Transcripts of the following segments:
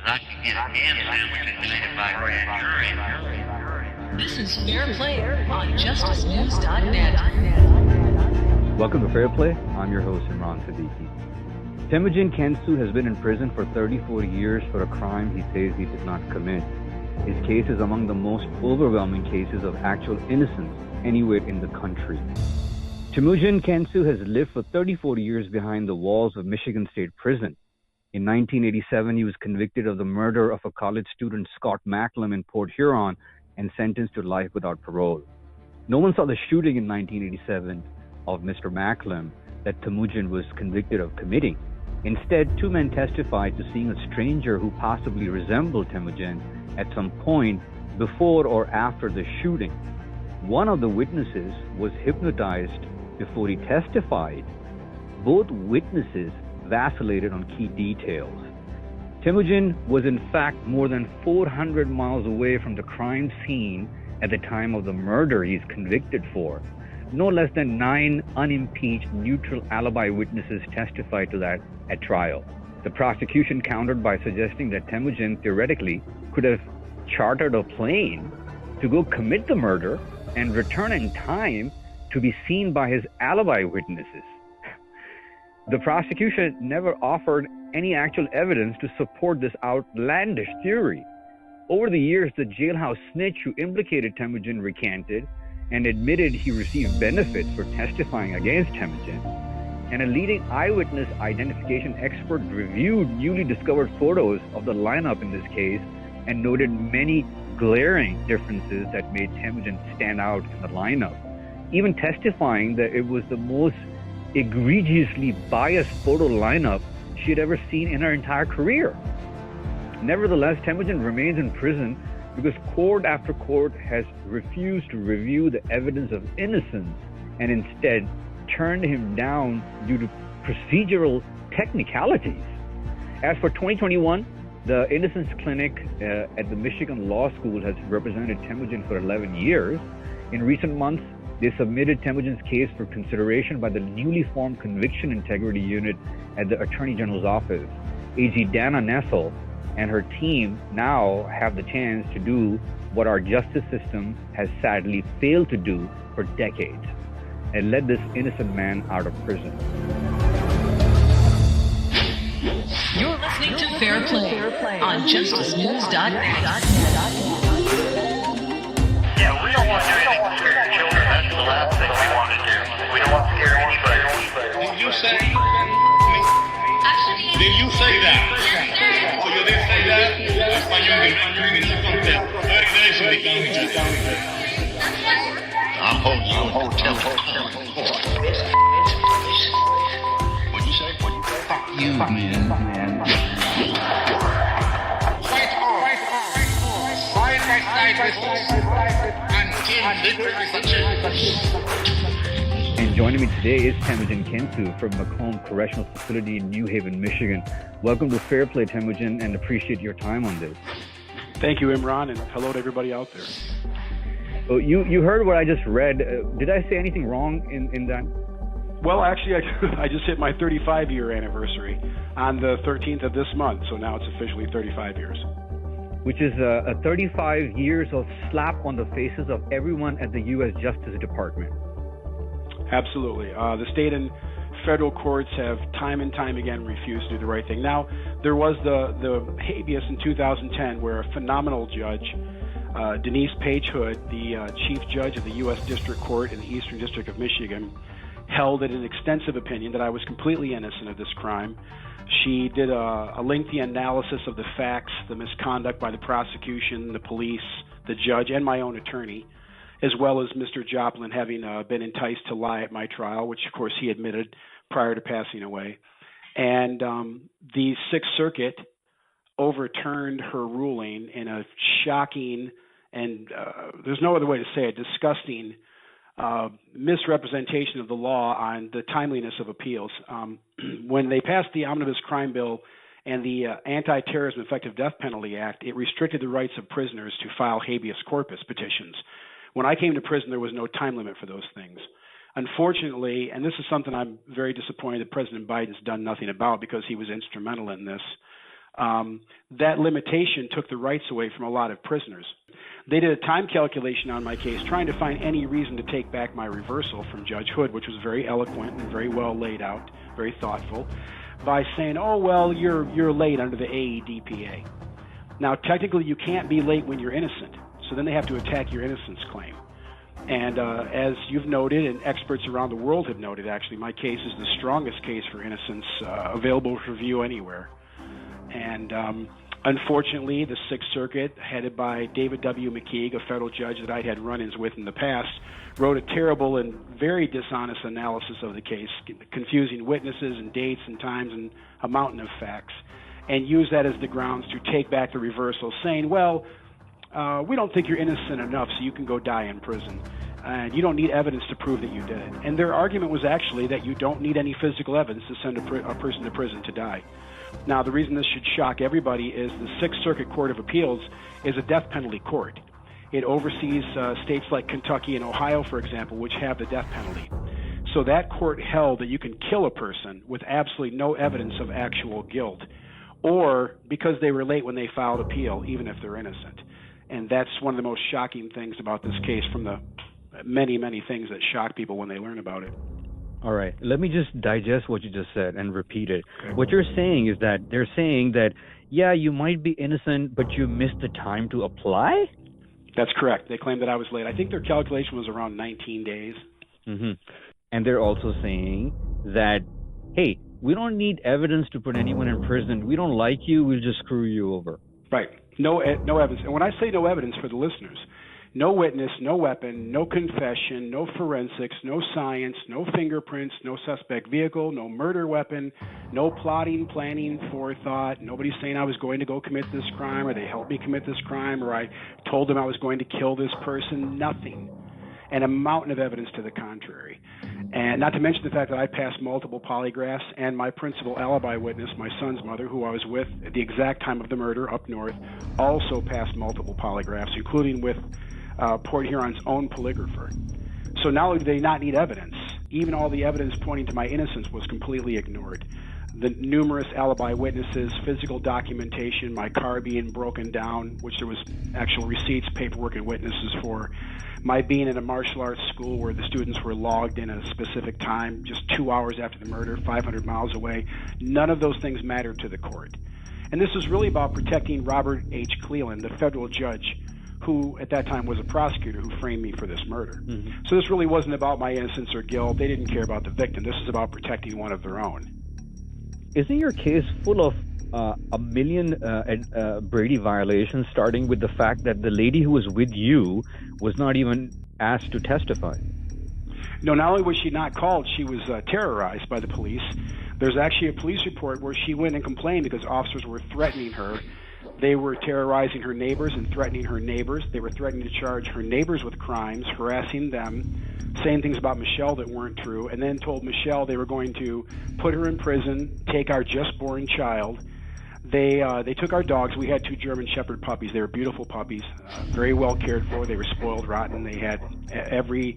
Lucky in a ham sandwich committed by grand jury. This is Fair Play on JusticeNews.net. Welcome to Fair Play. I'm your host, Imran Siddiqui. Temujin Kensu has been in prison for 34 years for a crime he says he did not commit. His case is among the most overwhelming cases of actual innocence anywhere in the country. Temujin Kensu has lived for 34 years behind the walls of Michigan State Prison. In 1987, he was convicted of the murder of a college student, Scott Macklem, in Port Huron and sentenced to life without parole. No one saw the shooting in 1987 of Mr. Macklem that Temujin was convicted of committing. Instead, two men testified to seeing a stranger who possibly resembled Temujin at some point before or after the shooting. One of the witnesses was hypnotized before he testified. Both witnesses vacillated on key details. Temujin was in fact more than 400 miles away from the crime scene at the time of the murder he's convicted for. No less than 9 unimpeached neutral alibi witnesses testified to that at trial. The prosecution countered by suggesting that Temujin theoretically could have chartered a plane to go commit the murder and return in time to be seen by his alibi witnesses. The prosecution never offered any actual evidence to support this outlandish theory. Over the years, the jailhouse snitch who implicated Temujin recanted and admitted he received benefits for testifying against Temujin. And a leading eyewitness identification expert reviewed newly discovered photos of the lineup in this case and noted many glaring differences that made Temujin stand out in the lineup, even testifying that it was the most egregiously biased photo lineup she had ever seen in her entire career. Nevertheless, Temujin remains in prison because court after court has refused to review the evidence of innocence and instead turned him down due to procedural technicalities. As for 2021, the Innocence Clinic at the Michigan Law School has represented Temujin for 11 years. In recent months, they submitted Temujin's case for consideration by the newly formed Conviction Integrity Unit at the Attorney General's office. AG Dana Nessel and her team now have the chance to do what our justice system has sadly failed to do for decades, and let this innocent man out of prison. You're listening to Fair Play on JusticeNews.net. Yeah, we don't want to do anything to scare your children. That's the last thing we want to do. We don't want to scare anybody. Did you say? Did you say that? Oh, you did say that? Español, I'm holding you in contempt of court. What'd you say? Fuck you, man. Fight on. Side by side until victory. And joining me today is Temujin Kensu from Macomb Correctional Facility in New Haven, Michigan. Welcome to Fair Play, Temujin, and appreciate your time on this. Thank you, Imran, and hello to everybody out there. Oh, you heard what I just read. Did I say anything wrong in that? Well, actually, I just hit my 35-year anniversary on the 13th of this month, so now it's officially 35 years. Which is a 35 years of slap on the faces of everyone at the U.S. Justice Department. Absolutely. The state and federal courts have time and time again refused to do the right thing. Now, there was the habeas in 2010 where a phenomenal judge, Denise Page Hood, the chief judge of the U.S. District Court in the Eastern District of Michigan, held in an extensive opinion that I was completely innocent of this crime. She did a lengthy analysis of the facts, the misconduct by the prosecution, the police, the judge, and my own attorney, as well as Mr. Joplin having been enticed to lie at my trial, which, of course, he admitted prior to passing away. And the Sixth Circuit overturned her ruling in a shocking and there's no other way to say it, disgusting misrepresentation of the law on the timeliness of appeals. When they passed the Omnibus Crime Bill and the Anti-Terrorism Effective Death Penalty Act, it restricted the rights of prisoners to file habeas corpus petitions. When I came to prison, there was no time limit for those things. Unfortunately, and this is something I'm very disappointed that President Biden's done nothing about because he was instrumental in this, that limitation took the rights away from a lot of prisoners. They did a time calculation on my case, trying to find any reason to take back my reversal from Judge Hood, which was very eloquent and very well laid out, very thoughtful, by saying, oh, well, you're late under the AEDPA. Now, technically, you can't be late when you're innocent, so then they have to attack your innocence claim. And as you've noted, and experts around the world have noted, actually, my case is the strongest case for innocence available for review anywhere. And unfortunately, the Sixth Circuit, headed by David W. McKeague, a federal judge that I had run-ins with in the past, wrote a terrible and very dishonest analysis of the case, confusing witnesses and dates and times and a mountain of facts, and used that as the grounds to take back the reversal, saying, well, we don't think you're innocent enough, so you can go die in prison. And you don't need evidence to prove that you did it. And their argument was actually that you don't need any physical evidence to send a person to prison to die. Now, the reason this should shock everybody is the Sixth Circuit Court of Appeals is a death penalty court. It oversees states like Kentucky and Ohio, for example, which have the death penalty. So that court held that you can kill a person with absolutely no evidence of actual guilt, or because they were late when they filed appeal, even if they're innocent. And that's one of the most shocking things about this case, from the many, many things that shock people when they learn about it. All right. Let me just digest what you just said and repeat it. Okay. What you're saying is that they're saying that, yeah, you might be innocent, but you missed the time to apply? That's correct. They claim that I was late. I think their calculation was around 19 days. Mm-hmm. And they're also saying that, hey, we don't need evidence to put anyone in prison. We don't like you. We'll just screw you over. Right. No evidence. And when I say no evidence for the listeners, no witness, no weapon, no confession, no forensics, no science, no fingerprints, no suspect vehicle, no murder weapon, no plotting, planning, forethought. Nobody's saying I was going to go commit this crime, or they helped me commit this crime, or I told them I was going to kill this person. Nothing. And a mountain of evidence to the contrary. And not to mention the fact that I passed multiple polygraphs, and my principal alibi witness, my son's mother, who I was with at the exact time of the murder up north, also passed multiple polygraphs, including with Port Huron's own polygrapher. So not only do they not need evidence, even all the evidence pointing to my innocence was completely ignored. The numerous alibi witnesses, physical documentation, my car being broken down, which there was actual receipts, paperwork, and witnesses for, my being in a martial arts school where the students were logged in at a specific time, just 2 hours after the murder, 500 miles away. None of those things mattered to the court. And this was really about protecting Robert H. Cleland, the federal judge, who at that time was a prosecutor who framed me for this murder. Mm-hmm. So this really wasn't about my innocence or guilt. They didn't care about the victim. This is about protecting one of their own. Isn't your case full of a million Brady violations, starting with the fact that the lady who was with you was not even asked to testify? No, not only was she not called, she was terrorized by the police. There's actually a police report where she went and complained because officers were threatening her. They were terrorizing her neighbors and threatening her neighbors. They were threatening to charge her neighbors with crimes, harassing them, saying things about Michelle that weren't true, and then told Michelle they were going to put her in prison, take our just-born child. They took our dogs. We had 2 German Shepherd puppies. They were beautiful puppies, very well cared for. They were spoiled rotten. They had every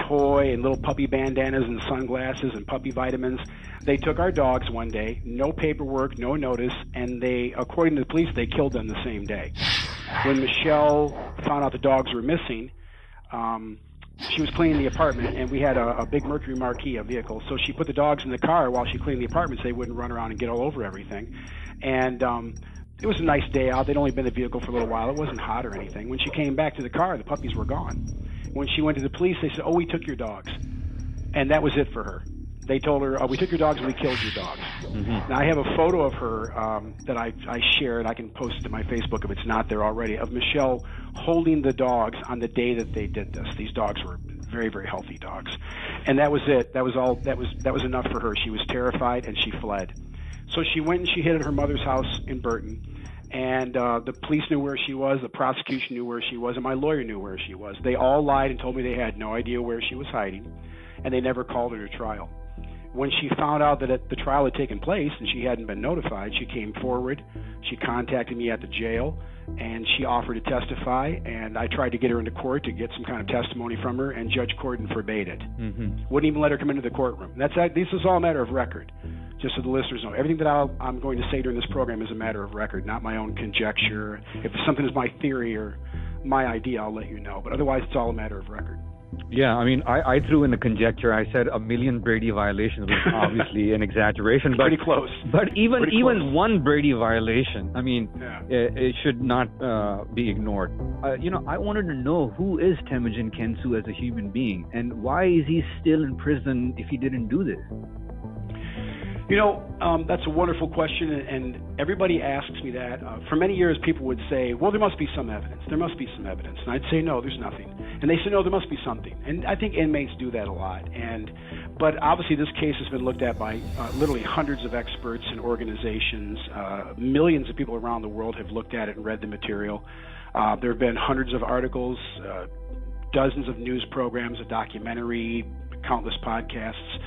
toy and little puppy bandanas and sunglasses and puppy vitamins. They took our dogs one day, no paperwork, no notice, and they, according to the police, they killed them the same day. When Michelle found out the dogs were missing, she was cleaning the apartment, and we had a big Mercury Marquis, a vehicle, so she put the dogs in the car while she cleaned the apartment so they wouldn't run around and get all over everything. And it was a nice day out. They'd only been in the vehicle for a little while. It wasn't hot or anything. When she came back to the car, the puppies were gone. When she went to the police, they said, "Oh, we took your dogs." And that was it for her. They told her, "We took your dogs and we killed your dogs." Mm-hmm. Now, I have a photo of her that I shared. I can post it to my Facebook if it's not there already, of Michelle holding the dogs on the day that they did this. These dogs were very, very healthy dogs. And that was it. That was all. That was enough for her. She was terrified and she fled. So she went and she hid at her mother's house in Burton. And the police knew where she was, the prosecution knew where she was, and my lawyer knew where she was. They all lied and told me they had no idea where she was hiding, and they never called her to trial. When she found out that the trial had taken place and she hadn't been notified, she came forward. She contacted me at the jail, and she offered to testify, and I tried to get her into court to get some kind of testimony from her, and Judge Corden forbade it. Mm-hmm. Wouldn't even let her come into the courtroom. This is all a matter of record. just so the listeners know. Everything that I'm going to say during this program is a matter of record, not my own conjecture. If something is my theory or my idea, I'll let you know. But otherwise, it's all a matter of record. Yeah, I mean, I threw in a conjecture. I said 1 million Brady violations was obviously an exaggeration. But, pretty close. But even close. one Brady violation, I mean, yeah. it should not be ignored. I wanted to know, who is Temujin Kensu as a human being, and why is he still in prison if he didn't do this? That's a wonderful question, and everybody asks me that. For many years, people would say, well, there must be some evidence. There must be some evidence. And I'd say, no, there's nothing. And they say, no, there must be something. And I think inmates do that a lot. But obviously, this case has been looked at by literally hundreds of experts and organizations. Millions of people around the world have looked at it and read the material. There have been hundreds of articles, dozens of news programs, a documentary, countless podcasts.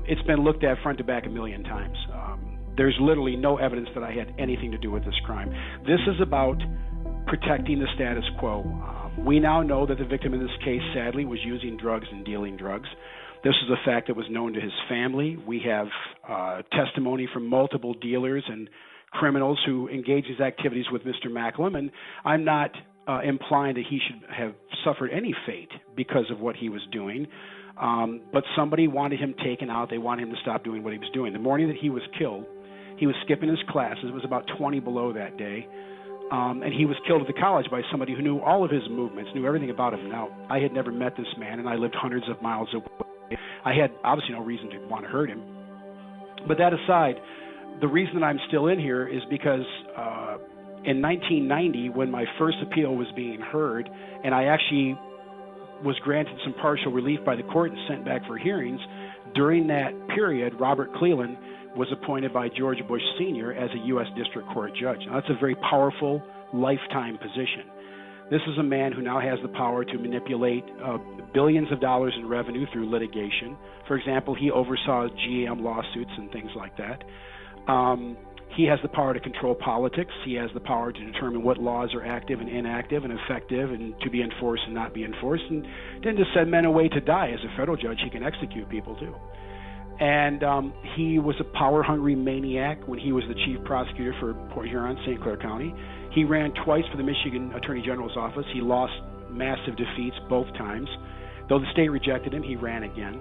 It's been looked at front to back 1 million times. There's literally no evidence that I had anything to do with this crime. This is about protecting the status quo. We now know that the victim in this case, sadly, was using drugs and dealing drugs. This is a fact that was known to his family. We have testimony from multiple dealers and criminals who engage these activities with Mr. Macklem, and I'm not implying that he should have suffered any fate because of what he was doing. But somebody wanted him taken out. They wanted him to stop doing what he was doing. The morning that he was killed, he was skipping his classes. It was about 20 below that day. And he was killed at the college by somebody who knew all of his movements, knew everything about him. Now, I had never met this man, and I lived hundreds of miles away. I had obviously no reason to want to hurt him. But that aside, the reason that I'm still in here is because in 1990, when my first appeal was being heard, and I actually was granted some partial relief by the court and sent back for hearings, during that period, Robert Cleland was appointed by George Bush Sr. as a U.S. District Court judge. Now, that's a very powerful lifetime position. This is a man who now has the power to manipulate billions of dollars in revenue through litigation. For example, he oversaw GM lawsuits and things like that. He has the power to control politics. He has the power to determine what laws are active and inactive and effective and to be enforced and not be enforced. And then to send men away to die. As a federal judge, he can execute people too. And he was a power-hungry maniac when he was the chief prosecutor for Port Huron, St. Clair County. He ran twice for the Michigan Attorney General's office. He lost massive defeats both times. Though the state rejected him, he ran again.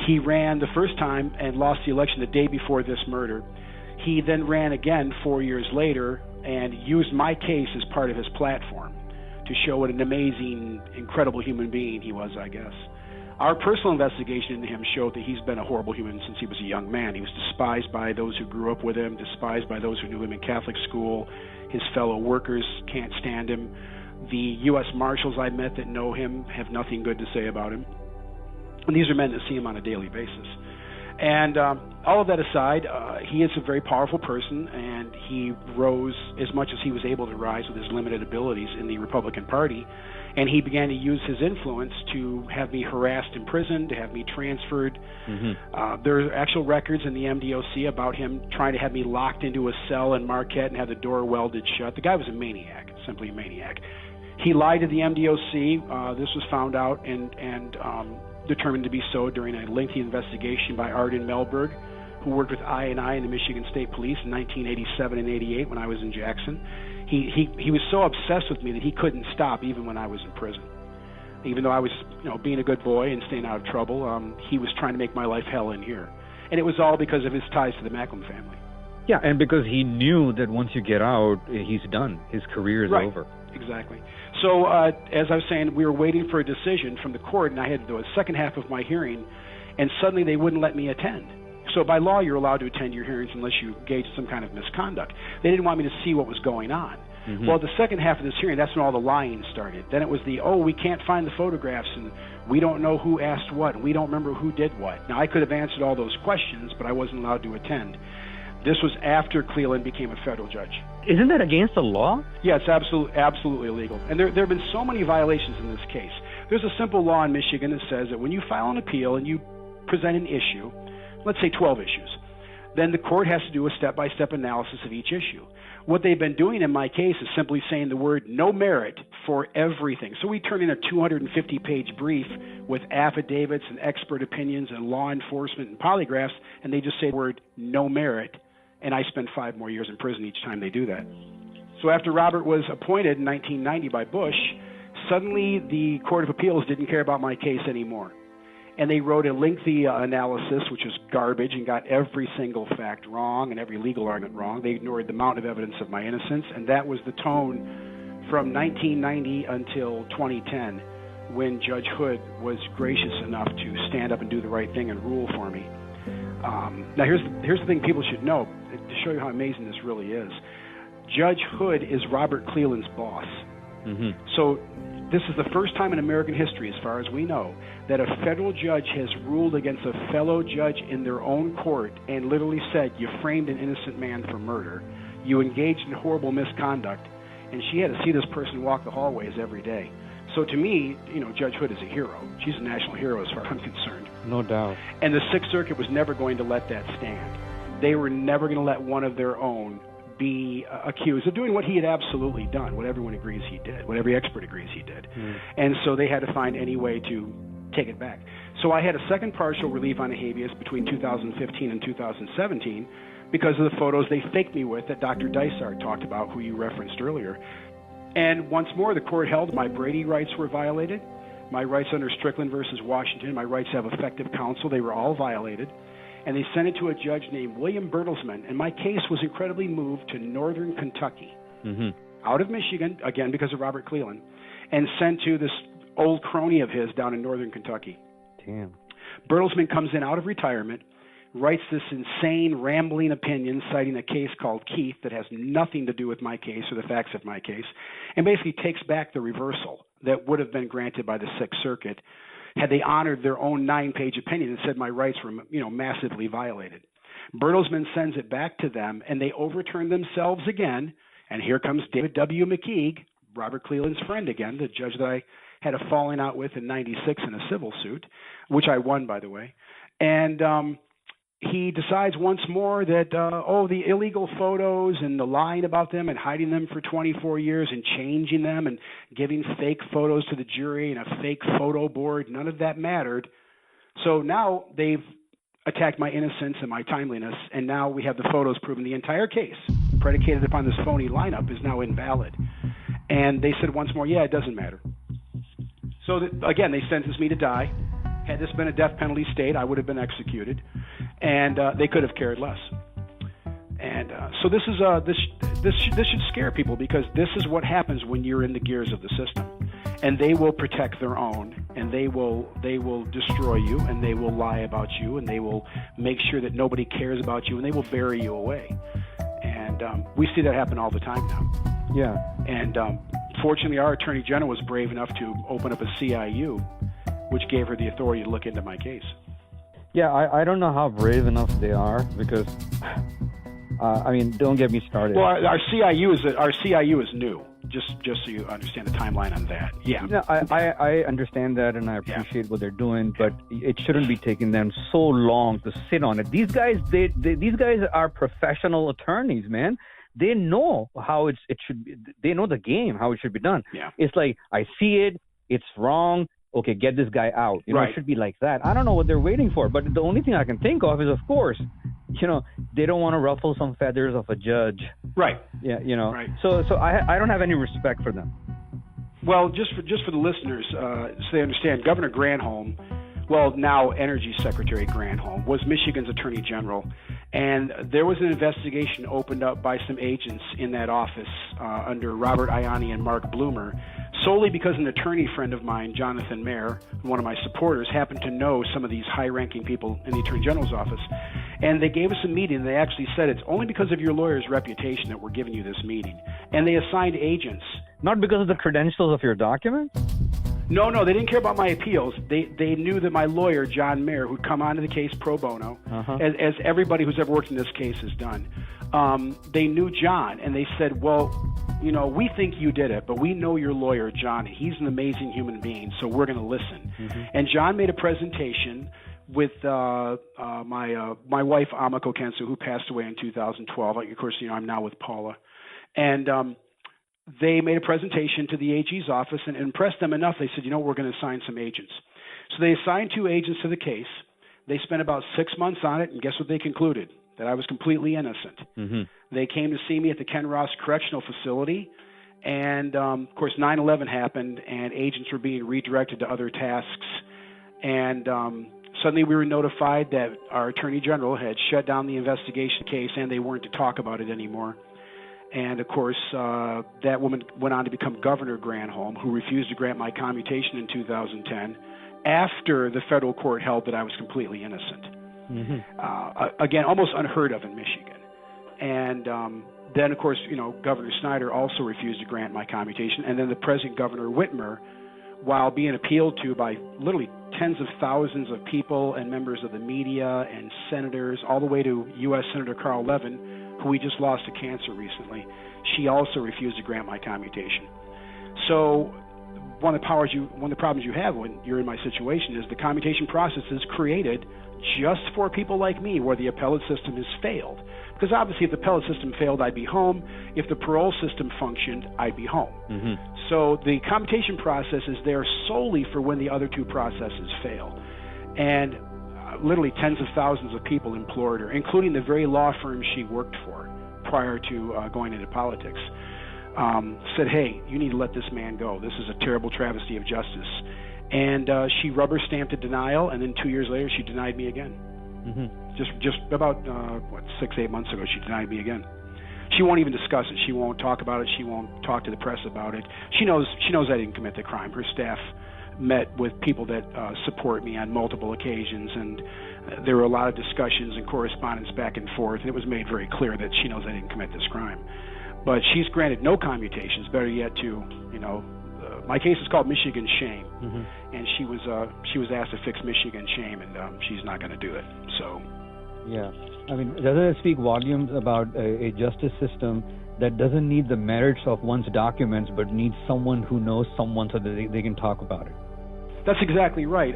He ran the first time and lost the election the day before this murder. He then ran again 4 years later and used my case as part of his platform to show what an amazing, incredible human being he was, I guess. Our personal investigation into him showed that he's been a horrible human since he was a young man. He was despised by those who grew up with him, despised by those who knew him in Catholic school. His fellow workers can't stand him. The U.S. Marshals I met that know him have nothing good to say about him. And these are men that see him on a daily basis. And all of that aside, he is a very powerful person, and he rose as much as he was able to rise with his limited abilities in the Republican Party. And he began to use his influence to have me harassed in prison, to have me transferred. Mm-hmm. There are actual records in the MDOC about him trying to have me locked into a cell in Marquette and have the door welded shut. The guy was a maniac, simply a maniac. He lied to the MDOC. This was found out and determined to be so during a lengthy investigation by Arden Melberg, who worked with I&I in the Michigan State Police in 1987 and 88 when I was in Jackson. He was so obsessed with me that he couldn't stop even when I was in prison. Even though I was, being a good boy and staying out of trouble, he was trying to make my life hell in here. And it was all because of his ties to the Macklem family. Yeah, and because he knew that once you get out, he's done. His career is over. Exactly. So, as I was saying, we were waiting for a decision from the court, and I had to do a second half of my hearing, and suddenly they wouldn't let me attend. So by law, you're allowed to attend your hearings unless you engage in some kind of misconduct. They didn't want me to see what was going on. Mm-hmm. Well, the second half of this hearing, that's when all the lying started. Then it was we can't find the photographs, and we don't know who asked what, and we don't remember who did what. Now, I could have answered all those questions, but I wasn't allowed to attend. This was after Cleland became a federal judge. Isn't that against the law? Yeah, it's absolutely illegal. And there have been so many violations in this case. There's a simple law in Michigan that says that when you file an appeal and you present an issue, let's say 12 issues, then the court has to do a step-by-step analysis of each issue. What they've been doing in my case is simply saying the word no merit for everything. So we turn in a 250-page brief with affidavits and expert opinions and law enforcement and polygraphs, and they just say the word no merit, and I spend 5 more years in prison each time they do that. So after Robert was appointed in 1990 by Bush, suddenly the Court of Appeals didn't care about my case anymore. And they wrote a lengthy analysis, which was garbage, and got every single fact wrong and every legal argument wrong. They ignored the mountain of evidence of my innocence, and that was the tone from 1990 until 2010, when Judge Hood was gracious enough to stand up and do the right thing and rule for me. Now, here's the thing people should know, to show you how amazing this really is. Judge Hood is Robert Cleland's boss. Mm-hmm. So this is the first time in American history, as far as we know, that a federal judge has ruled against a fellow judge in their own court and literally said, you framed an innocent man for murder, you engaged in horrible misconduct, and she had to see this person walk the hallways every day. So to me, Judge Hood is a hero. She's a national hero as far as I'm concerned. No doubt. And the Sixth Circuit was never going to let that stand. They were never going to let one of their own be accused of doing what he had absolutely done, what everyone agrees he did, what every expert agrees he did. And so they had to find any way to take it back. So I had a second partial relief on a habeas between 2015 and 2017 because of the photos they faked me with that Dr. Dysart talked about, who you referenced earlier. And once more, the court held my Brady rights were violated, my rights under Strickland versus Washington, my rights to have effective counsel, they were all violated. And they sent it to a judge named William Bertelsmann, and my case was incredibly moved to northern Kentucky, out of Michigan, again because of Robert Cleland, and sent to this old crony of his down in northern Kentucky. Damn. Bertelsmann comes in out of retirement, writes this insane, rambling opinion citing a case called Keith that has nothing to do with my case or the facts of my case, and basically takes back the reversal that would have been granted by the Sixth Circuit had they honored their own 9-page opinion and said my rights were, massively violated. Bertelsmann sends it back to them, and they overturn themselves again, and here comes David W. McKeague, Robert Cleland's friend again, the judge that I had a falling out with in 96 in a civil suit, which I won, by the way. And he decides once more that, the illegal photos and the lying about them and hiding them for 24 years and changing them and giving fake photos to the jury and a fake photo board, none of that mattered. So now they've attacked my innocence and my timeliness, and now we have the photos proving the entire case, predicated upon this phony lineup, is now invalid. And they said once more, it doesn't matter. So, again, they sentenced me to die. Had this been a death penalty state, I would have been executed, and they could have cared less. And so this is this should scare people, because this is what happens when you're in the gears of the system, and they will protect their own, and they will destroy you, and they will lie about you, and they will make sure that nobody cares about you, and they will bury you away. And we see that happen all the time now. Yeah. And fortunately, our Attorney General was brave enough to open up a CIU, which gave her the authority to look into my case. Yeah, I don't know how brave enough they are, because, don't get me started. Well, our CIU is new, just so you understand the timeline on that. Yeah. No, I understand that, and I appreciate what they're doing, but it shouldn't be taking them so long to sit on it. These guys, these guys are professional attorneys, man. They know how it should be. They know the game, how it should be done. Yeah. It's like, I see it, it's wrong. Okay, get this guy out. It should be like that. I don't know what they're waiting for, but the only thing I can think of is, of course, they don't want to ruffle some feathers of a judge. Right. Yeah, Right. So I don't have any respect for them. Well, just for the listeners, so they understand, Governor Granholm, now Energy Secretary Granholm, was Michigan's Attorney General, and there was an investigation opened up by some agents in that office under Robert Ianni and Mark Bloomer, solely because an attorney friend of mine, Jonathan Mayer, one of my supporters, happened to know some of these high-ranking people in the Attorney General's office. And they gave us a meeting, and they actually said, it's only because of your lawyer's reputation that we're giving you this meeting. And they assigned agents. Not because of the credentials of your document? No, they didn't care about my appeals. They knew that my lawyer, John Mayer, who'd come onto the case pro bono, as everybody who's ever worked in this case has done, they knew John, and they said, we think you did it, but we know your lawyer, John. He's an amazing human being, so we're going to listen. And John made a presentation with my wife Amako Kensu, who passed away in 2012. Of course, I'm now with Paula, and they made a presentation to the AG's office and impressed them enough. They said, we're going to assign some agents. So they assigned 2 agents to the case. They spent about 6 months on it, and guess what they concluded? That I was completely innocent. Mm-hmm. They came to see me at the Ken Ross Correctional Facility, and of course 9/11 happened, and agents were being redirected to other tasks. And suddenly we were notified that our Attorney General had shut down the investigation case, and they weren't to talk about it anymore. And of course, that woman went on to become Governor Granholm, who refused to grant my commutation in 2010 after the federal court held that I was completely innocent. Mm-hmm. Again, almost unheard of in Michigan. And then, of course, Governor Snyder also refused to grant my commutation. And then the present Governor Whitmer, while being appealed to by literally tens of thousands of people and members of the media and senators, all the way to U.S. Senator Carl Levin, who we just lost to cancer recently, she also refused to grant my commutation. So one of the problems you have when you're in my situation is the commutation process is created just for people like me, where the appellate system has failed. Because obviously if the appellate system failed, I'd be home. If the parole system functioned, I'd be home. Mm-hmm. So the commutation process is there solely for when the other 2 processes fail. And literally tens of thousands of people implored her, including the very law firm she worked for prior to going into politics, said, hey, you need to let this man go. This is a terrible travesty of justice. And she rubber-stamped a denial, and then 2 years later, she denied me again. Mm-hmm. Just about, 6-8 months ago, she denied me again. She won't even discuss it. She won't talk about it. She won't talk to the press about it. She knows I didn't commit the crime. Her staff met with people that support me on multiple occasions, and there were a lot of discussions and correspondence back and forth, and it was made very clear that she knows I didn't commit this crime. But she's granted no commutations. Better yet, my case is called Michigan Shame, mm-hmm. and she was asked to fix Michigan Shame, and she's not going to do it. So, yeah, I mean, doesn't it speak volumes about a justice system that doesn't need the merits of one's documents, but needs someone who knows someone so that they can talk about it? That's exactly right.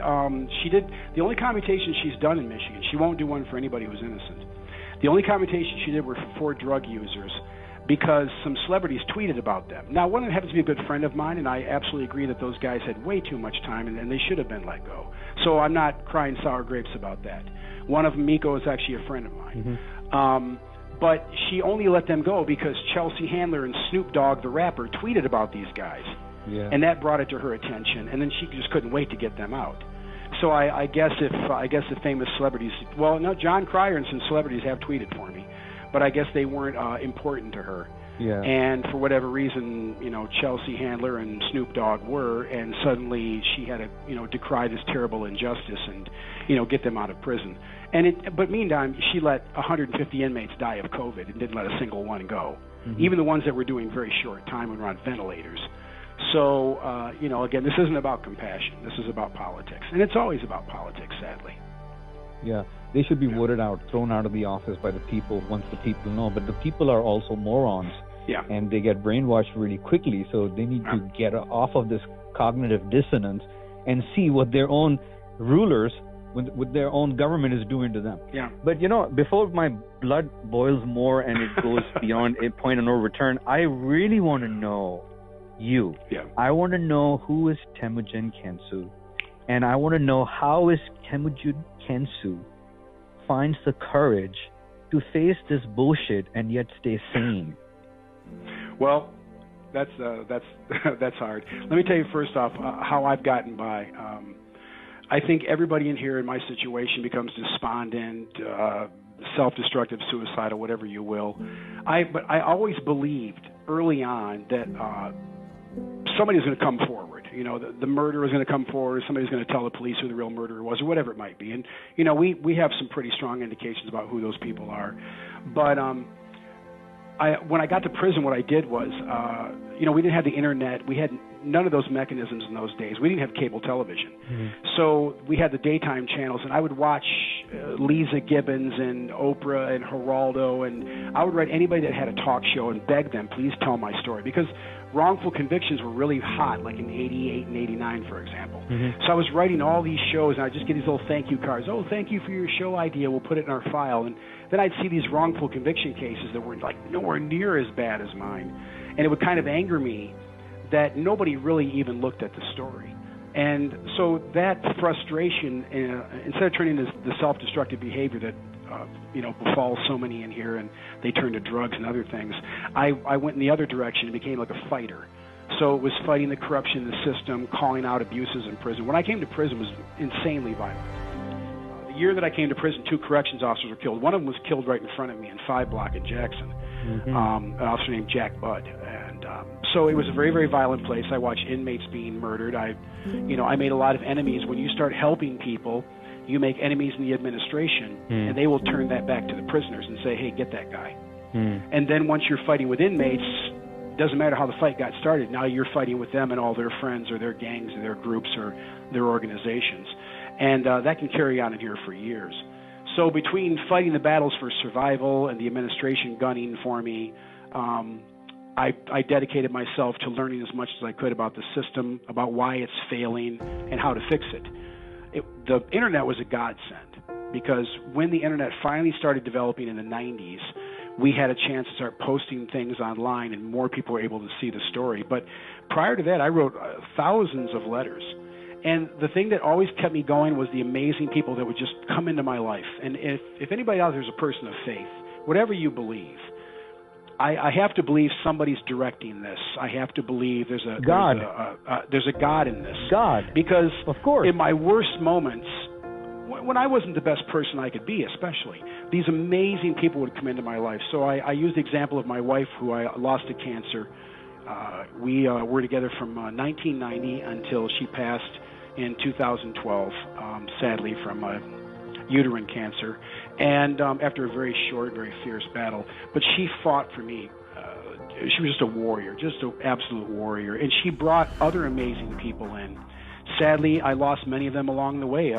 She did the only commutation she's done in Michigan. She won't do one for anybody who's innocent. The only commutation she did were for 4 drug users, because some celebrities tweeted about them. Now, one of them happens to be a good friend of mine, and I absolutely agree that those guys had way too much time, and they should have been let go. So I'm not crying sour grapes about that. One of them, Miko, is actually a friend of mine. Mm-hmm. But she only let them go because Chelsea Handler and Snoop Dogg, the rapper, tweeted about these guys. Yeah. And that brought it to her attention, and then she just couldn't wait to get them out. So I guess if famous celebrities, well, no, John Cryer and some celebrities have tweeted for me, but I guess they weren't important to her. Yeah. And for whatever reason, Chelsea Handler and Snoop Dogg were, and suddenly she had to, decry this terrible injustice and, get them out of prison. But meantime, she let 150 inmates die of COVID and didn't let a single one go, mm-hmm. even the ones that were doing very short time and were on ventilators. So, again, this isn't about compassion. This is about politics. And it's always about politics, sadly. Yeah, they should be voted out, thrown out of the office by the people once the people know. But the people are also morons. Yeah. And they get brainwashed really quickly, so they need to get off of this cognitive dissonance and see what their own rulers, what their own government is doing to them. Yeah. But, before my blood boils more and it goes beyond a point of no return, I really want to know you. Yeah. I want to know who is Temujin Kensu, and I want to know how is Temujin Kensu finds the courage to face this bullshit and yet stay sane. Well, that's hard. Let me tell you first off how I've gotten by. I think everybody in here in my situation becomes despondent, self-destructive, suicidal, whatever you will. But I always believed early on that somebody's going to come forward. The murderer is going to come forward. Somebody's going to tell the police who the real murderer was, or whatever it might be. And we have some pretty strong indications about who those people are. But when I got to prison, what I did was, we didn't have the internet. We had none of those mechanisms in those days. We didn't have cable television. So we had the daytime channels, and I would watch Lisa Gibbons and Oprah and Geraldo, and I would write anybody that had a talk show and beg them, please tell my story, because wrongful convictions were really hot, like in 88 and 89, for example. So I was writing all these shows, and I'd just get these little thank you cards. Oh, thank you for your show idea. We'll put it in our file. And then I'd see these wrongful conviction cases that were like nowhere near as bad as mine. And it would kind of anger me that nobody really even looked at the story. And so that frustration, instead of turning into the self-destructive behavior that befalls so many in here, and they turn to drugs and other things, I went in the other direction and became like a fighter. So it was fighting the corruption in the system, calling out abuses in prison. When I came to prison, it was insanely violent. The year that I came to prison, 2 corrections officers were killed. One of them was killed right in front of me in 5 Block in Jackson, an officer named Jack Budd. And so it was a very, very violent place. I watched inmates being murdered. I made a lot of enemies. When you start helping people, you make enemies in the administration, and they will turn that back to the prisoners and say, hey, get that guy. And then once you're fighting with inmates, doesn't matter how the fight got started. Now you're fighting with them and all their friends or their gangs or their groups or their organizations. And that can carry on in here for years. So between fighting the battles for survival and the administration gunning for me, I dedicated myself to learning as much as I could about the system, about why it's failing, and how to fix it. The internet was a godsend, because when the internet finally started developing in the 90s, we had a chance to start posting things online, and more people were able to see the story. But prior to that, I wrote thousands of letters. And the thing that always kept me going was the amazing people that would just come into my life. And if anybody out there is a person of faith, whatever you believe, I have to believe somebody's directing this. I have to believe there's a God. There's a God in this. God. Because of course, in my worst moments, when I wasn't the best person I could be, especially, these amazing people would come into my life. So I use the example of my wife, who I lost to cancer. We were together from 1990 until she passed in 2012, sadly, from uterine cancer, and after a very short, very fierce battle. But she fought for me. She was just a warrior, just an absolute warrior, and she brought other amazing people in. Sadly, I lost many of them along the way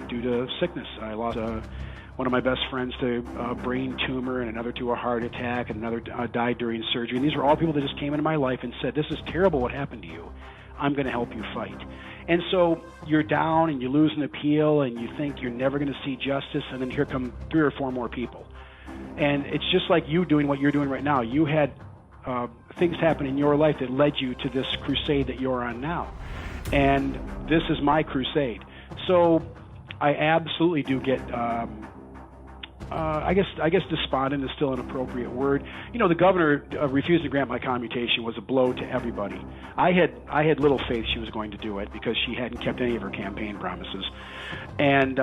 due to sickness. I lost one of my best friends to a brain tumor, and another to a heart attack, and another died during surgery. And these were all people that just came into my life and said, this is terrible what happened to you. I'm going to help you fight. And so you're down and you lose an appeal and you think you're never going to see justice, and then here come 3 or 4 more people. And it's just like you doing what you're doing right now. You had things happen in your life that led you to this crusade that you're on now. And this is my crusade. So I absolutely do get I guess despondent is still an appropriate word. The governor refusing to grant my commutation was a blow to everybody. I had little faith she was going to do it, because she hadn't kept any of her campaign promises. And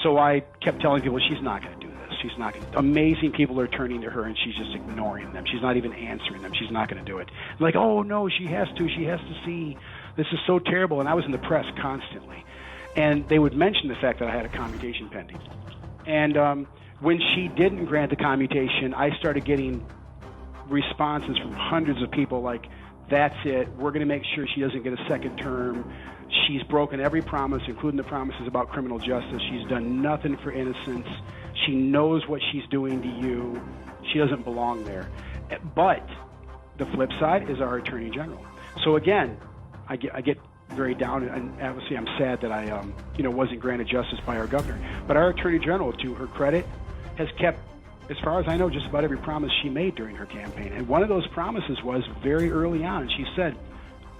so I kept telling people, she's not going to do this. She's not going to. Amazing people are turning to her, and she's just ignoring them. She's not even answering them. She's not going to do it. Like, oh, no, she has to. She has to see. This is so terrible. And I was in the press constantly. And they would mention the fact that I had a commutation pending. And when she didn't grant the commutation, I started getting responses from hundreds of people like, that's it, we're going to make sure she doesn't get a second term. She's broken every promise, including the promises about criminal justice. She's done nothing for innocence. She knows what she's doing to you. She doesn't belong there. But the flip side is our Attorney General. So again, I get very down, and obviously I'm sad that I wasn't granted justice by our governor. But our Attorney General, to her credit, has kept, as far as I know, just about every promise she made during her campaign. And one of those promises was very early on. She said,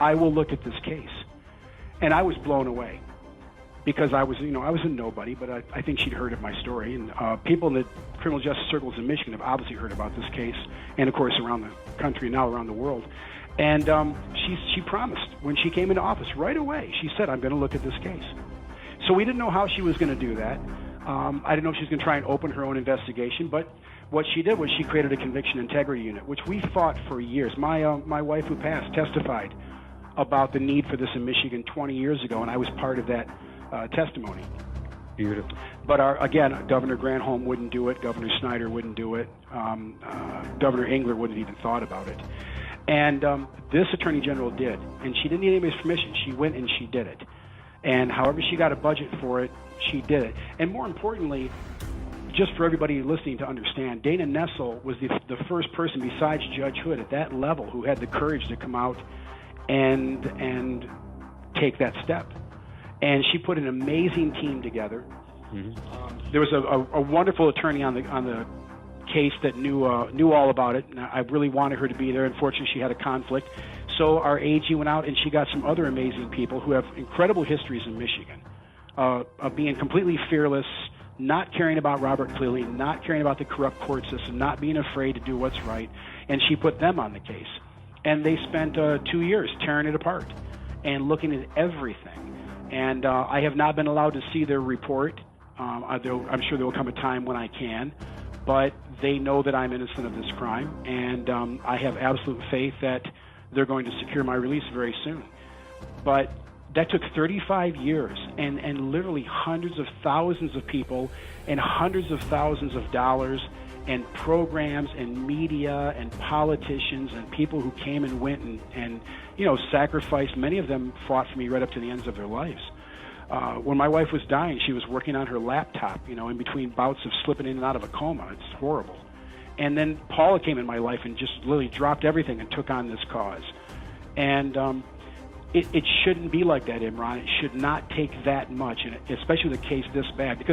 I will look at this case. And I was blown away, because I was a nobody, but I think she'd heard of my story. And people in the criminal justice circles in Michigan have obviously heard about this case, and of course around the country, now around the world. And she promised when she came into office right away. She said, I'm going to look at this case. So we didn't know how she was going to do that. I didn't know if she was going to try and open her own investigation, but what she did was she created a conviction integrity unit, which we fought for years. My wife, who passed, testified about the need for this in Michigan 20 years ago, and I was part of that testimony. Beautiful. But again, Governor Granholm wouldn't do it. Governor Snyder wouldn't do it. Governor Engler wouldn't have even thought about it. And this Attorney General did, and she didn't need anybody's permission. She went and she did it. And however she got a budget for it, she did it. And more importantly, just for everybody listening to understand, Dana Nessel was the first person besides Judge Hood at that level who had the courage to come out and take that step. And she put an amazing team together. Mm-hmm. There was a wonderful attorney on the case that knew all about it. And I really wanted her to be there. Unfortunately, she had a conflict. So our AG went out and she got some other amazing people who have incredible histories in Michigan of being completely fearless, not caring about Robert Cleary, not caring about the corrupt court system, not being afraid to do what's right. And she put them on the case. And they spent 2 years tearing it apart and looking at everything. And I have not been allowed to see their report. I'm sure there will come a time when I can. But they know that I'm innocent of this crime. And I have absolute faith that they're going to secure my release very soon. But that took 35 years and literally hundreds of thousands of people and hundreds of thousands of dollars and programs and media and politicians and people who came and went and sacrificed. Many of them fought for me right up to the ends of their lives. When my wife was dying, she was working on her laptop, in between bouts of slipping in and out of a coma. It's horrible. And then Paula came in my life and just literally dropped everything and took on this cause. And it shouldn't be like that, Imran. It should not take that much, and especially with a case this bad.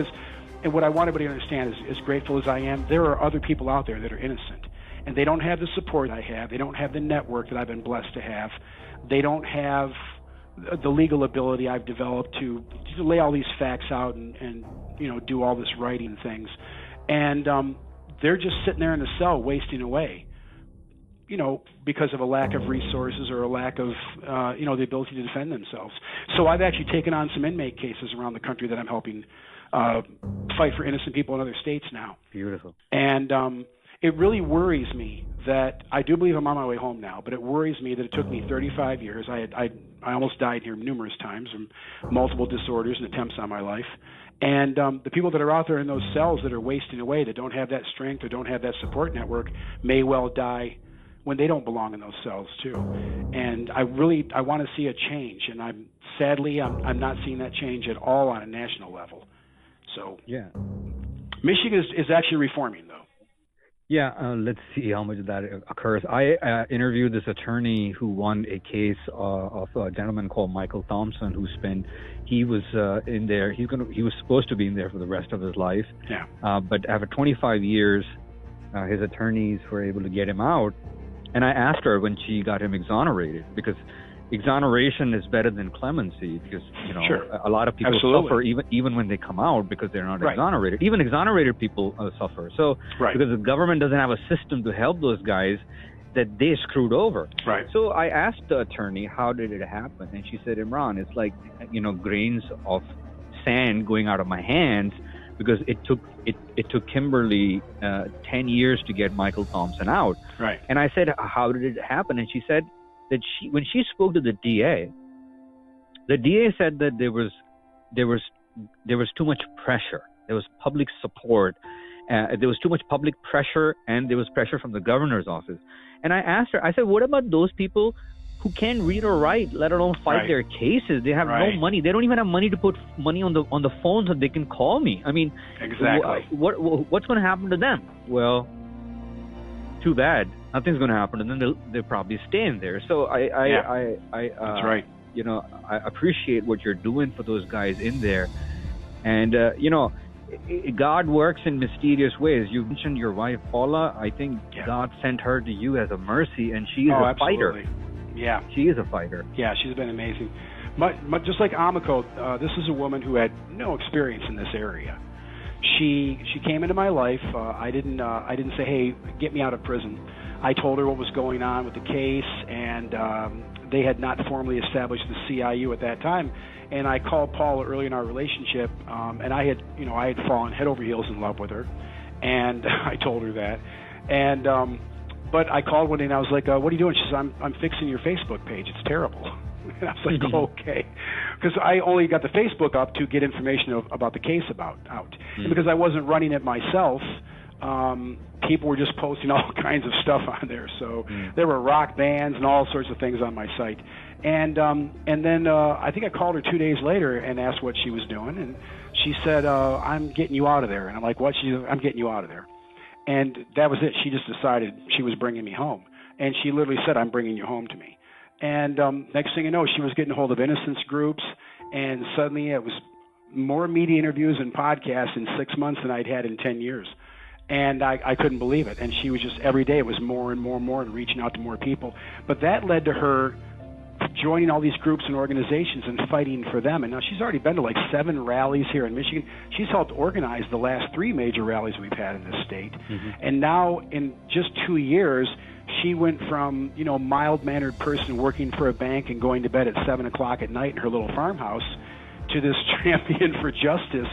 And what I want everybody to understand is, as grateful as I am, there are other people out there that are innocent. And they don't have the support I have. They don't have the network that I've been blessed to have. They don't have the legal ability I've developed to lay all these facts out and do all this writing things. And they're just sitting there in the cell wasting away, because of a lack of resources or a lack of, the ability to defend themselves. So I've actually taken on some inmate cases around the country that I'm helping fight for innocent people in other states now. Beautiful. And it really worries me that I do believe I'm on my way home now, but it worries me that it took me 35 years. I almost died here numerous times from multiple disorders and attempts on my life. And the people that are out there in those cells that are wasting away, that don't have that strength or don't have that support network, may well die when they don't belong in those cells too. And I want to see a change, and I'm not seeing that change at all on a national level. So yeah, Michigan is actually reforming, though. Yeah, let's see how much of that occurs. I interviewed this attorney who won a case of a gentleman called Michael Thompson, he was in there. He was supposed to be in there for the rest of his life. Yeah. But after 25 years, his attorneys were able to get him out. And I asked her when she got him exonerated, because exoneration is better than clemency, because Sure. a lot of people suffer even when they come out because they're not exonerated. Even exonerated people suffer. So because the government doesn't have a system to help those guys that they screwed over. Right. So I asked the attorney, how did it happen? And she said, Imran, it's like grains of sand going out of my hands, because it took Kimberly 10 years to get Michael Thompson out. Right. And I said, how did it happen? And she said that when she spoke to the DA said that there was too much pressure. There was public support. There was too much public pressure, and there was pressure from the governor's office. And I asked her, I said, what about those people who can't read or write, let alone fight their cases? They have no money. They don't even have money to put money on the phone so they can call me. I mean, exactly. What's going to happen to them? Well, too bad. Nothing's going to happen to them. They'll probably stay in there. So that's right. I appreciate what you're doing for those guys in there. And, God works in mysterious ways. You mentioned your wife, Paula. I think God sent her to you as a mercy, and she's a fighter. Yeah. She is a fighter. Yeah, she's been amazing. Just like Amiko, this is a woman who had no experience in this area. She came into my life. I didn't say, hey, get me out of prison. I told her what was going on with the case, and they had not formally established the CIU at that time. And I called Paula early in our relationship, and I had fallen head over heels in love with her, and I told her that. And but I called one day and I was like, what are you doing? She says, I'm fixing your Facebook page. It's terrible. And I was like, okay. Because I only got the Facebook up to get information about the case out. And because I wasn't running it myself, people were just posting all kinds of stuff on there. So there were rock bands and all sorts of things on my site. And then I think I called her 2 days later and asked what she was doing, and she said, "I'm getting you out of there." And I'm like, "What?" She said, "I'm getting you out of there." And that was it. She just decided she was bringing me home, and she literally said, "I'm bringing you home to me." And next thing you know, she was getting a hold of innocence groups, and suddenly it was more media interviews and podcasts in 6 months than I'd had in 10 years. And I couldn't believe it. And she was just, every day it was more and more and more, and reaching out to more people. But that led to her joining all these groups and organizations and fighting for them. And now she's already been to like 7 rallies here in Michigan. She's helped organize the last 3 major rallies we've had in this state. And now in just 2 years, she went from, mild-mannered person working for a bank and going to bed at 7 o'clock at night in her little farmhouse to this champion for justice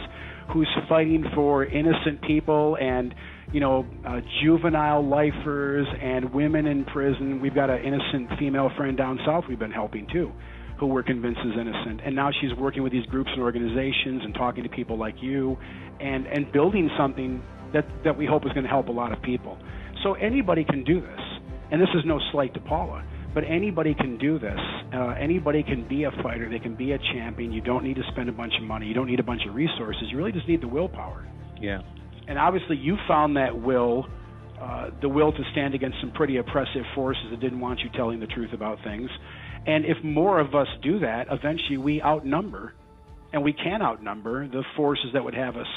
who's fighting for innocent people and, juvenile lifers and women in prison. We've got an innocent female friend down south we've been helping, too, who we're convinced is innocent. And now she's working with these groups and organizations and talking to people like you and building something that we hope is going to help a lot of people. So anybody can do this. And this is no slight to Paula, but anybody can do this. Anybody can be a fighter. They can be a champion. You don't need to spend a bunch of money. You don't need a bunch of resources. You really just need the willpower. Yeah. And obviously you found that will, the will to stand against some pretty oppressive forces that didn't want you telling the truth about things. And if more of us do that, eventually we outnumber, and we can outnumber, the forces that would have us,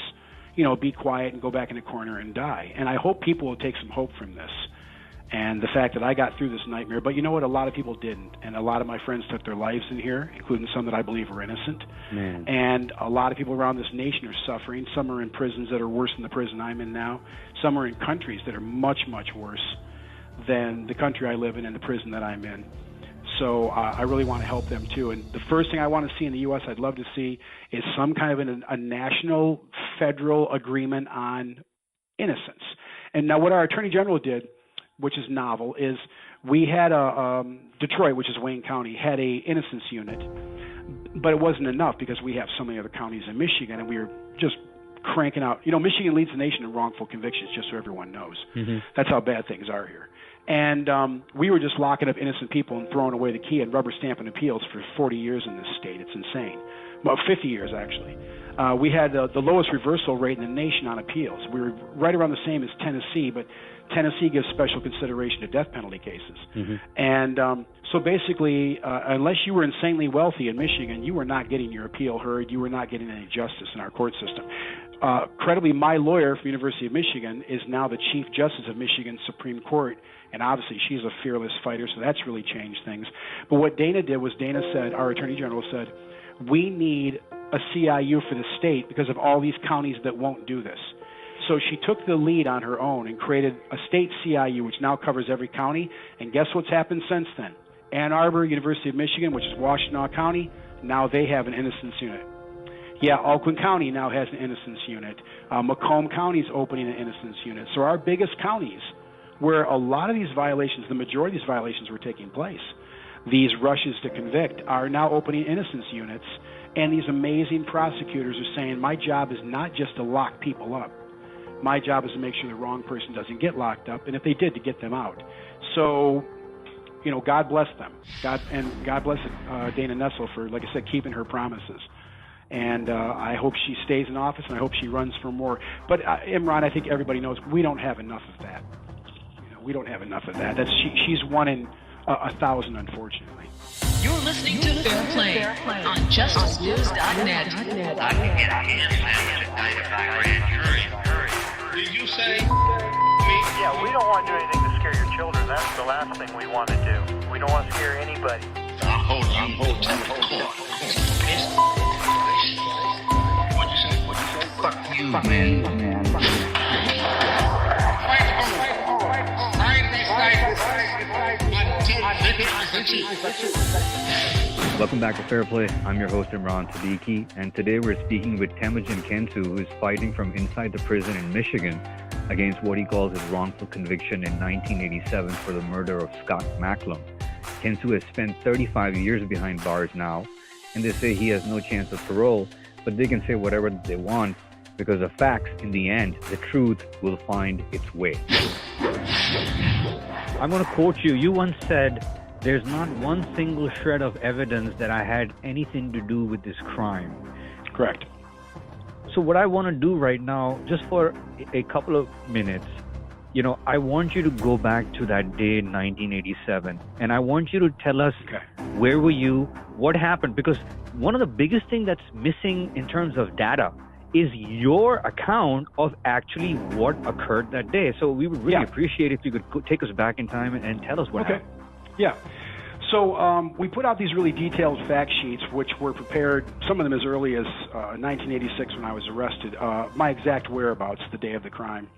be quiet and go back in a corner and die. And I hope people will take some hope from this. And the fact that I got through this nightmare, but you know what? A lot of people didn't, and a lot of my friends took their lives in here, including some that I believe were innocent. Man. And a lot of people around this nation are suffering. Some are in prisons that are worse than the prison I'm in now. Some are in countries that are much, much worse than the country I live in and the prison that I'm in. So I really want to help them too. And the first thing I want to see in the U.S., I'd love to see, is some kind of a national federal agreement on innocence. And now what our Attorney General did, which is novel, is we had Detroit, which is Wayne County, had a innocence unit, but it wasn't enough because we have so many other counties in Michigan, and we were just cranking out. Michigan leads the nation in wrongful convictions, just so everyone knows. That's how bad things are here. And we were just locking up innocent people and throwing away the key and rubber stamping appeals for 40 years in this state. It's insane. Well, 50 years, actually. We had the lowest reversal rate in the nation on appeals. We were right around the same as Tennessee, but Tennessee gives special consideration to death penalty cases. And so basically, unless you were insanely wealthy in Michigan, you were not getting your appeal heard. You were not getting any justice in our court system. Credibly, my lawyer from the University of Michigan is now the Chief Justice of Michigan Supreme Court, and obviously she's a fearless fighter, so that's really changed things. But what Dana did was Dana said, our Attorney General said, we need a CIU for the state because of all these counties that won't do this. So she took the lead on her own and created a state CIU, which now covers every county. And guess what's happened since then? Ann Arbor, University of Michigan, which is Washtenaw County, now they have an innocence unit. Yeah, Oakland County now has an innocence unit. Macomb County is opening an innocence unit. So our biggest counties, where a lot of these violations, the majority of these violations were taking place, these rushes to convict, are now opening innocence units. And these amazing prosecutors are saying, my job is not just to lock people up. My job is to make sure the wrong person doesn't get locked up, and if they did, to get them out. So, God bless them. God bless Dana Nessel for, like I said, keeping her promises. And I hope she stays in office, and I hope she runs for more. But, Imran, I think everybody knows we don't have enough of that. We don't have enough of that. She's one in 1,000, unfortunately. You're listening to Fair Play on JusticeNews.net. I can get a hand indicted by grand jury. Did you say me? Yeah, we don't want to do anything to scare your children. That's the last thing we want to do. We don't want to scare anybody. I'll hold you to court. What'd you say? Fuck you, man. Welcome back to Fair Play. I'm your host, Imran Siddiqui, and today we're speaking with Temujin Kensu, who is fighting from inside the prison in Michigan against what he calls his wrongful conviction in 1987 for the murder of Scott Macklem. Kensu has spent 35 years behind bars now, and they say he has no chance of parole, but they can say whatever they want. because the facts, in the end, the truth will find its way. I'm going to quote you. You once said, "There's not one single shred of evidence that I had anything to do with this crime." Correct. So what I want to do right now, just for a couple of minutes, I want you to go back to that day in 1987, and I want you to tell us, where were you, what happened? Because one of the biggest things that's missing in terms of data is your account of actually what occurred that day. So we would really appreciate if you could take us back in time and tell us what happened. Yeah. So we put out these really detailed fact sheets, which were prepared, some of them as early as 1986 when I was arrested, my exact whereabouts the day of the crime.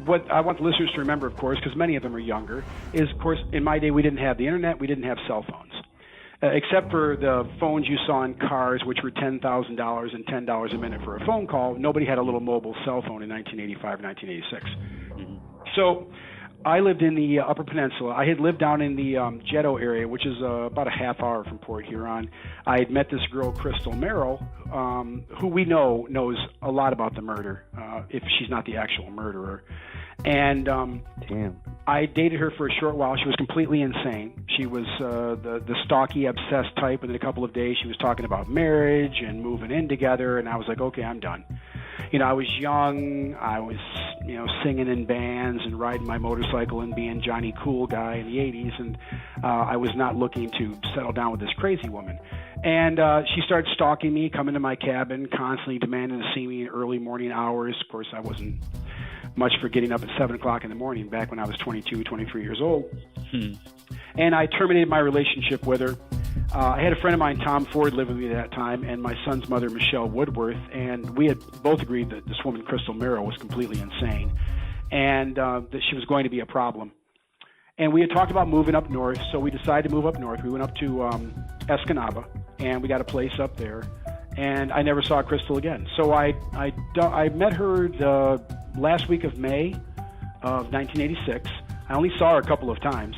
What I want the listeners to remember, of course, because many of them are younger, is, of course, in my day we didn't have the internet, we didn't have cell phones. Except for the phones you saw in cars, which were $10,000 and $10 a minute for a phone call, nobody had a little mobile cell phone in 1985, 1986. So I lived in the Upper Peninsula. I had lived down in the Jetto area, which is about a half hour from Port Huron. I had met this girl, Crystal Merrill, who we know knows a lot about the murder, if she's not the actual murderer. And I dated her for a short while. She was completely insane. She was the stalky, obsessed type. Within a couple of days, she was talking about marriage and moving in together. And I was like, okay, I'm done. I was young. I was, singing in bands and riding my motorcycle and being Johnny Cool guy in the 80s. And I was not looking to settle down with this crazy woman. And she started stalking me, coming to my cabin, constantly demanding to see me in early morning hours. Of course, I wasn't much for getting up at 7 o'clock in the morning back when I was 22, 23 years old. And I terminated my relationship with her. I had a friend of mine, Tom Ford, live with me at that time, and my son's mother, Michelle Woodworth, and we had both agreed that this woman, Crystal Merrill, was completely insane, and that she was going to be a problem. And we had talked about moving up north, so we decided to move up north. We went up to Escanaba, and we got a place up there, and I never saw Crystal again. So I met her the last week of May of 1986. I only saw her a couple of times.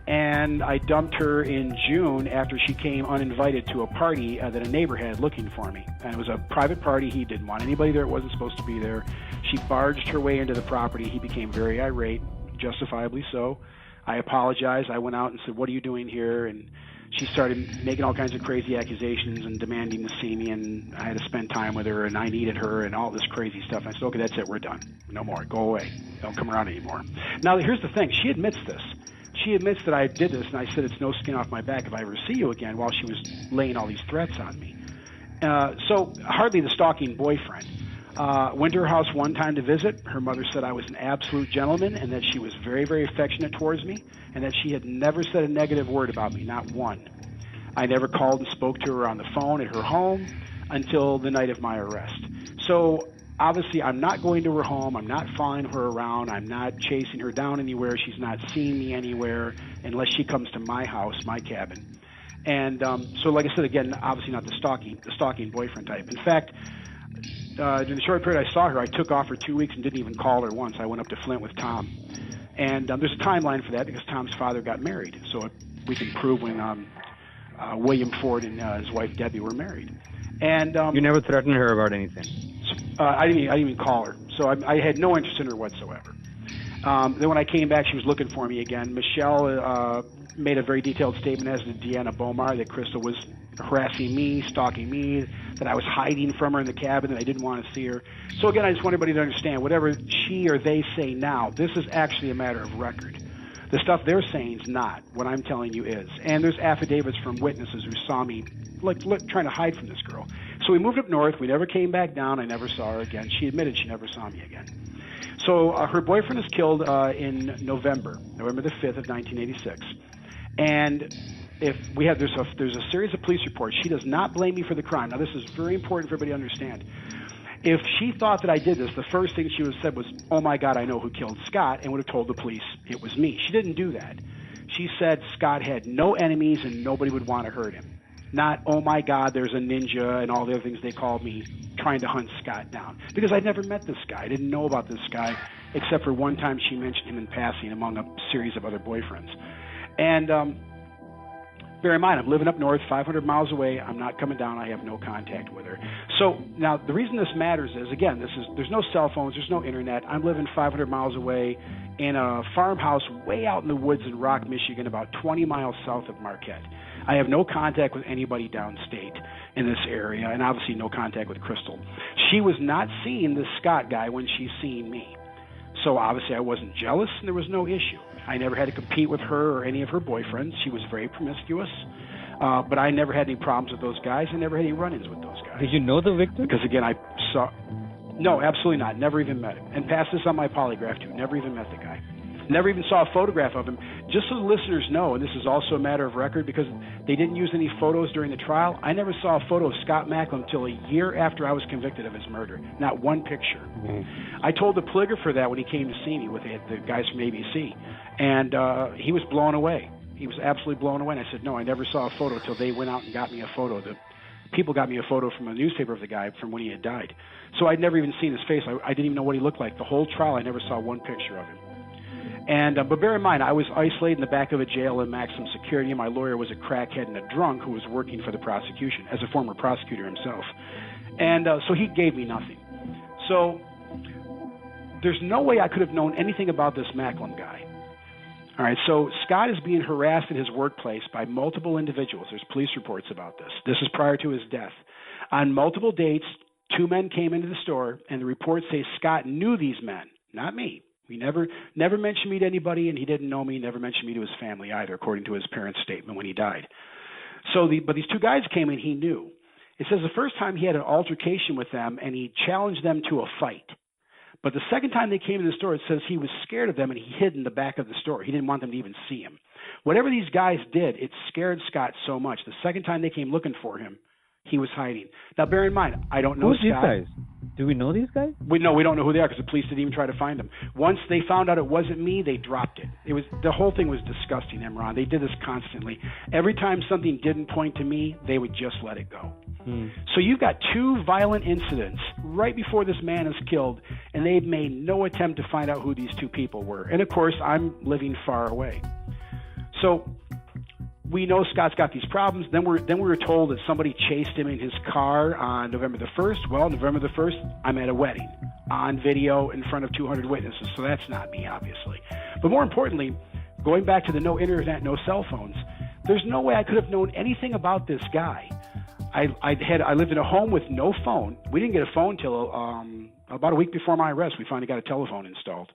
And I dumped her in June after she came uninvited to a party that a neighbor had looking for me. And it was a private party. He didn't want anybody there that wasn't supposed to be there. She barged her way into the property. He became very irate, justifiably so. I apologized. I went out and said, "What are you doing here?" And she started making all kinds of crazy accusations and demanding to see me, and I had to spend time with her, and I needed her, and all this crazy stuff. I said, "Okay, that's it. We're done. No more. Go away. Don't come around anymore." Now, here's the thing. She admits this. She admits that I did this, and I said it's no skin off my back if I ever see you again, while she was laying all these threats on me. So hardly the stalking boyfriend. Went to her house one time to visit. Her mother said I was an absolute gentleman and that she was very, very affectionate towards me and that she had never said a negative word about me, not one. I never called and spoke to her on the phone at her home until the night of my arrest. So obviously, I'm not going to her home. I'm not following her around. I'm not chasing her down anywhere. She's not seeing me anywhere unless she comes to my house, my cabin. And so, like I said, again, obviously not the stalking boyfriend type. In fact, during the short period I saw her, I took off for 2 weeks and didn't even call her once. I went up to Flint with Tom. And there's a timeline for that because Tom's father got married. So we can prove when William Ford and his wife Debbie were married. And you never threatened her about anything? I didn't even call her. So I had no interest in her whatsoever. Then when I came back, she was looking for me again. Michelle made a very detailed statement as to Deanna Bomar that Crystal was harassing me, stalking me, that I was hiding from her in the cabin, that I didn't want to see her. So again, I just want everybody to understand, whatever she or they say now, this is actually a matter of record. The stuff they're saying is not. What I'm telling you is. And there's affidavits from witnesses who saw me trying to hide from this girl. So we moved up north. We never came back down. I never saw her again. She admitted she never saw me again. So her boyfriend is killed in November the 5th of 1986. And there's a series of police reports. She does not blame me for the crime. Now, this is very important for everybody to understand. If she thought that I did this, the first thing she would have said was, "Oh my God, I know who killed Scott," and would have told the police it was me. She didn't do that. She said Scott had no enemies and nobody would want to hurt him. Not, "Oh my God, there's a ninja," and all the other things they called me, trying to hunt Scott down. Because I'd never met this guy. I didn't know about this guy, except for one time she mentioned him in passing among a series of other boyfriends. And Bear in mind, I'm living up north, 500 miles away. I'm not coming down. I have no contact with her. So now the reason this matters is, again, there's no cell phones, there's no internet. I'm living 500 miles away in a farmhouse way out in the woods in Rock, Michigan, about 20 miles south of Marquette. I have no contact with anybody downstate in this area, and obviously no contact with Crystal. She was not seeing this Scott guy when she's seeing me. So obviously I wasn't jealous, and there was no issue. I never had to compete with her or any of her boyfriends. She was very promiscuous, but I never had any problems with those guys. I never had any run-ins with those guys. Did you know the victim? Because, again, I saw... No, absolutely not. Never even met him. And pass this on my polygraph, too. Never even met the guy. Never even saw a photograph of him. Just so the listeners know, and this is also a matter of record because they didn't use any photos during the trial, I never saw a photo of Scott Macklin until a year after I was convicted of his murder. Not one picture. Mm-hmm. I told the polygrapher that when he came to see me with the guys from ABC, and he was blown away. He was absolutely blown away. And I said, no, I never saw a photo until they went out and got me a photo. The people got me a photo from a newspaper of the guy from when he had died. So I'd never even seen his face. I didn't even know what he looked like. The whole trial, I never saw one picture of him. And but bear in mind, I was isolated in the back of a jail in maximum security. My lawyer was a crackhead and a drunk who was working for the prosecution as a former prosecutor himself. And so he gave me nothing. So there's no way I could have known anything about this Macklin guy. All right, so Scott is being harassed at his workplace by multiple individuals. There's police reports about this. This is prior to his death. On multiple dates, 2 men came into the store, and the reports say Scott knew these men, not me. He never mentioned me to anybody, and he didn't know me. Never mentioned me to his family either, according to his parents' statement when he died. But these 2 guys came in, he knew. It says the first time he had an altercation with them, and he challenged them to a fight. But the second time they came in the store, it says he was scared of them, and he hid in the back of the store. He didn't want them to even see him. Whatever these guys did, it scared Scott so much. The second time they came looking for him, he was hiding. Now, bear in mind, I don't know Who's Scott. these guys? Do we know these guys? We don't know who they are because the police didn't even try to find them. Once they found out it wasn't me, they dropped it. The whole thing was disgusting, Imran. They did this constantly. Every time something didn't point to me, they would just let it go. So you've got 2 violent incidents right before this man is killed, and they've made no attempt to find out who these 2 people were. And of course, I'm living far away. So we know Scott's got these problems. Then we were told that somebody chased him in his car on November the 1st. Well, November the 1st, I'm at a wedding on video in front of 200 witnesses, so that's not me, obviously. But more importantly, going back to the no internet, no cell phones, there's no way I could have known anything about this guy. I lived in a home with no phone. We didn't get a phone till about a week before my arrest. We finally got a telephone installed.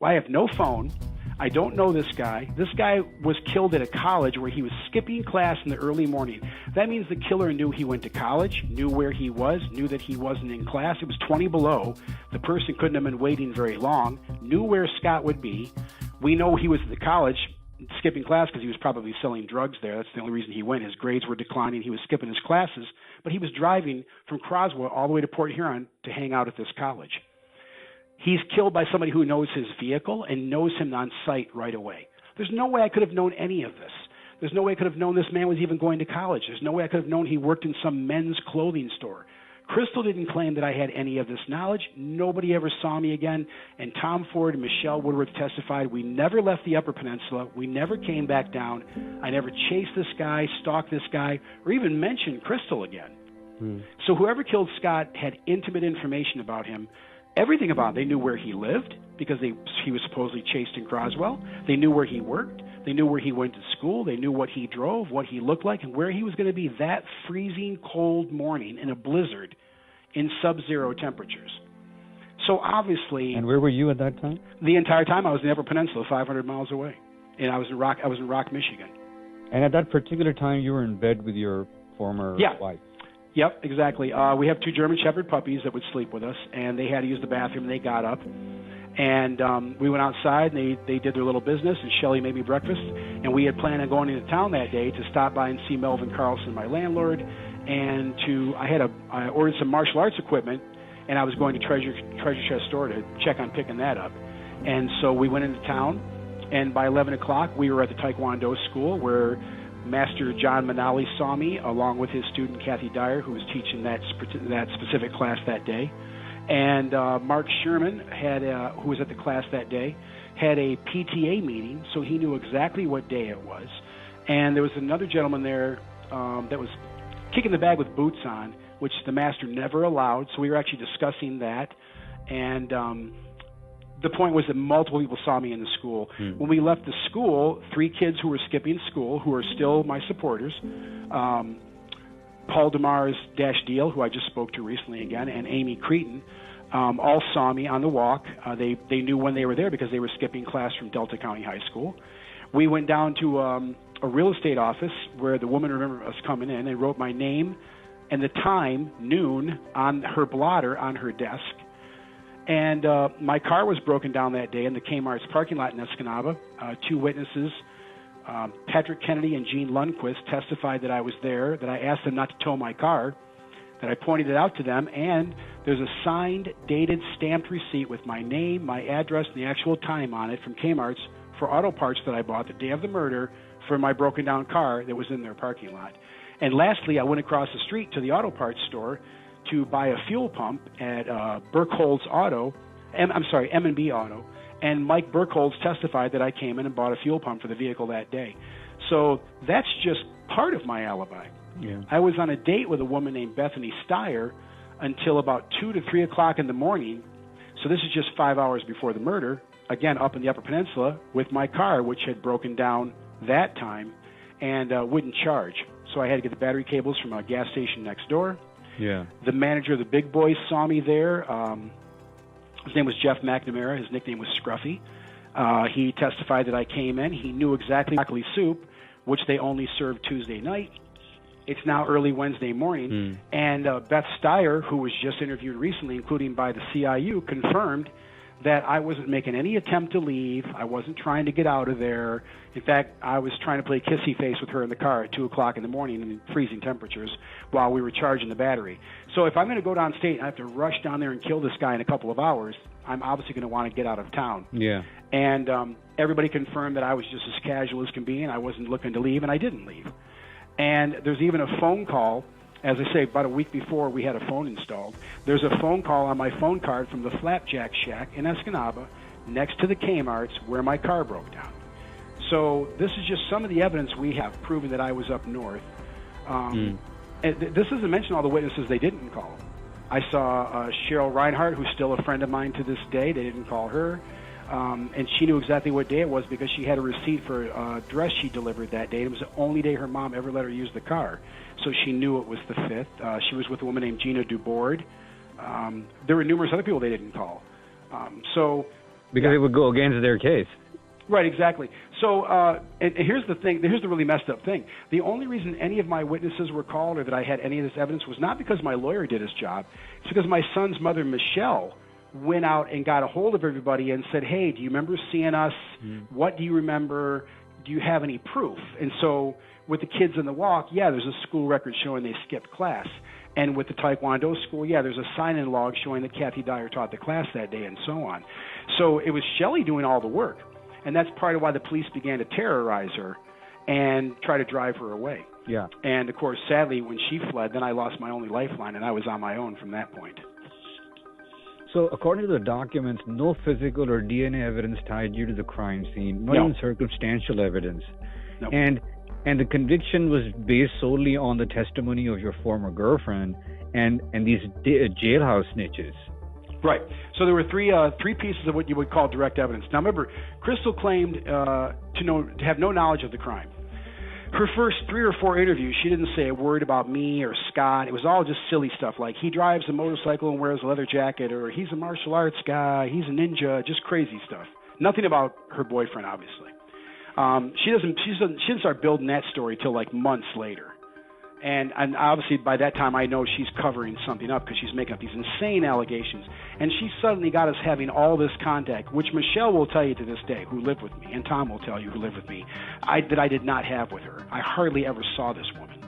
Well, I have no phone. I don't know this guy. This guy was killed at a college where he was skipping class in the early morning. That means the killer knew he went to college, knew where he was, knew that he wasn't in class. It was 20 below. The person couldn't have been waiting very long, knew where Scott would be. We know he was at the college skipping class because he was probably selling drugs there. That's the only reason he went. His grades were declining. He was skipping his classes, but he was driving from Croswell all the way to Port Huron to hang out at this college. He's killed by somebody who knows his vehicle and knows him on sight right away. There's no way I could have known any of this. There's no way I could have known this man was even going to college. There's no way I could have known he worked in some men's clothing store. Crystal didn't claim that I had any of this knowledge. Nobody ever saw me again. And Tom Ford and Michelle Woodworth testified we never left the Upper Peninsula. We never came back down. I never chased this guy, stalked this guy, or even mentioned Crystal again. So whoever killed Scott had intimate information about him. Everything about him. They knew where he lived because he was supposedly chased in Croswell. They knew where he worked. They knew where he went to school. They knew what he drove, what he looked like, and where he was going to be that freezing cold morning in a blizzard in sub-zero temperatures. So obviously... And where were you at that time? The entire time I was in the Upper Peninsula, 500 miles away. And I was in Rock, Michigan. And at that particular time, you were in bed with your former wife? Yep, exactly. We have 2 German Shepherd puppies that would sleep with us, and they had to use the bathroom, and they got up. And we went outside, and they did their little business, and Shelley made me breakfast. And we had planned on going into town that day to stop by and see Melvin Carlson, my landlord, and I ordered some martial arts equipment, and I was going to Treasure Chest store to check on picking that up. And so we went into town, and by 11 o'clock, we were at the Taekwondo school where Master John Manali saw me, along with his student Kathy Dyer, who was teaching that specific class that day. And Mark Sherman, who was at the class that day, had a PTA meeting, so he knew exactly what day it was. And there was another gentleman there that was kicking the bag with boots on, which the master never allowed. So we were actually discussing that. And the point was that multiple people saw me in the school. When we left the school, 3 kids who were skipping school, who are still my supporters, Paul DeMars Deal, who I just spoke to recently again, and Amy Cretin, all saw me on the walk. They knew when they were there because they were skipping class from Delta County High School. We went down to a real estate office where the woman remembered us coming in and wrote my name and the time, noon, on her blotter on her desk. And my car was broken down that day in the Kmart's parking lot in Escanaba. 2 witnesses, Patrick Kennedy and Gene Lundquist, testified that I was there, that I asked them not to tow my car, that I pointed it out to them, and there's a signed, dated, stamped receipt with my name, my address, and the actual time on it from Kmart's for auto parts that I bought the day of the murder for my broken down car that was in their parking lot. And lastly, I went across the street to the auto parts store to buy a fuel pump at Burkholz Auto, M&B Auto, and Mike Burkholz testified that I came in and bought a fuel pump for the vehicle that day. So that's just part of my alibi. Yeah. I was on a date with a woman named Bethany Steyer until about 2 to 3 o'clock in the morning. So this is just 5 hours before the murder, again up in the Upper Peninsula, with my car, which had broken down that time and wouldn't charge. So I had to get the battery cables from a gas station next door. Yeah. The manager of the Big Boys saw me there. His name was Jeff McNamara. His nickname was Scruffy. He testified that I came in. He knew exactly broccoli soup, which they only served Tuesday night. It's now early Wednesday morning. And Beth Steyer, who was just interviewed recently, including by the CIU, confirmed that I wasn't making any attempt to leave. I wasn't trying to get out of there. In fact, I was trying to play kissy face with her in the car at 2 o'clock in the morning in freezing temperatures while we were charging the battery. So if I'm going to go downstate and I have to rush down there and kill this guy in a couple of hours, I'm obviously going to want to get out of town. Yeah. And everybody confirmed that I was just as casual as can be, and I wasn't looking to leave, and I didn't leave. And there's even a phone call. As I say, about a week before we had a phone installed, there's a phone call on my phone card from the Flapjack Shack in Escanaba next to the Kmart's where my car broke down. So this is just some of the evidence we have proving that I was up north. And this doesn't mention all the witnesses they didn't call. I saw Cheryl Reinhardt, who's still a friend of mine to this day. They didn't call her. And she knew exactly what day it was because she had a receipt for a dress she delivered that day. It was the only day her mom ever let her use the car. So she knew it was the 5th. She was with a woman named Gina Dubord. There were numerous other people they didn't call. Because it would go against their case. Right, exactly. So and here's the thing. Here's the really messed up thing. The only reason any of my witnesses were called or that I had any of this evidence was not because my lawyer did his job. It's because my son's mother, Michelle, went out and got a hold of everybody and said, hey, do you remember seeing us? What do you remember? Do you have any proof? And so with the kids in the walk, yeah, there's a school record showing they skipped class. And with the Taekwondo school, yeah, there's a sign-in log showing that Kathy Dyer taught the class that day and so on. So it was Shelley doing all the work. And that's part of why the police began to terrorize her and try to drive her away. Yeah. And, of course, sadly, when she fled, then I lost my only lifeline, and I was on my own from that point. So, according to the documents, no physical or DNA evidence tied you to the crime scene, not even circumstantial evidence. No. And the conviction was based solely on the testimony of your former girlfriend and these jailhouse snitches. Right. So there were three pieces of what you would call direct evidence. Now, remember, Crystal claimed to have no knowledge of the crime. Her first 3 or 4 interviews, she didn't say a word about me or Scott. It was all just silly stuff like he drives a motorcycle and wears a leather jacket, or he's a martial arts guy, he's a ninja, just crazy stuff. Nothing about her boyfriend, obviously. She didn't start building that story till like months later. And obviously by that time I know she's covering something up because she's making up these insane allegations. And she suddenly got us having all this contact, which Michelle will tell you to this day, who lived with me, and Tom will tell you, who lived with me, that I did not have with her. I hardly ever saw this woman.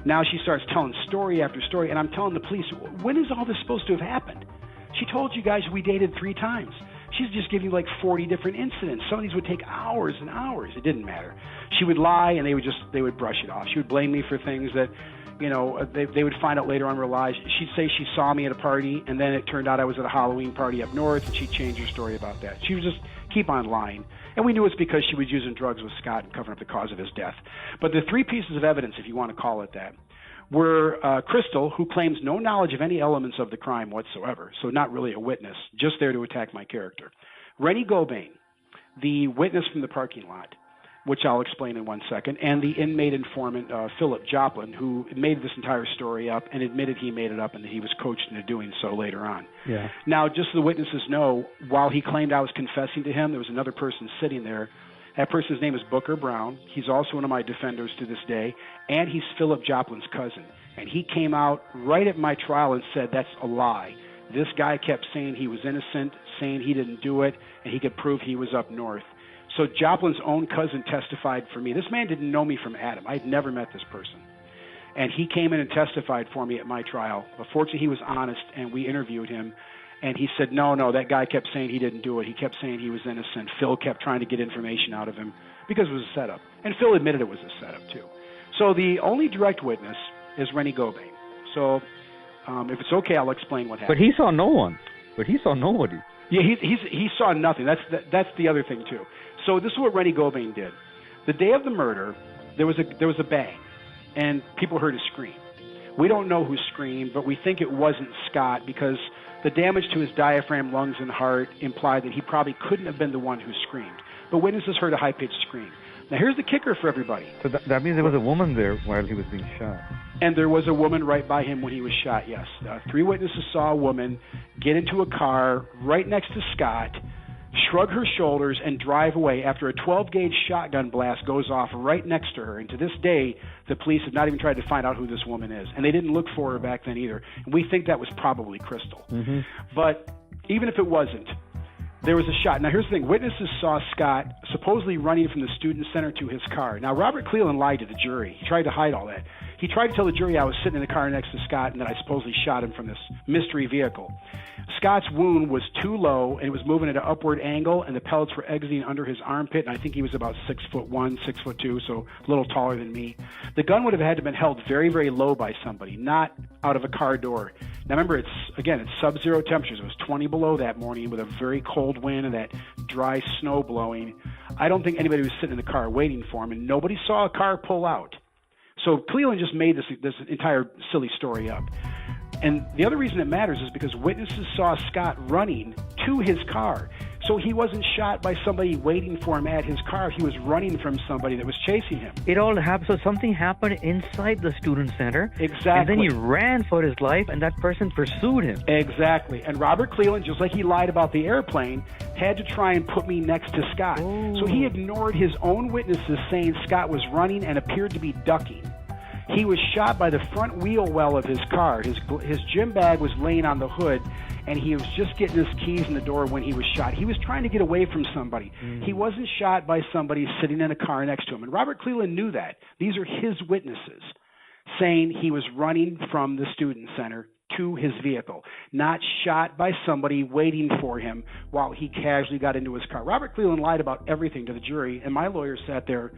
Now she starts telling story after story, and I'm telling the police, when is all this supposed to have happened? She told you guys we dated 3 times. She's just giving you like 40 different incidents. Some of these would take hours and hours. It didn't matter. She would lie, and they would brush it off. She would blame me for things that, they would find out later on were lies. She'd say she saw me at a party, and then it turned out I was at a Halloween party up north, and she'd change her story about that. She would just keep on lying. And we knew it's because she was using drugs with Scott and covering up the cause of his death. But the three pieces of evidence, if you want to call it that, were Crystal, who claims no knowledge of any elements of the crime whatsoever, so not really a witness, just there to attack my character. Rennie Gobain, the witness from the parking lot, which I'll explain in 1 second, and the inmate informant, Philip Joplin, who made this entire story up and admitted he made it up and that he was coached into doing so later on. Yeah. Now, just so the witnesses know, while he claimed I was confessing to him, there was another person sitting there. That person's name is Booker Brown. He's also one of my defenders to this day, and he's Philip Joplin's cousin. And he came out right at my trial and said, that's a lie. This guy kept saying he was innocent, saying he didn't do it, and he could prove he was up north. So Joplin's own cousin testified for me. This man didn't know me from Adam. I'd never met this person. And he came in and testified for me at my trial. But fortunately, he was honest, and we interviewed him. And he said, no, that guy kept saying he didn't do it. He kept saying he was innocent. Phil kept trying to get information out of him because it was a setup. And Phil admitted it was a setup, too. So the only direct witness is Rennie Gobain. So if it's okay, I'll explain what happened. But he saw no one. But he saw nobody. Yeah, he saw nothing. That's the other thing, too. So this is what Rennie Gobain did. The day of the murder, there was a bang, and people heard a scream. We don't know who screamed, but we think it wasn't Scott because the damage to his diaphragm, lungs, and heart implied that he probably couldn't have been the one who screamed. But witnesses heard a high-pitched scream. Now, here's the kicker for everybody. So that means there was a woman there while he was being shot. And there was a woman right by him when he was shot, yes. 3 witnesses saw a woman get into a car right next to Scott, shrug her shoulders, and drive away after a 12-gauge shotgun blast goes off right next to her. And to this day, the police have not even tried to find out who this woman is. And they didn't look for her back then either. And we think that was probably Crystal. Mm-hmm. But even if it wasn't, there was a shot. Now, here's the thing. Witnesses saw Scott supposedly running from the student center to his car. Now, Robert Cleland lied to the jury. He tried to hide all that. He tried to tell the jury I was sitting in the car next to Scott and that I supposedly shot him from this mystery vehicle. Scott's wound was too low, and it was moving at an upward angle, and the pellets were exiting under his armpit, and I think he was about 6'1", 6'2", so a little taller than me. The gun would have had to have been held very, very low by somebody, not out of a car door. Now remember, it's sub-zero temperatures. It was 20 below that morning with a very cold wind and that dry snow blowing. I don't think anybody was sitting in the car waiting for him, and nobody saw a car pull out. So Cleland just made this entire silly story up. And the other reason it matters is because witnesses saw Scott running to his car. So he wasn't shot by somebody waiting for him at his car. He was running from somebody that was chasing him. It all happened. So something happened inside the student center. Exactly. And then he ran for his life, and that person pursued him. Exactly. And Robert Cleland, just like he lied about the airplane, had to try and put me next to Scott. Oh. So he ignored his own witnesses saying Scott was running and appeared to be ducking. He was shot by the front wheel well of his car. His gym bag was laying on the hood, and he was just getting his keys in the door when he was shot. He was trying to get away from somebody. He wasn't shot by somebody sitting in a car next to him. And Robert Cleland knew that. These are his witnesses saying he was running from the student center to his vehicle, not shot by somebody waiting for him while he casually got into his car. Robert Cleland lied about everything to the jury, and my lawyer sat there,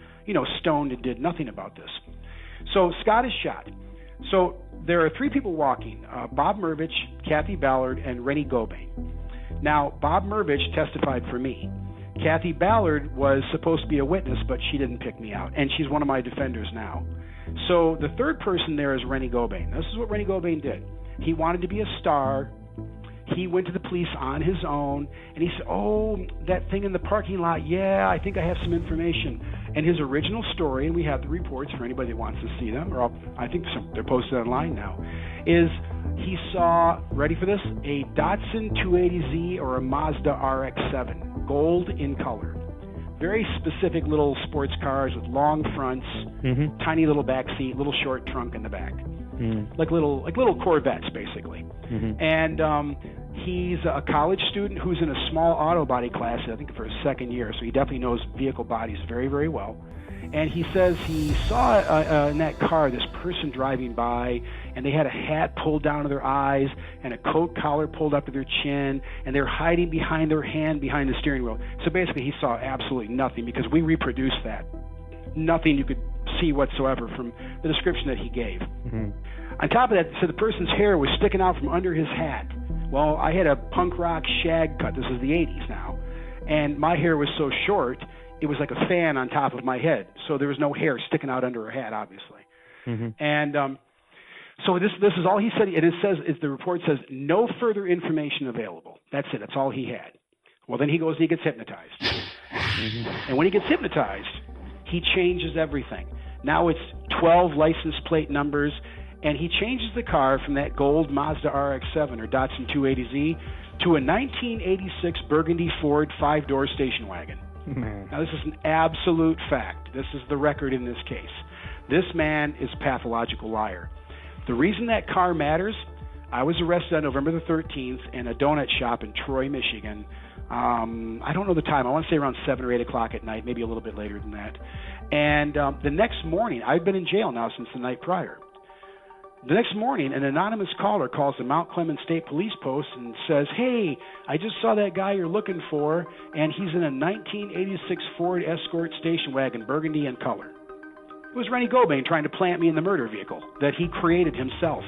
stoned and did nothing about this. So Scott is shot. So there are 3 people walking, Bob Mervich, Kathy Ballard, and Rennie Gobain. Now, Bob Mervich testified for me. Kathy Ballard was supposed to be a witness, but she didn't pick me out, and she's one of my defenders now. So the third person there is Rennie Gobain. This is what Rennie Gobain did. He wanted to be a star. He went to the police on his own, and he said, that thing in the parking lot, yeah, I think I have some information. And his original story, and we have the reports for anybody that wants to see them, or I think they're posted online now, is he saw, ready for this, a Datsun 280Z or a Mazda RX-7, gold in color. Very specific little sports cars with long fronts, tiny little back seat, little short trunk in the back. Like little Corvettes, basically. And he's a college student who's in a small auto body class, I think for his second year, so he definitely knows vehicle bodies very, very well. And he says he saw in that car this person driving by, and they had a hat pulled down to their eyes and a coat collar pulled up to their chin, and they're hiding behind their hand behind the steering wheel. So basically he saw absolutely nothing because we reproduced that. Nothing you could see whatsoever from the description that he gave. On top of that, so the person's hair was sticking out from under his hat. Well, I had a punk rock shag cut. This is the 80s now. and my hair was so short, it was like a fan on top of my head. So there was no hair sticking out under a hat, obviously. And so this is all he said. And it says, the report says, no further information available. That's it. That's all he had. Well, then he goes and he gets hypnotized. And when he gets hypnotized, he changes everything. Now it's 12 license plate numbers, and he changes the car from that gold Mazda RX-7 or Datsun 280Z to a 1986 Burgundy Ford 5-door station wagon. Now, this is an absolute fact. This is the record in this case. This man is a pathological liar. The reason that car matters, I was arrested on November the 13th in a donut shop in Troy, Michigan. I don't know the time. I want to say around 7 or 8 o'clock at night, maybe a little bit later than that. And the next morning, I've been in jail now since the night prior. The next morning, an anonymous caller calls the Mount Clemens State Police Post and says, hey, I just saw that guy you're looking for, and he's in a 1986 Ford Escort station wagon, burgundy in color. It was Rennie Gobain trying to plant me in the murder vehicle that he created himself.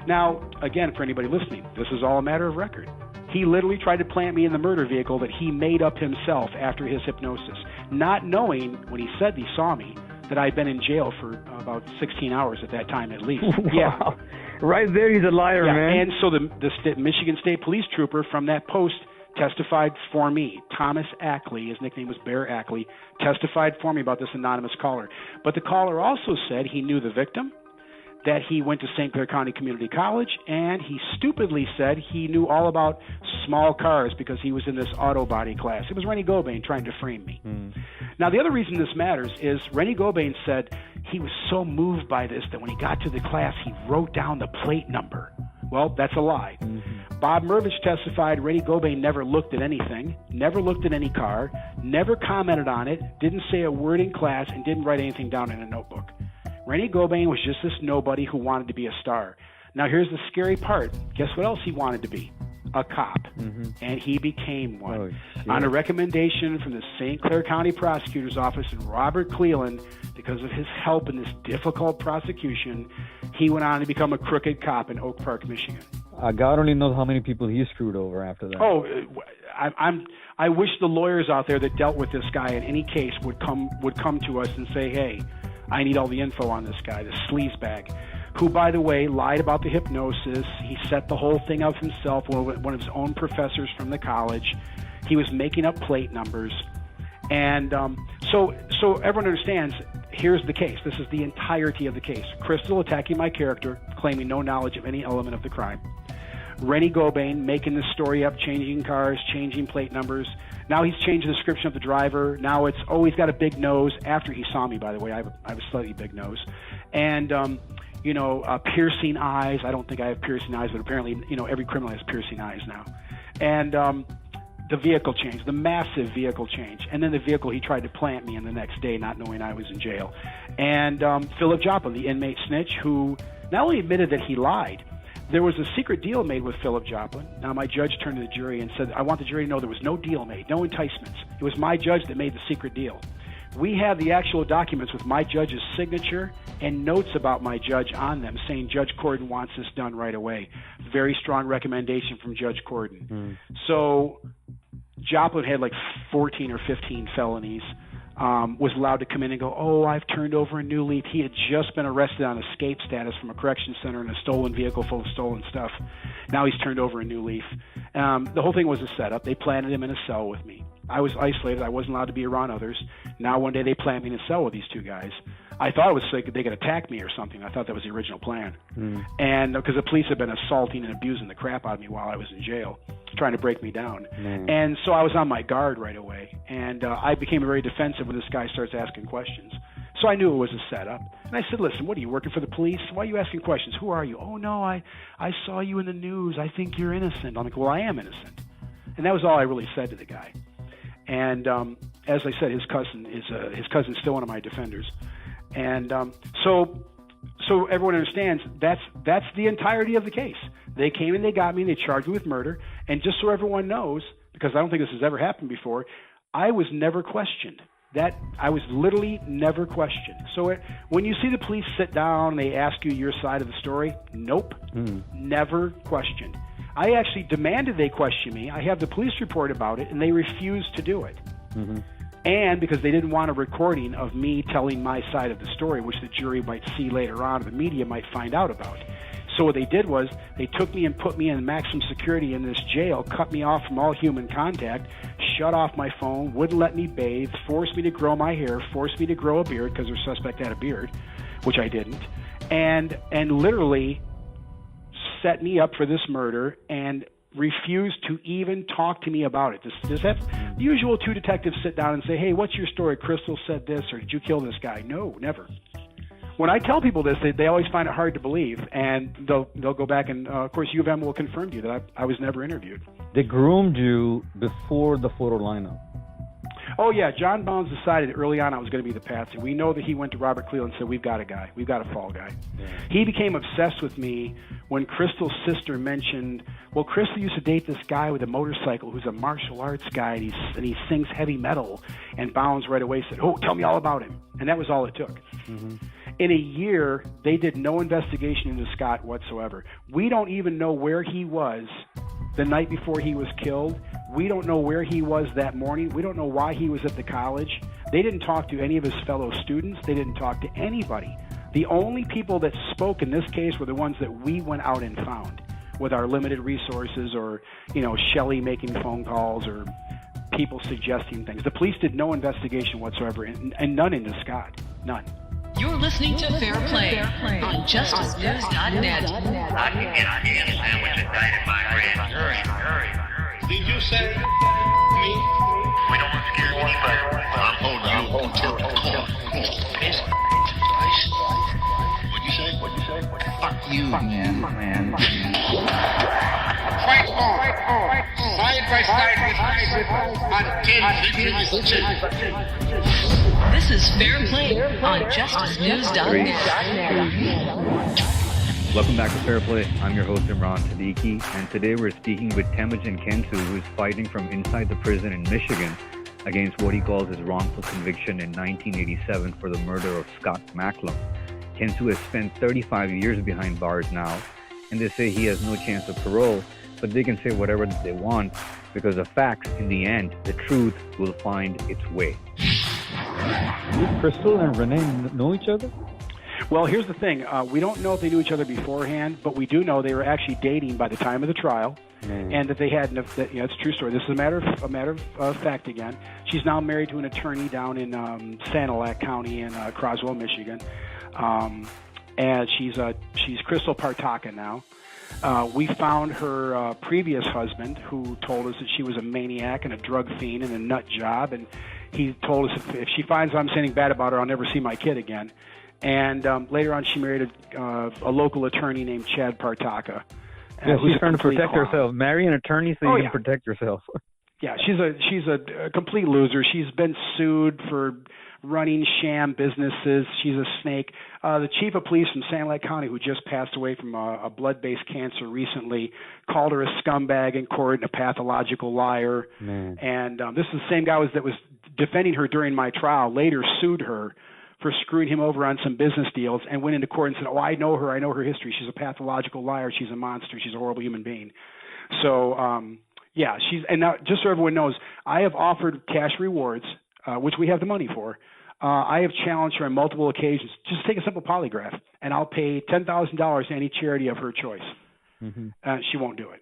Now, again, for anybody listening, this is all a matter of record. He literally tried to plant me in the murder vehicle that he made up himself after his hypnosis, not knowing when he said he saw me that I'd been in jail for about 16 hours at that time at least. Wow. Right there, he's a liar, man. And so the Michigan State Police trooper from that post testified for me. Thomas Ackley, his nickname was Bear Ackley, testified for me about this anonymous caller. But the caller also said he knew the victim, that he went to St. Clair County Community College, and he stupidly said he knew all about small cars because he was in this auto body class. It was Rennie Gobain trying to frame me. Now, the other reason this matters is Rennie Gobain said he was so moved by this that when he got to the class, he wrote down the plate number. Well, that's a lie. Bob Mervich testified Rennie Gobain never looked at anything, never looked at any car, never commented on it, didn't say a word in class, and didn't write anything down in a notebook. Rennie Gobain was just this nobody who wanted to be a star. Now, here's the scary part. Guess what else he wanted to be? A cop. And he became one. On a recommendation from the St. Clair County Prosecutor's Office and Robert Cleland, because of his help in this difficult prosecution, he went on to become a crooked cop in Oak Park, Michigan. God only knows how many people he screwed over after that. Oh, I wish the lawyers out there that dealt with this guy in any case would come to us and say, hey, I need all the info on this guy, this sleazebag, who, by the way, lied about the hypnosis. He set the whole thing up himself, one of his own professors from the college. He was making up plate numbers. And so everyone understands, here's the case. This is the entirety of the case. Crystal attacking my character, claiming no knowledge of any element of the crime. Rennie Gobain making this story up, changing cars, changing plate numbers. Now he's changed the description of the driver. Now it's, he's got a big nose. After he saw me, by the way, I have a slightly big nose. And, piercing eyes. I don't think I have piercing eyes, but apparently, every criminal has piercing eyes now. And the vehicle change, the massive vehicle change. And then the vehicle he tried to plant me in the next day, not knowing I was in jail. And Philip Joplin, the inmate snitch, who not only admitted that he lied, there was a secret deal made with Philip Joplin. Now, my judge turned to the jury and said, I want the jury to know there was no deal made, no enticements. It was my judge that made the secret deal. We have the actual documents with my judge's signature and notes about my judge on them saying Judge Corden wants this done right away. Very strong recommendation from Judge Corden. So Joplin had like 14 or 15 felonies, was allowed to come in and go, I've turned over a new leaf. He had just been arrested on escape status from a correction center in a stolen vehicle full of stolen stuff. Now he's turned over a new leaf. The whole thing was a setup. They planted him in a cell with me. I was isolated. I wasn't allowed to be around others. Now one day they planted me in a cell with these two guys. I thought it was like they could attack me or something. I thought that was the original plan. And because the police had been assaulting and abusing the crap out of me while I was in jail, trying to break me down. And so I was on my guard right away. And I became very defensive when this guy starts asking questions. So I knew it was a setup. And I said, listen, what are you, working for the police? Why are you asking questions? Who are you? Oh, no, I saw you in the news. I think you're innocent. I'm like, well, I am innocent. And that was all I really said to the guy. And as I said, his cousin's still one of my defenders. And so everyone understands that's the entirety of the case. They came and they got me and they charged me with murder. And just so everyone knows, because I don't think this has ever happened before, I was never questioned. I was literally never questioned. So when you see the police sit down and they ask you your side of the story, nope, never questioned. I actually demanded they question me. I have the police report about it, and they refused to do it. Mm-hmm. And because they didn't want a recording of me telling my side of the story, which the jury might see later on, or the media might find out about. So what they did was they took me and put me in maximum security in this jail, cut me off from all human contact, shut off my phone, wouldn't let me bathe, forced me to grow my hair, forced me to grow a beard because their suspect had a beard, which I didn't, and literally set me up for this murder and refused to even talk to me about it. This the usual two detectives sit down and say, hey, what's your story? Crystal said this, or did you kill this guy? No, never. When I tell people this, they always find it hard to believe, and they'll go back and, of course, U of M will confirm to you that I was never interviewed. They groomed you before the photo lineup. Oh, yeah, John Bounds decided early on I was going to be the patsy. We know that he went to Robert Cleveland and said, we've got a guy. We've got a fall guy. Yeah. He became obsessed with me when Crystal's sister mentioned, well, Crystal used to date this guy with a motorcycle who's a martial arts guy, and he sings heavy metal. And Bounds right away said, oh, tell me all about him. And that was all it took. Mm-hmm. In a year, they did no investigation into Scott whatsoever. We don't even know where he was the night before he was killed. We don't know where he was that morning. We don't know why he was at the college. They didn't talk to any of his fellow students. They didn't talk to anybody. The only people that spoke in this case were the ones that we went out and found with our limited resources, or, Shelley making phone calls, or people suggesting things. The police did no investigation whatsoever, and none into Scott. None. You're listening to Fair Play on JusticeNews.net. I can get a ham sandwich indicted by grand jury. Did you say me? We don't want to scare anybody. I'm holding you in contempt of court. What'd you say? Fuck you, man. Fight on. Side by side with us until victory is achieved. This is Fair Play on JusticeNews.net. Welcome back to Fair Play. I'm your host, Imran Siddiqui, and today we're speaking with Temujin Kensu, who is fighting from inside the prison in Michigan against what he calls his wrongful conviction in 1987 for the murder of Scott Macklem. Kensu has spent 35 years behind bars now, and they say he has no chance of parole, but they can say whatever they want because the facts, in the end, the truth will find its way. Did Crystal and Renee know each other? Well, here's the thing. We don't know if they knew each other beforehand, but we do know they were actually dating by the time of the trial, and that they had. It's a true story. This is a matter of fact. Again, she's now married to an attorney down in Sanilac County in Croswell, Michigan, and she's Crystal Partaka now. We found her previous husband, who told us that she was a maniac and a drug fiend and a nut job, and he told us if she finds I'm saying bad about her, I'll never see my kid again. And later on, she married a local attorney named Chad Partaka. Yeah, she's trying to protect herself. Marry an attorney so you can protect yourself. Yeah, she's a complete loser. She's been sued for running sham businesses. She's a snake. The chief of police from Sanilac County, who just passed away from a blood-based cancer recently, called her a scumbag in court and a pathological liar. Man. And this is the same guy that was defending her during my trial, later sued her for screwing him over on some business deals, and went into court and said, oh, I know her history. She's a pathological liar. She's a monster. She's a horrible human being. So, and now, just so everyone knows, I have offered cash rewards, which we have the money for. I have challenged her on multiple occasions. Just take a simple polygraph, and I'll pay $10,000 to any charity of her choice. Mm-hmm. She won't do it.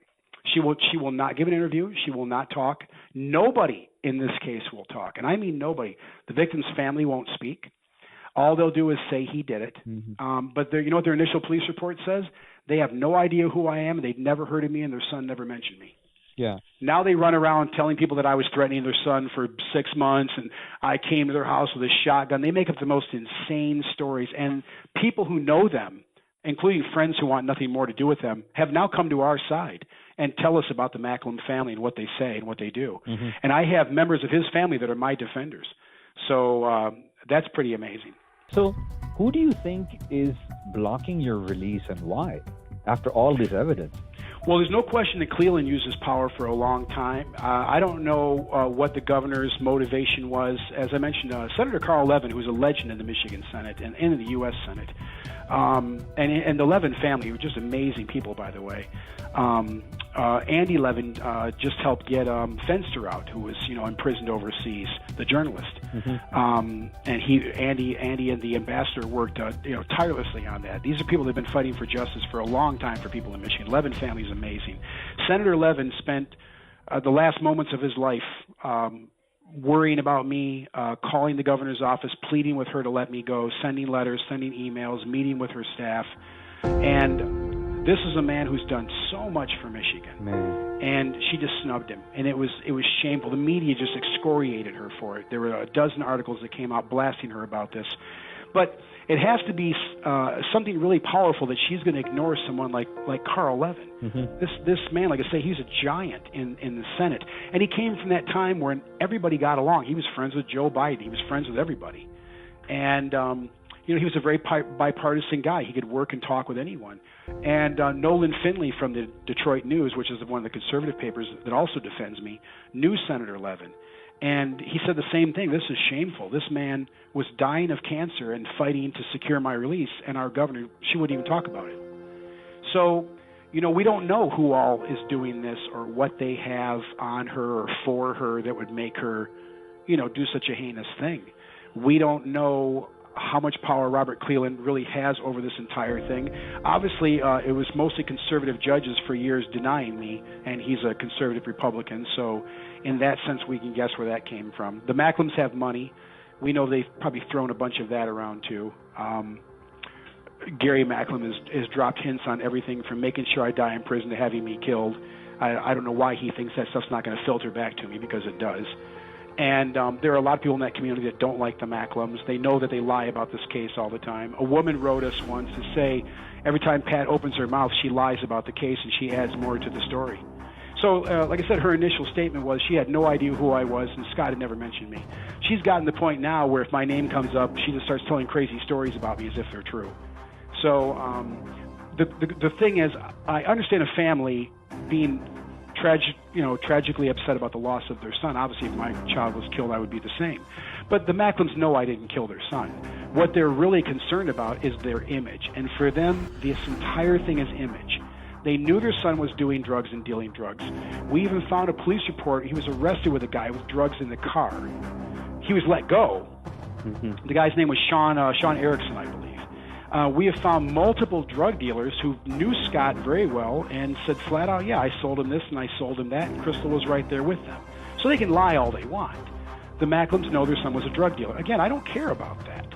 She will not give an interview. She will not talk. Nobody in this case will talk, and I mean nobody. The victim's family won't speak. All they'll do is say he did it. Mm-hmm. But you know what their initial police report says? They have no idea who I am, and they've never heard of me, and their son never mentioned me. Yeah. Now they run around telling people that I was threatening their son for 6 months, and I came to their house with a shotgun. They make up the most insane stories, and people who know them, including friends who want nothing more to do with them, have now come to our side and tell us about the Macklem family and what they say and what they do. Mm-hmm. And I have members of his family that are my defenders. So that's pretty amazing. So who do you think is blocking your release, and why, after all this evidence? Well, there's no question that Cleveland uses power for a long time. I don't know what the governor's motivation was. As I mentioned, Senator Carl Levin, who's a legend in the Michigan Senate and in the U.S. Senate, and the Levin family, who are just amazing people, by the way. Andy Levin just helped get Fenster out, who was imprisoned overseas, the journalist. And Andy and the ambassador worked tirelessly on that. These are people that have been fighting for justice for a long time for people in Michigan. Levin family is amazing. Senator Levin spent the last moments of his life worrying about me, calling the governor's office, pleading with her to let me go, sending letters, sending emails, meeting with her staff. And this is a man who's done so much for Michigan. Man. And she just snubbed him. And it was shameful. The media just excoriated her for it. There were a dozen articles that came out blasting her about this. But it has to be something really powerful that she's going to ignore someone like Carl Levin. This man, like I say, he's a giant in the Senate. And he came from that time when everybody got along. He was friends with Joe Biden. He was friends with everybody. And, he was a very bipartisan guy. He could work and talk with anyone. And Nolan Finley from the Detroit News, which is one of the conservative papers that also defends me, knew Senator Levin. And he said the same thing. This is shameful. This man was dying of cancer and fighting to secure my release, and our governor, she wouldn't even talk about it. So, we don't know who all is doing this or what they have on her or for her that would make her, do such a heinous thing. We don't know how much power Robert Cleland really has over this entire thing. Obviously, it was mostly conservative judges for years denying me, and he's a conservative Republican, so in that sense we can guess where that came from. The Macklams have money. We know they've probably thrown a bunch of that around too. Gary Macklam has dropped hints on everything from making sure I die in prison to having me killed. I don't know why he thinks that stuff's not going to filter back to me, because it does. And there are a lot of people in that community that don't like the Macklams. They know that they lie about this case all the time. A woman wrote us once to say every time Pat opens her mouth, she lies about the case and she adds more to the story. So, like I said, her initial statement was she had no idea who I was, and Scott had never mentioned me. She's gotten to the point now where if my name comes up, she just starts telling crazy stories about me as if they're true. So the thing is, I understand a family being tragically upset about the loss of their son. Obviously, if my child was killed, I would be the same. But the Macklams know I didn't kill their son. What they're really concerned about is their image. And for them, this entire thing is image. They knew their son was doing drugs and dealing drugs. We even found a police report. He was arrested with a guy with drugs in the car. He was let go. The guy's name was Sean Erickson, I believe. We have found multiple drug dealers who knew Scott very well and said flat out, yeah, I sold him this and I sold him that, and Crystal was right there with them. So they can lie all they want. The Macklams know their son was a drug dealer. Again, I don't care about that.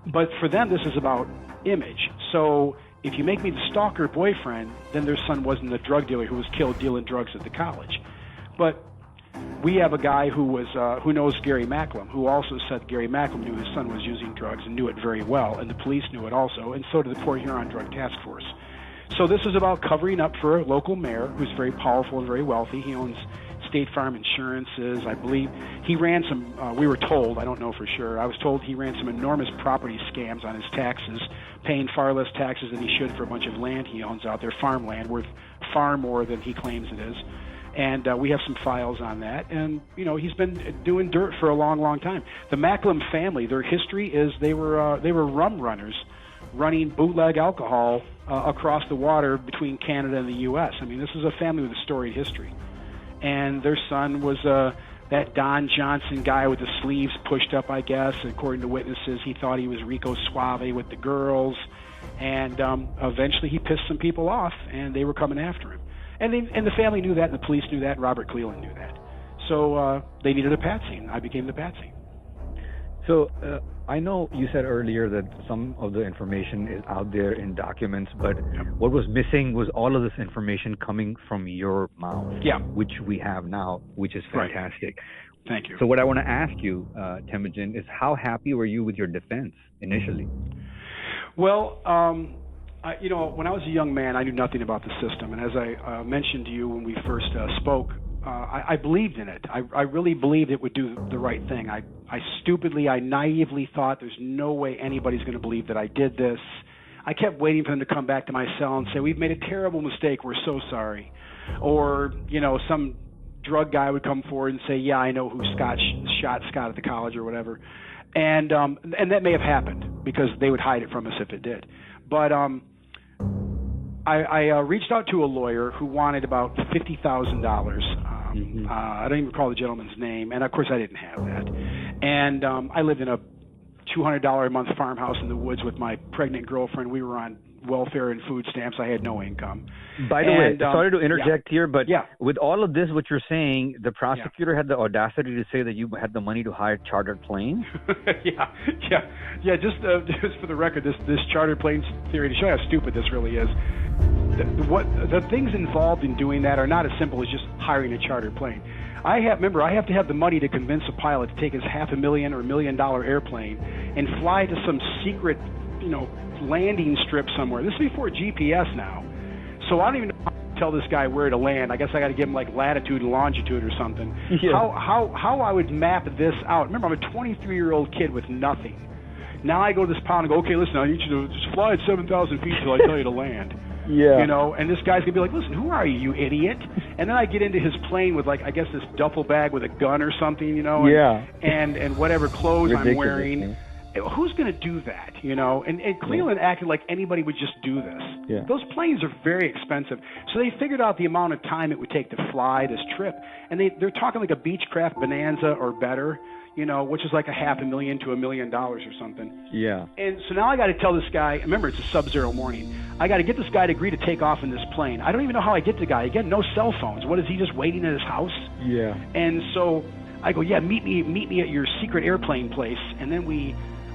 But for them, this is about image. So if you make me the stalker boyfriend, then their son wasn't the drug dealer who was killed dealing drugs at the college. But we have a guy who knows Gary Macklam, who also said Gary Macklam knew his son was using drugs and knew it very well, and the police knew it also, and so did the Port Huron Drug Task Force. So this is about covering up for a local mayor who's very powerful and very wealthy. He owns State Farm Insurances, I believe. He ran some, we were told, I don't know for sure, I was told he ran some enormous property scams on his taxes, paying far less taxes than he should for a bunch of land he owns out there, farmland, worth far more than he claims it is. And we have some files on that. And, he's been doing dirt for a long, long time. The Macklam family, their history is they were rum runners running bootleg alcohol across the water between Canada and the U.S. I mean, this is a family with a storied history. And their son was that Don Johnson guy with the sleeves pushed up, I guess. According to witnesses, he thought he was Rico Suave with the girls. And eventually he pissed some people off, and they were coming after him. And the family knew that, and the police knew that, and Robert Cleland knew that. So they needed a patsy, and I became the patsy. So I know you said earlier that some of the information is out there in documents, but what was missing was all of this information coming from your mouth, which we have now, which is fantastic. Right. Thank you. So what I want to ask you, Temujin, is how happy were you with your defense initially? Well, when I was a young man, I knew nothing about the system. And as I mentioned to you when we first spoke, I believed in it. I really believed it would do the right thing. I naively thought there's no way anybody's going to believe that I did this. I kept waiting for them to come back to my cell and say, we've made a terrible mistake. We're so sorry. Or, some drug guy would come forward and say, yeah, I know who shot Scott at the college or whatever. And that may have happened because they would hide it from us if it did. But I reached out to a lawyer who wanted about $50,000. I don't even recall the gentleman's name, and of course I didn't have that. And I lived in a $200 a month farmhouse in the woods with my pregnant girlfriend. We were on welfare and food stamps. I had no income. By the way, sorry to interject here, but yeah. with all of this, what you're saying, the prosecutor had the audacity to say that you had the money to hire chartered planes? Yeah. Just for the record, this chartered planes theory, to show you how stupid this really is, the things involved in doing that are not as simple as just hiring a chartered plane. I have to have the money to convince a pilot to take his $500,000 or $1 million airplane and fly to some secret, landing strip somewhere. This is before GPS now. So I don't even know how to tell this guy where to land. I guess I got to give him like latitude and longitude or something. Yeah. How I would map this out. Remember, I'm a 23-year-old kid with nothing. Now I go to this pilot and go, okay, listen, I need you to just fly at 7,000 feet till I tell you to land. Yeah. And this guy's gonna be like, listen, who are you idiot? And then I get into his plane with like, I guess this duffel bag with a gun or something, and whatever clothes I'm wearing. Man. Who's going to do that, And Cleveland acted like anybody would just do this. Yeah. Those planes are very expensive. So they figured out the amount of time it would take to fly this trip. And they're talking like a Beechcraft Bonanza or better, which is like $500,000 to $1 million or something. Yeah. And so now I got to tell this guy, remember, it's a sub-zero morning. I got to get this guy to agree to take off in this plane. I don't even know how I get the guy. Again, no cell phones. What, is he just waiting at his house? Yeah. And so I go, yeah, meet me at your secret airplane place. And then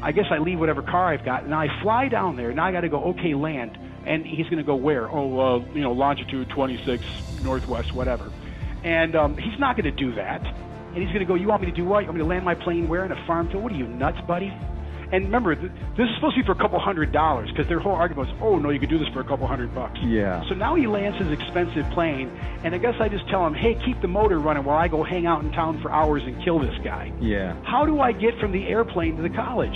I guess I leave whatever car I've got, and I fly down there. Now I got to go, okay, land. And he's going to go where? Longitude 26, northwest, whatever. And he's not going to do that. And he's going to go, you want me to do what? You want me to land my plane where? In a farm field? What are you, nuts, buddy? And remember, this is supposed to be for a couple $100, because their whole argument was, oh, no, you could do this for a couple $100. Yeah. So now he lands his expensive plane, and I guess I just tell him, hey, keep the motor running while I go hang out in town for hours and kill this guy. Yeah. How do I get from the airplane to the college?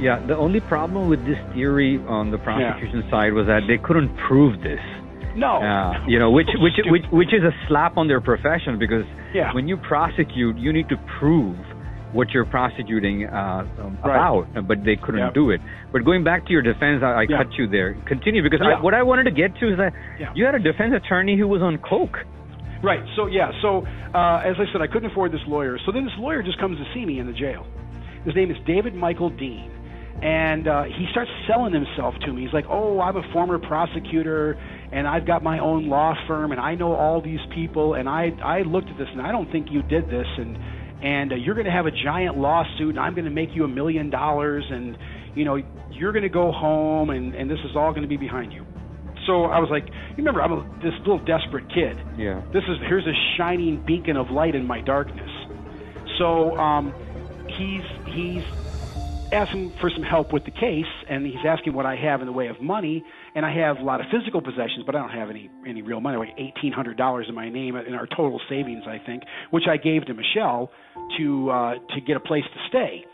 Yeah, the only problem with this theory on the prosecution side was that they couldn't prove this. No. Which is a slap on their profession, because when you prosecute, you need to prove what you're prosecuting about, but they couldn't do it. But going back to your defense, I cut you there. Continue, because what I wanted to get to is that you had a defense attorney who was on coke. Right. So, as I said, I couldn't afford this lawyer. So then this lawyer just comes to see me in the jail. His name is David Michael Dean. And he starts selling himself to me. He's like, oh, I'm a former prosecutor, and I've got my own law firm, and I know all these people, and I looked at this, and I don't think you did this, and you're going to have a giant lawsuit, and I'm going to make you $1 million, and, you're going to go home, and this is all going to be behind you. So I was like, you remember, I'm this little desperate kid. Yeah. Here's a shining beacon of light in my darkness. So he's asking for some help with the case, and he's asking what I have in the way of money, and I have a lot of physical possessions, but I don't have any real money, like $1,800 in my name in our total savings, I think, which I gave to Michelle to get a place to stay.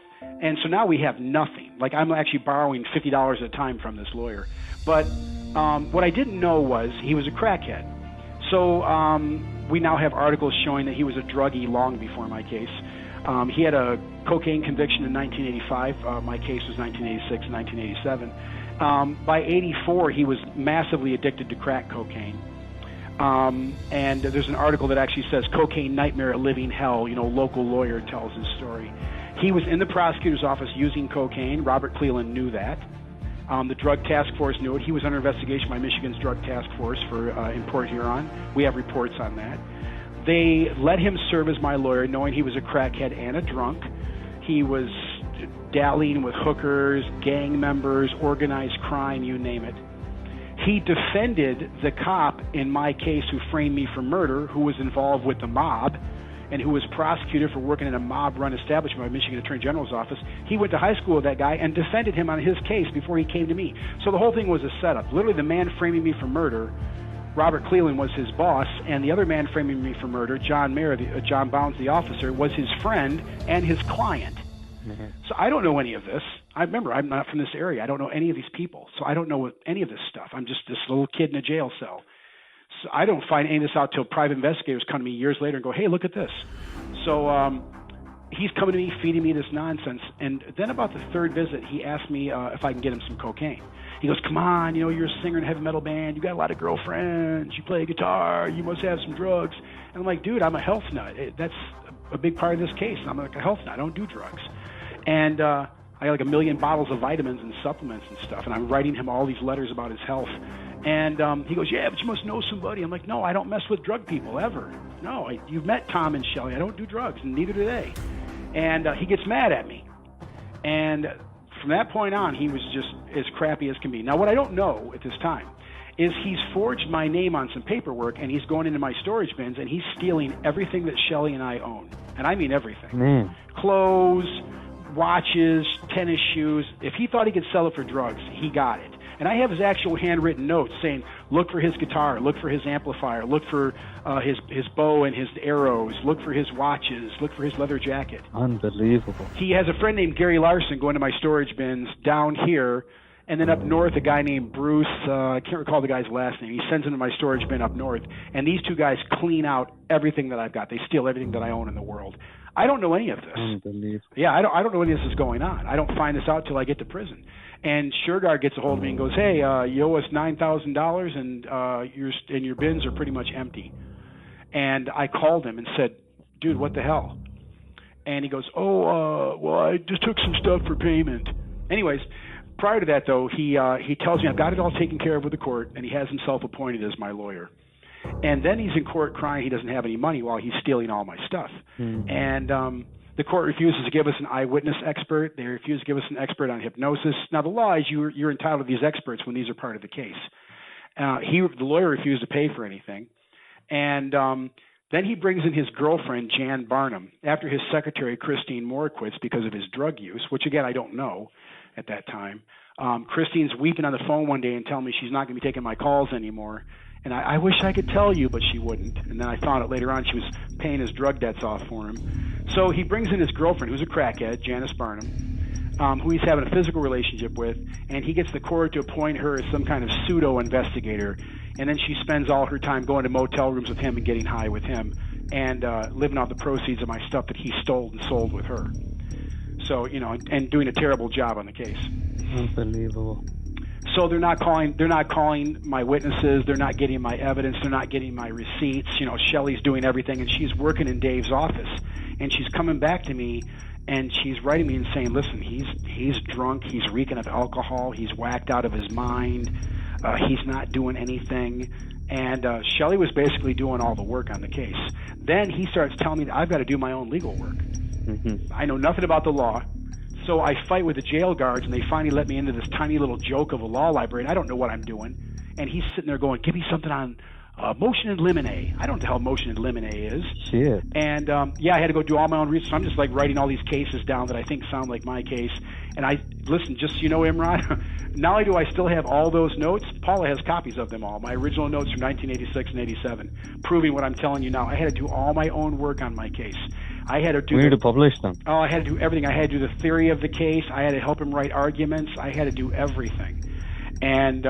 And so now we have nothing. Like, I'm actually borrowing $50 at a time from this lawyer. But what I didn't know was he was a crackhead. So we now have articles showing that he was a druggie long before my case. He had a cocaine conviction in 1985. My case was 1986 and 1987. By 84, he was massively addicted to crack cocaine. And there's an article that actually says, cocaine nightmare, living hell. Local lawyer tells his story. He was in the prosecutor's office using cocaine. Robert Cleland knew that. The Drug Task Force knew it. He was under investigation by Michigan's Drug Task Force for in Port Huron. We have reports on that. They let him serve as my lawyer, knowing he was a crackhead and a drunk. He was dallying with hookers, gang members, organized crime, you name it. He defended the cop in my case who framed me for murder, who was involved with the mob, and who was prosecuted for working in a mob-run establishment by Michigan Attorney General's office. He went to high school with that guy and defended him on his case before he came to me. So the whole thing was a setup. Literally, the man framing me for murder, Robert Cleland, was his boss, and the other man framing me for murder, John Mayer, John Bounds, the officer, was his friend and his client. Mm-hmm. So I don't know any of this. I remember, I'm not from this area. I don't know any of these people. So I don't know any of this stuff. I'm just this little kid in a jail cell. So I don't find any of this out till private investigators come to me years later and go, hey, look at this. So he's coming to me, feeding me this nonsense. And then about the third visit, he asked me if I can get him some cocaine. He goes, come on, you're a singer in a heavy metal band. You got a lot of girlfriends. You play guitar. You must have some drugs. And I'm like, dude, I'm a health nut. That's a big part of this case. I'm like a health nut. I don't do drugs. And I got like 1 million bottles of vitamins and supplements and stuff. And I'm writing him all these letters about his health. And he goes, yeah, but you must know somebody. I'm like, no, I don't mess with drug people ever. No, you've met Tom and Shelley. I don't do drugs, and neither do they. And he gets mad at me. And from that point on, he was just as crappy as can be. Now, what I don't know at this time is he's forged my name on some paperwork, and he's going into my storage bins, and he's stealing everything that Shelley and I own. And I mean everything. Man. Clothes, watches, tennis shoes. If he thought he could sell it for drugs, he got it. And I have his actual handwritten notes saying, look for his guitar, look for his amplifier, look for his bow and his arrows, look for his watches, look for his leather jacket. Unbelievable. He has a friend named Gary Larson going to my storage bins down here, and then up north a guy named Bruce, I can't recall the guy's last name. He sends him to my storage bin up north, and these two guys clean out everything that I've got. They steal everything that I own in the world. I don't know any of this. Unbelievable. Yeah, I don't know any of this is going on. I don't find this out till I get to prison. And Sureguard gets a hold of me and goes, hey, you owe us $9,000 and your bins are pretty much empty. And I called him and said, dude, what the hell? And he goes, well, I just took some stuff for payment. Anyways, prior to that, though, he tells me I've got it all taken care of with the court, and he has himself appointed as my lawyer. And then he's in court crying he doesn't have any money while he's stealing all my stuff. And the court refuses to give us an eyewitness expert. They refuse to give us an expert on hypnosis. Now, the law is you're entitled to these experts when these are part of the case. The lawyer refused to pay for anything. And then he brings in his girlfriend, Jan Barnum, after his secretary, Christine Moore, quits because of his drug use, which, again, I don't know at that time. Christine's weeping on the phone one day and telling me she's not going to be taking my calls anymore. And I wish I could tell you, but she wouldn't. And then I found out later on she was paying his drug debts off for him. So he brings in his girlfriend, who's a crackhead, Janice Barnum, who he's having a physical relationship with, and he gets the court to appoint her as some kind of pseudo-investigator. And then she spends all her time going to motel rooms with him and getting high with him and living off the proceeds of my stuff that he stole and sold with her. So, and doing a terrible job on the case. Unbelievable. So they're not calling my witnesses, they're not getting my evidence, they're not getting my receipts. Shelley's doing everything, and she's working in Dave's office. And she's coming back to me, and she's writing me and saying, listen, he's drunk, he's reeking of alcohol, he's whacked out of his mind, he's not doing anything. And Shelley was basically doing all the work on the case. Then he starts telling me that I've got to do my own legal work. I know nothing about the law. So I fight with the jail guards, and they finally let me into this tiny little joke of a law library, and I don't know what I'm doing. And he's sitting there going, give me something on motion and limine. I don't know what the hell motion and limine is. Shit. And, I had to go do all my own research. I'm just, writing all these cases down that I think sound like my case. And listen, just so you know, Imran, not only do I still have all those notes, Paula has copies of them all. My original notes from 1986 and 87, proving what I'm telling you now. I had to do all my own work on my case. I had to do. We need to publish them. Oh, I had to do everything. I had to do the theory of the case. I had to help him write arguments. I had to do everything. And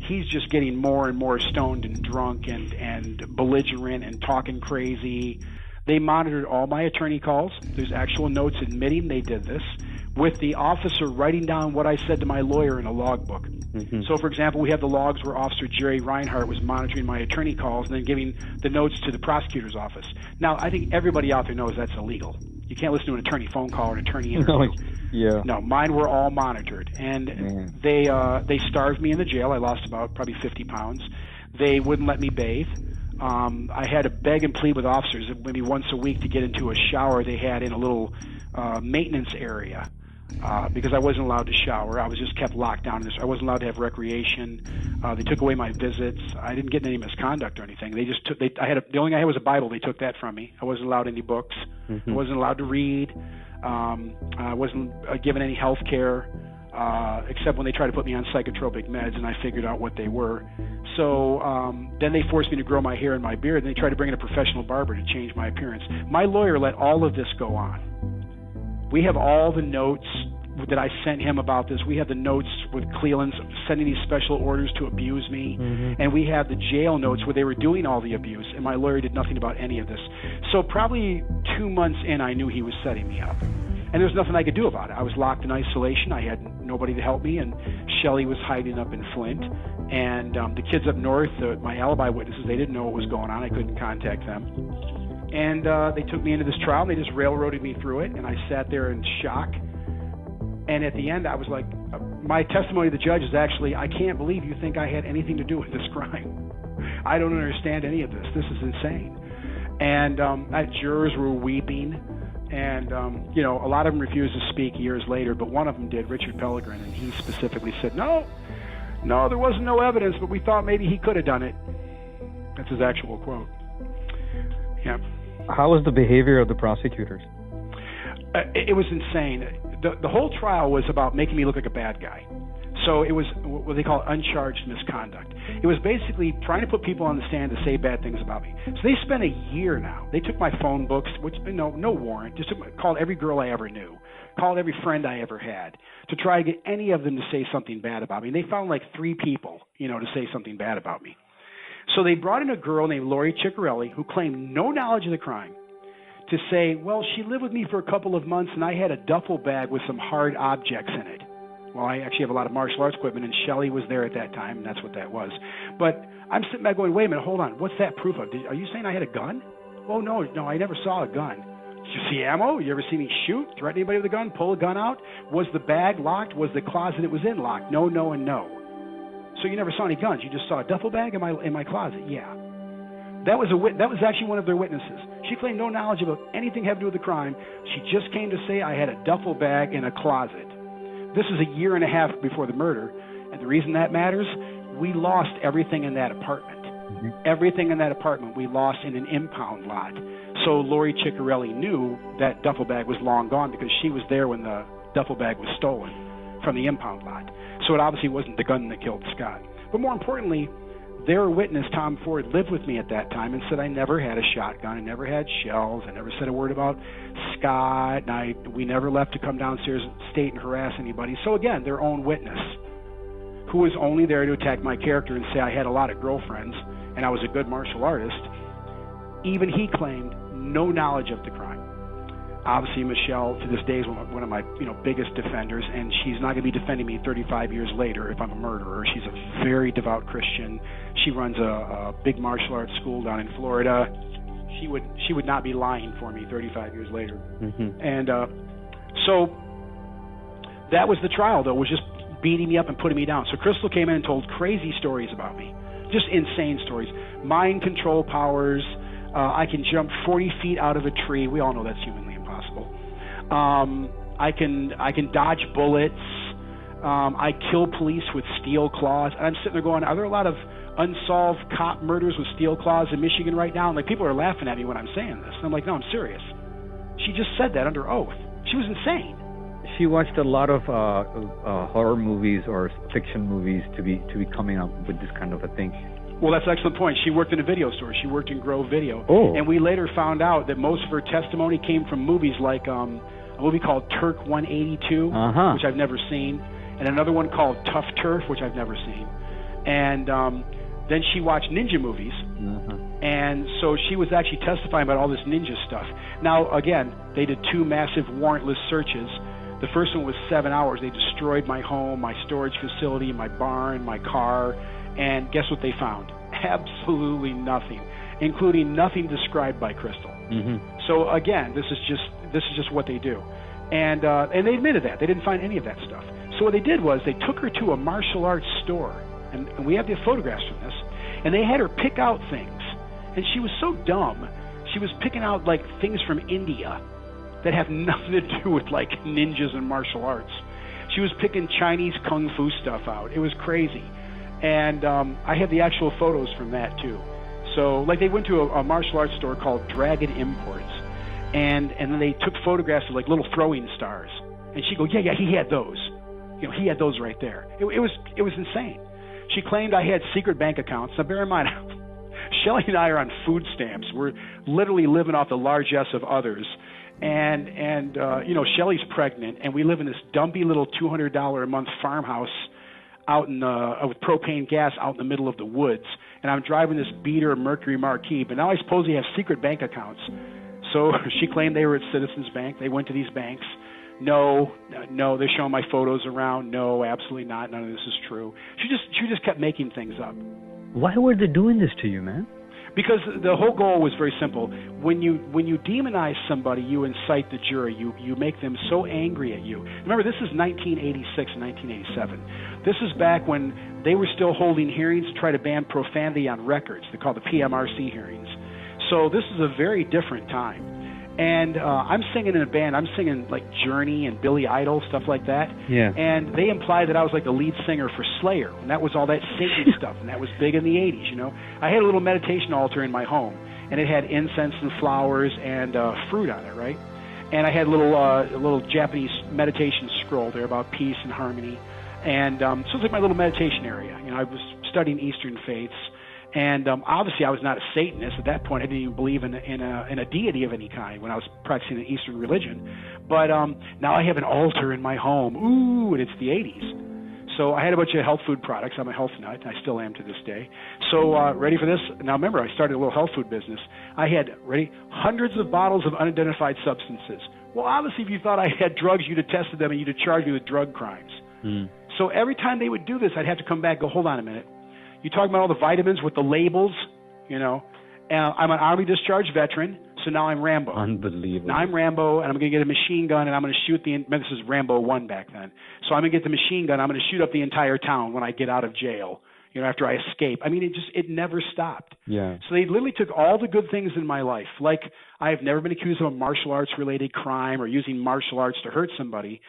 he's just getting more and more stoned and drunk and belligerent and talking crazy. They monitored all my attorney calls. There's actual notes admitting they did this, with the officer writing down what I said to my lawyer in a logbook. So, for example, we have the logs where Officer Jerry Reinhart was monitoring my attorney calls and then giving the notes to the prosecutor's office. Now, I think everybody out there knows that's illegal. You can't listen to an attorney phone call or an attorney interview. No, mine were all monitored. And they starved me in the jail. I lost probably 50 pounds. They wouldn't let me bathe. I had to beg and plead with officers maybe once a week to get into a shower they had in a little maintenance area. Because I wasn't allowed to shower. I was just kept locked down in this. I wasn't allowed to have recreation. They took away my visits. I didn't get any misconduct or anything. They just took. The only thing I had was a Bible. They took that from me. I wasn't allowed any books. I wasn't allowed to read. I wasn't given any health care, except when they tried to put me on psychotropic meds, and I figured out what they were. So then they forced me to grow my hair and my beard, and they tried to bring in a professional barber to change my appearance. My lawyer let all of this go on. We have all the notes that I sent him about this. We have the notes with Cleland sending these special orders to abuse me, and we have the jail notes where they were doing all the abuse, and my lawyer did nothing about any of this. So probably 2 months in, I knew he was setting me up, and there was nothing I could do about it. I was locked in isolation. I had nobody to help me, and Shelley was hiding up in Flint, and the kids up north, my alibi witnesses, they didn't know what was going on. I couldn't contact them. And they took me into this trial, and they just railroaded me through it, and I sat there in shock. And at the end, I was like, my testimony to the judge is actually, I can't believe you think I had anything to do with this crime. I don't understand any of this. This is insane. And jurors were weeping. And, a lot of them refused to speak years later, but one of them did, Richard Pellegrin, and he specifically said, no, there wasn't no evidence, but we thought maybe he could have done it. That's his actual quote. Yeah. How was the behavior of the prosecutors? It was insane. The whole trial was about making me look like a bad guy. So it was what they call uncharged misconduct. It was basically trying to put people on the stand to say bad things about me. So they spent a year now. They took my phone books, which no warrant, just called every girl I ever knew, called every friend I ever had, to try to get any of them to say something bad about me. And they found like 3 people, to say something bad about me. So they brought in a girl named Lori Ciccarelli who claimed no knowledge of the crime, to say, well, she lived with me for a couple of months and I had a duffel bag with some hard objects in it. Well, I actually have a lot of martial arts equipment, and Shelley was there at that time, and that's what that was. But I'm sitting back going, wait a minute, hold on, what's that proof of? Are you saying I had a gun? Oh, no, I never saw a gun. Did you see ammo? You ever see me shoot, threaten anybody with a gun, pull a gun out? Was the bag locked? Was the closet it was in locked? No, and no. So you never saw any guns. You just saw a duffel bag in my closet. Yeah. That was actually one of their witnesses. She claimed no knowledge about anything having to do with the crime. She just came to say I had a duffel bag in a closet. This is a year and a half before the murder, and the reason that matters, we lost everything in that apartment. Everything in that apartment we lost in an impound lot. So Lori Ciccarelli knew that duffel bag was long gone because she was there when the duffel bag was stolen from the impound lot. So it obviously wasn't the gun that killed Scott. But more importantly, their witness, Tom Ford, lived with me at that time and said I never had a shotgun, I never had shells, I never said a word about Scott, and we never left to come downstairs state and harass anybody. So again, their own witness, who was only there to attack my character and say I had a lot of girlfriends and I was a good martial artist, even he claimed no knowledge of the crime. Obviously, Michelle, to this day, is one of my biggest defenders, and she's not going to be defending me 35 years later if I'm a murderer. She's a very devout Christian. She runs a big martial arts school down in Florida. She would not be lying for me 35 years later. And so that was the trial, though, was just beating me up and putting me down. So Crystal came in and told crazy stories about me, just insane stories. Mind control powers. I can jump 40 feet out of a tree. We all know that's humanly impossible. I can dodge bullets. I kill police with steel claws. And I'm sitting there going, are there a lot of unsolved cop murders with steel claws in Michigan right now? And like, people are laughing at me when I'm saying this. And I'm like, no, I'm serious. She just said that under oath. She was insane. She watched a lot of horror movies or fiction movies to be coming up with this kind of a thing. Well, that's an excellent point. She worked in a video store. She worked in Grove Video. Oh. And we later found out that most of her testimony came from movies like a movie called Turk 182, which I've never seen, and another one called Tough Turf, which I've never seen. And then she watched ninja movies. And so she was actually testifying about all this ninja stuff. Now, again, they did 2 massive warrantless searches. The first one was 7 hours. They destroyed my home, my storage facility, my barn, my car. And guess what they found? Absolutely nothing, including nothing described by Crystal. So again, this is just what they do, and they admitted that they didn't find any of that stuff. So what they did was they took her to a martial arts store, and we have the photographs from this, and they had her pick out things, and she was so dumb. She was picking out like things from India that have nothing to do with like ninjas and martial arts. She was picking Chinese kung fu stuff out. It was crazy. And I have the actual photos from that, too. So, like, they went to a martial arts store called Dragon Imports, and then they took photographs of, like, little throwing stars. And she'd go, yeah, he had those. He had those right there. It was insane. She claimed I had secret bank accounts. Now, bear in mind, Shelley and I are on food stamps. We're literally living off the largesse of others. and Shelly's pregnant, and we live in this dumpy little $200 a month farmhouse out in with propane gas out in the middle of the woods, and I'm driving this beater Mercury Marquis, but now I suppose they have secret bank accounts. So she claimed they were at Citizens Bank. They went to these banks. No, they're showing my photos around. No, absolutely not. None of this is true. She just kept making things up. Why were they doing this to you, man? Because the whole goal was very simple. When you demonize somebody, you incite the jury. You make them so angry at you. Remember, this is 1986 and 1987. This is back when they were still holding hearings to try to ban profanity on records. They call the PMRC hearings. So this is a very different time. And I'm singing in a band. I'm singing like Journey and Billy Idol, stuff like that. Yeah. And they implied that I was like the lead singer for Slayer, and that was all that Satan stuff, and that was big in the 80s, you know. I had a little meditation altar in my home, and it had incense and flowers and fruit on it, right? And I had a little Japanese meditation scroll there about peace and harmony. And so it was like my little meditation area. You know, I was studying Eastern faiths. And obviously, I was not a Satanist at that point. I didn't even believe in a deity of any kind when I was practicing an Eastern religion. But now I have an altar in my home. Ooh, and it's the 80s. So I had a bunch of health food products. I'm a health nut. I still am to this day. So ready for this? Now remember, I started a little health food business. I had, hundreds of bottles of unidentified substances. Well, obviously, if you thought I had drugs, you'd have tested them and you'd have charged me with drug crimes. So every time they would do this, I'd have to come back and go, hold on a minute. You talking about all the vitamins with the labels, you know? I'm an Army discharged veteran, so now I'm Rambo. Unbelievable. Now I'm Rambo, and I'm going to get a machine gun, and I'm going to shoot this is Rambo 1 back then. So I'm going to get the machine gun. I'm going to shoot up the entire town when I get out of jail, you know, after I escape. I mean, it never stopped. Yeah. So they literally took all the good things in my life. Like, I have never been accused of a martial arts related crime or using martial arts to hurt somebody.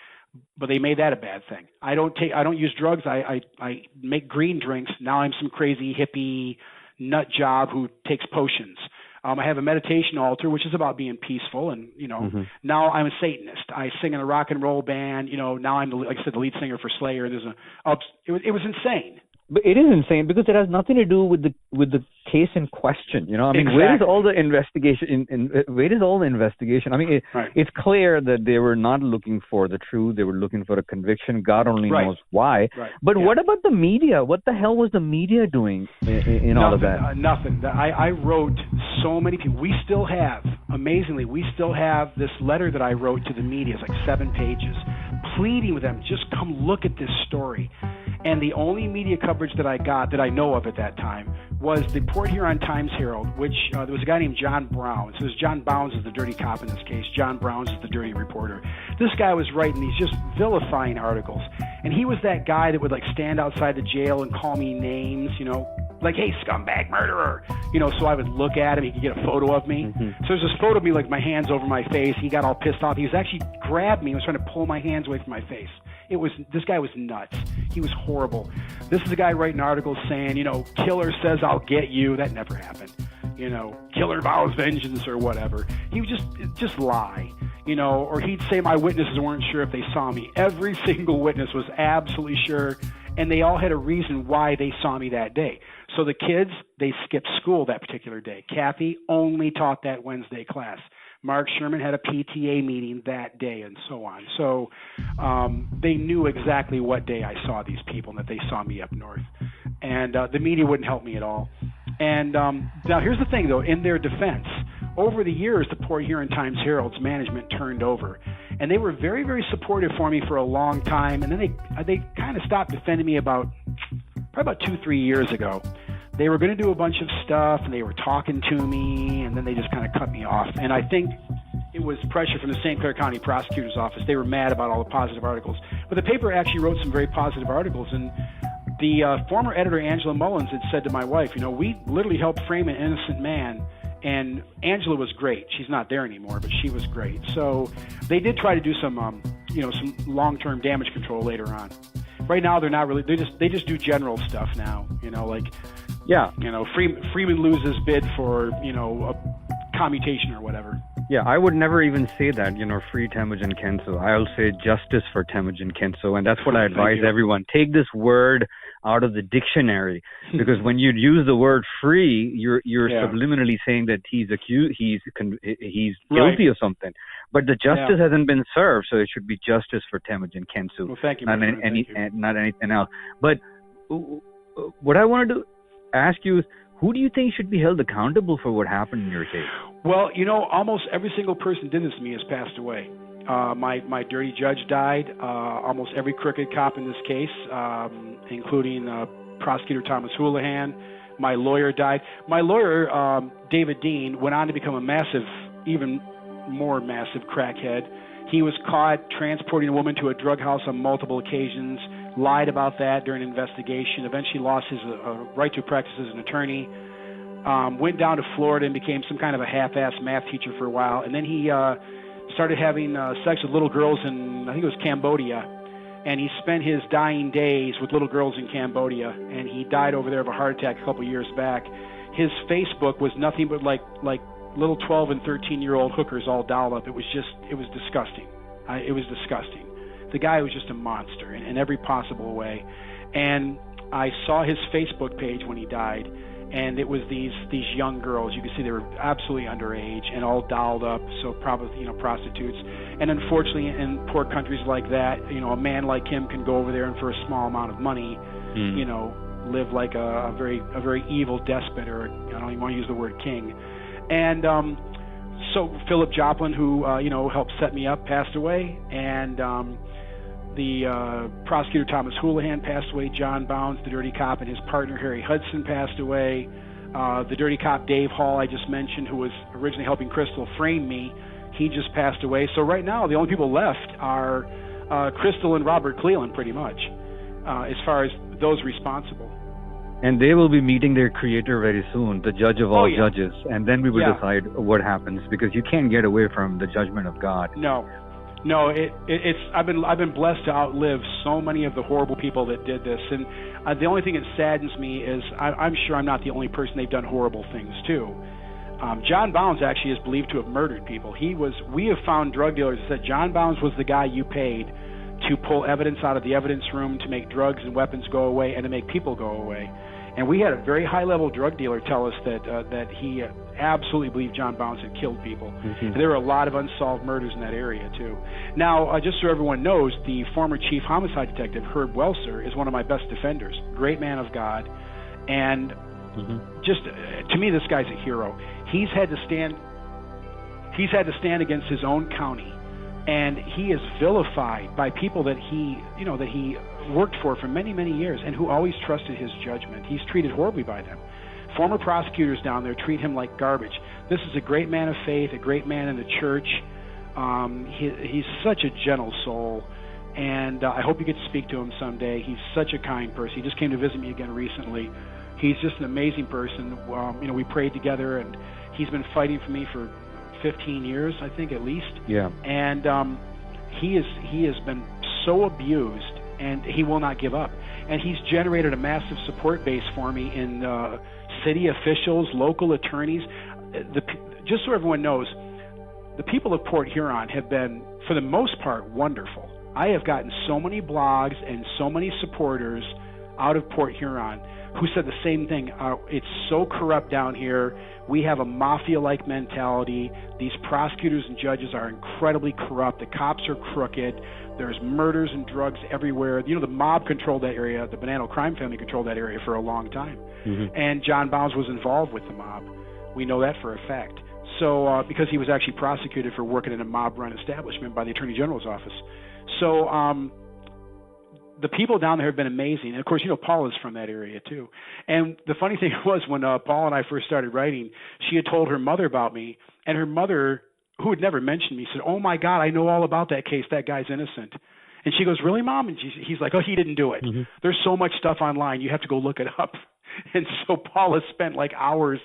But they made that a bad thing. I don't use drugs. I make green drinks. Now I'm some crazy hippie nut job who takes potions. I have a meditation altar, which is about being peaceful. And, you know, now I'm a Satanist. I sing in a rock and roll band. You know, now I'm, like I said, the lead singer for Slayer. It was insane. But it is insane because it has nothing to do with the case in question. You know, I mean, Exactly. where is all the investigation? Where is all the investigation? I mean, it's clear that they were not looking for the truth. They were looking for a conviction. God only knows why. Right. But what about the media? What the hell was the media doing in all of that? Nothing. I wrote so many people. Amazingly, we still have this letter that I wrote to the media. It's like 7 pages, pleading with them, just come look at this story. And the only media coverage that I got, that I know of at that time, was the Port Huron Times-Herald, which there was a guy named John Brown. So John Bounds is the dirty cop in this case. John Brown is the dirty reporter. This guy was writing these just vilifying articles. And he was that guy that would like stand outside the jail and call me names, you know, like, hey, scumbag murderer. You know, so I would look at him. He could get a photo of me. So there's this photo of me, like my hands over my face. He got all pissed off. He was actually grabbed me and was trying to pull my hands away from my face. This guy was nuts. He was horrible. This is a guy writing articles saying, you know, killer says I'll get you. That never happened. You know, killer vows vengeance or whatever. He would just lie. You know, or he'd say my witnesses weren't sure if they saw me. Every single witness was absolutely sure, and they all had a reason why they saw me that day. So the kids, they skipped school that particular day. Kathy only taught that Wednesday class. Mark Sherman had a PTA meeting that day, and so on. So they knew exactly what day I saw these people and that they saw me up north. And the media wouldn't help me at all. And now here's the thing, though. In their defense, over the years, the Port Huron Times-Herald's management turned over. And they were very, very supportive for me for a long time. And then they kind of stopped defending me probably about 2-3 years ago. They were going to do a bunch of stuff, and they were talking to me, and then they just kind of cut me off. And I think it was pressure from the St. Clair County Prosecutor's Office. They were mad about all the positive articles. But the paper actually wrote some very positive articles, and the former editor, Angela Mullins, had said to my wife, you know, we literally helped frame an innocent man, and Angela was great. She's not there anymore, but she was great. So they did try to do some long-term damage control later on. Right now, they're not really. They just do general stuff now. You know, like. Yeah. You know, Freeman loses bid for, you know, a commutation or whatever. Yeah, I would never even say that, you know, free Temujin Kensu. I'll say justice for Temujin Kensu, and that's what I advise everyone. Take this word out of the dictionary. Because when you use the word free, you're subliminally saying that he's guilty of something. But the justice hasn't been served, so it should be justice for Temujin Kensu. Well, thank you, not anything else. But what I wanted to ask you is, who do you think should be held accountable for what happened in your case? Well, almost every single person did this to me has passed away. My dirty judge died. Almost every crooked cop in this case, including Prosecutor Thomas Houlihan. My lawyer died. My lawyer, David Dean, went on to become a even more massive crackhead. He was caught transporting a woman to a drug house on multiple occasions, lied about that during an investigation, eventually lost his right to practice as an attorney, went down to Florida and became some kind of a half-assed math teacher for a while, and then he started having sex with little girls in, I think it was Cambodia, and he spent his dying days with little girls in Cambodia, and he died over there of a heart attack a couple years back. His Facebook was nothing but like little 12 and 13-year-old hookers all dolled up. It was disgusting. It was disgusting. The guy was just a monster in every possible way. And I saw his Facebook page when he died, and it was these young girls. You could see they were absolutely underage and all dolled up, so probably prostitutes. And unfortunately, in poor countries like that, a man like him can go over there and for a small amount of money, live like a very evil despot, or I don't even want to use the word king. And so Philip Joplin, who helped set me up, passed away, and the prosecutor Thomas Houlihan passed away. John Bounds, the dirty cop, and his partner Harry Hudson passed away. The dirty cop Dave Hall, I just mentioned, who was originally helping Crystal frame me, he just passed away. So right now, the only people left are Crystal and Robert Cleland, pretty much, as far as those responsible. And they will be meeting their creator very soon, the judge of all judges, and then we will decide what happens, because you can't get away from the judgment of God. No, it's I've been blessed to outlive so many of the horrible people that did this, and the only thing that saddens me is I'm sure I'm not the only person they've done horrible things to. John Bounds actually is believed to have murdered people. We have found drug dealers that said John Bounds was the guy you paid to pull evidence out of the evidence room, to make drugs and weapons go away, and to make people go away. And we had a very high-level drug dealer tell us that he absolutely believed John Bounds had killed people. Mm-hmm. And there were a lot of unsolved murders in that area, too. Now, just so everyone knows, the former chief homicide detective, Herb Welser, is one of my best defenders. Great man of God. And just, to me, this guy's a hero. He's had to stand against his own county, and he is vilified by people that he worked for many, many years, and who always trusted his judgment. He's treated horribly by them. Former prosecutors down there treat him like garbage. This is a great man of faith, a great man in the church. He's such a gentle soul, and I hope you get to speak to him someday. He's such a kind person. He just came to visit me again recently. He's just an amazing person. We prayed together, and he's been fighting for me for 15 years, I think, at least. Yeah. And he has been so abused, and he will not give up. And he's generated a massive support base for me in city officials, local attorneys. Just so everyone knows, the people of Port Huron have been, for the most part, wonderful. I have gotten so many blogs and so many supporters out of Port Huron who said the same thing. It's so corrupt down here. We have a mafia-like mentality. These prosecutors and judges are incredibly corrupt. The cops are crooked. There's murders and drugs everywhere. The mob controlled that area. The Bonanno crime family controlled that area for a long time. Mm-hmm. And John Bounds was involved with the mob. We know that for a fact. So, because he was actually prosecuted for working in a mob-run establishment by the Attorney General's office. So, the people down there have been amazing. And, of course, Paul is from that area, too. And the funny thing was, when Paul and I first started writing, she had told her mother about me, and her mother, who had never mentioned me, said, "Oh, my God, I know all about that case. That guy's innocent." And she goes, "Really, Mom?" And he's like, "Oh, he didn't do it. Mm-hmm. There's so much stuff online. You have to go look it up." And so Paula spent like hours,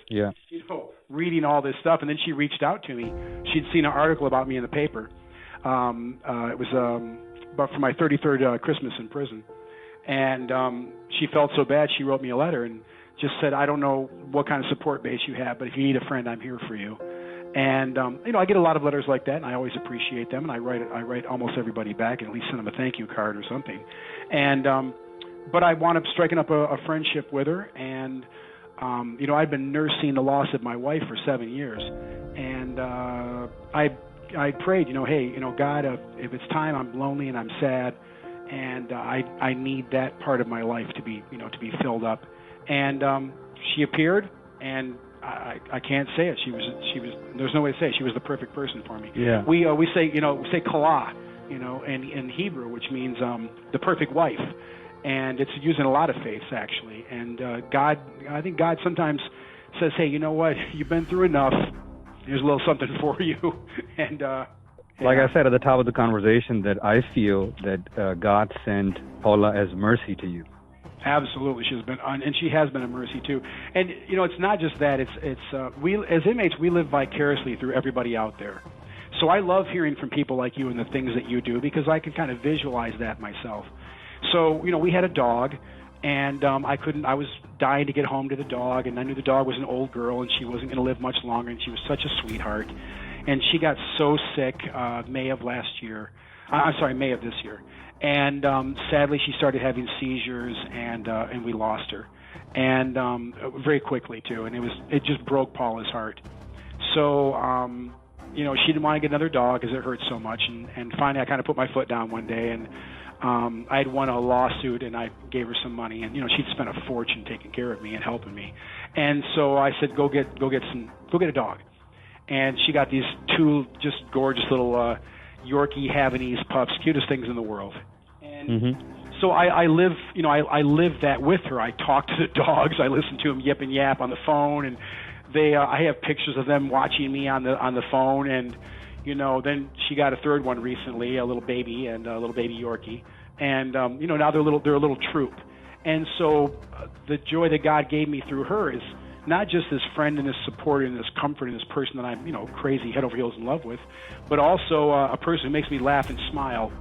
reading all this stuff. And then she reached out to me. She'd seen an article about me in the paper. It was about for my 33rd Christmas in prison. And she felt so bad, she wrote me a letter and just said, "I don't know what kind of support base you have, but if you need a friend, I'm here for you." And I get a lot of letters like that, and I always appreciate them. And I write almost everybody back, and at least send them a thank you card or something. And but I wound up striking up a friendship with her, and I'd been nursing the loss of my wife for 7 years, and I prayed, hey, God, if it's time, I'm lonely and I'm sad, and I need that part of my life to be filled up. And she appeared, and I can't say it. She was. There's no way to say it. She was the perfect person for me. Yeah. We say kala, in Hebrew, which means the perfect wife, and it's used in a lot of faiths actually. And I think God sometimes says, hey, you know what? You've been through enough. Here's a little something for you. And like I said at the top of the conversation, that I feel that God sent Paula as mercy to you. Absolutely, she has been a mercy too. And it's not just that. It's we as inmates, we live vicariously through everybody out there. So I love hearing from people like you and the things that you do, because I can kind of visualize that myself. So we had a dog, and I was dying to get home to the dog, and I knew the dog was an old girl and she wasn't going to live much longer, and she was such a sweetheart. And she got so sick May of this year. And sadly, she started having seizures, and we lost her, and very quickly too. And it just broke Paula's heart. So she didn't want to get another dog because it hurt so much. And finally, I kind of put my foot down one day, and I had won a lawsuit, and I gave her some money, and she'd spent a fortune taking care of me and helping me. And so I said, go get a dog. And she got these two just gorgeous little Yorkie Havanese pups, cutest things in the world. And so I live that with her. I talk to the dogs. I listen to them yip and yap on the phone, and I have pictures of them watching me on the phone. And then she got a third one recently, a little baby Yorkie, and now they're a little troop. And so the joy that God gave me through her is not just this friend and this support and this comfort and this person that I'm crazy head over heels in love with, but also a person who makes me laugh and smile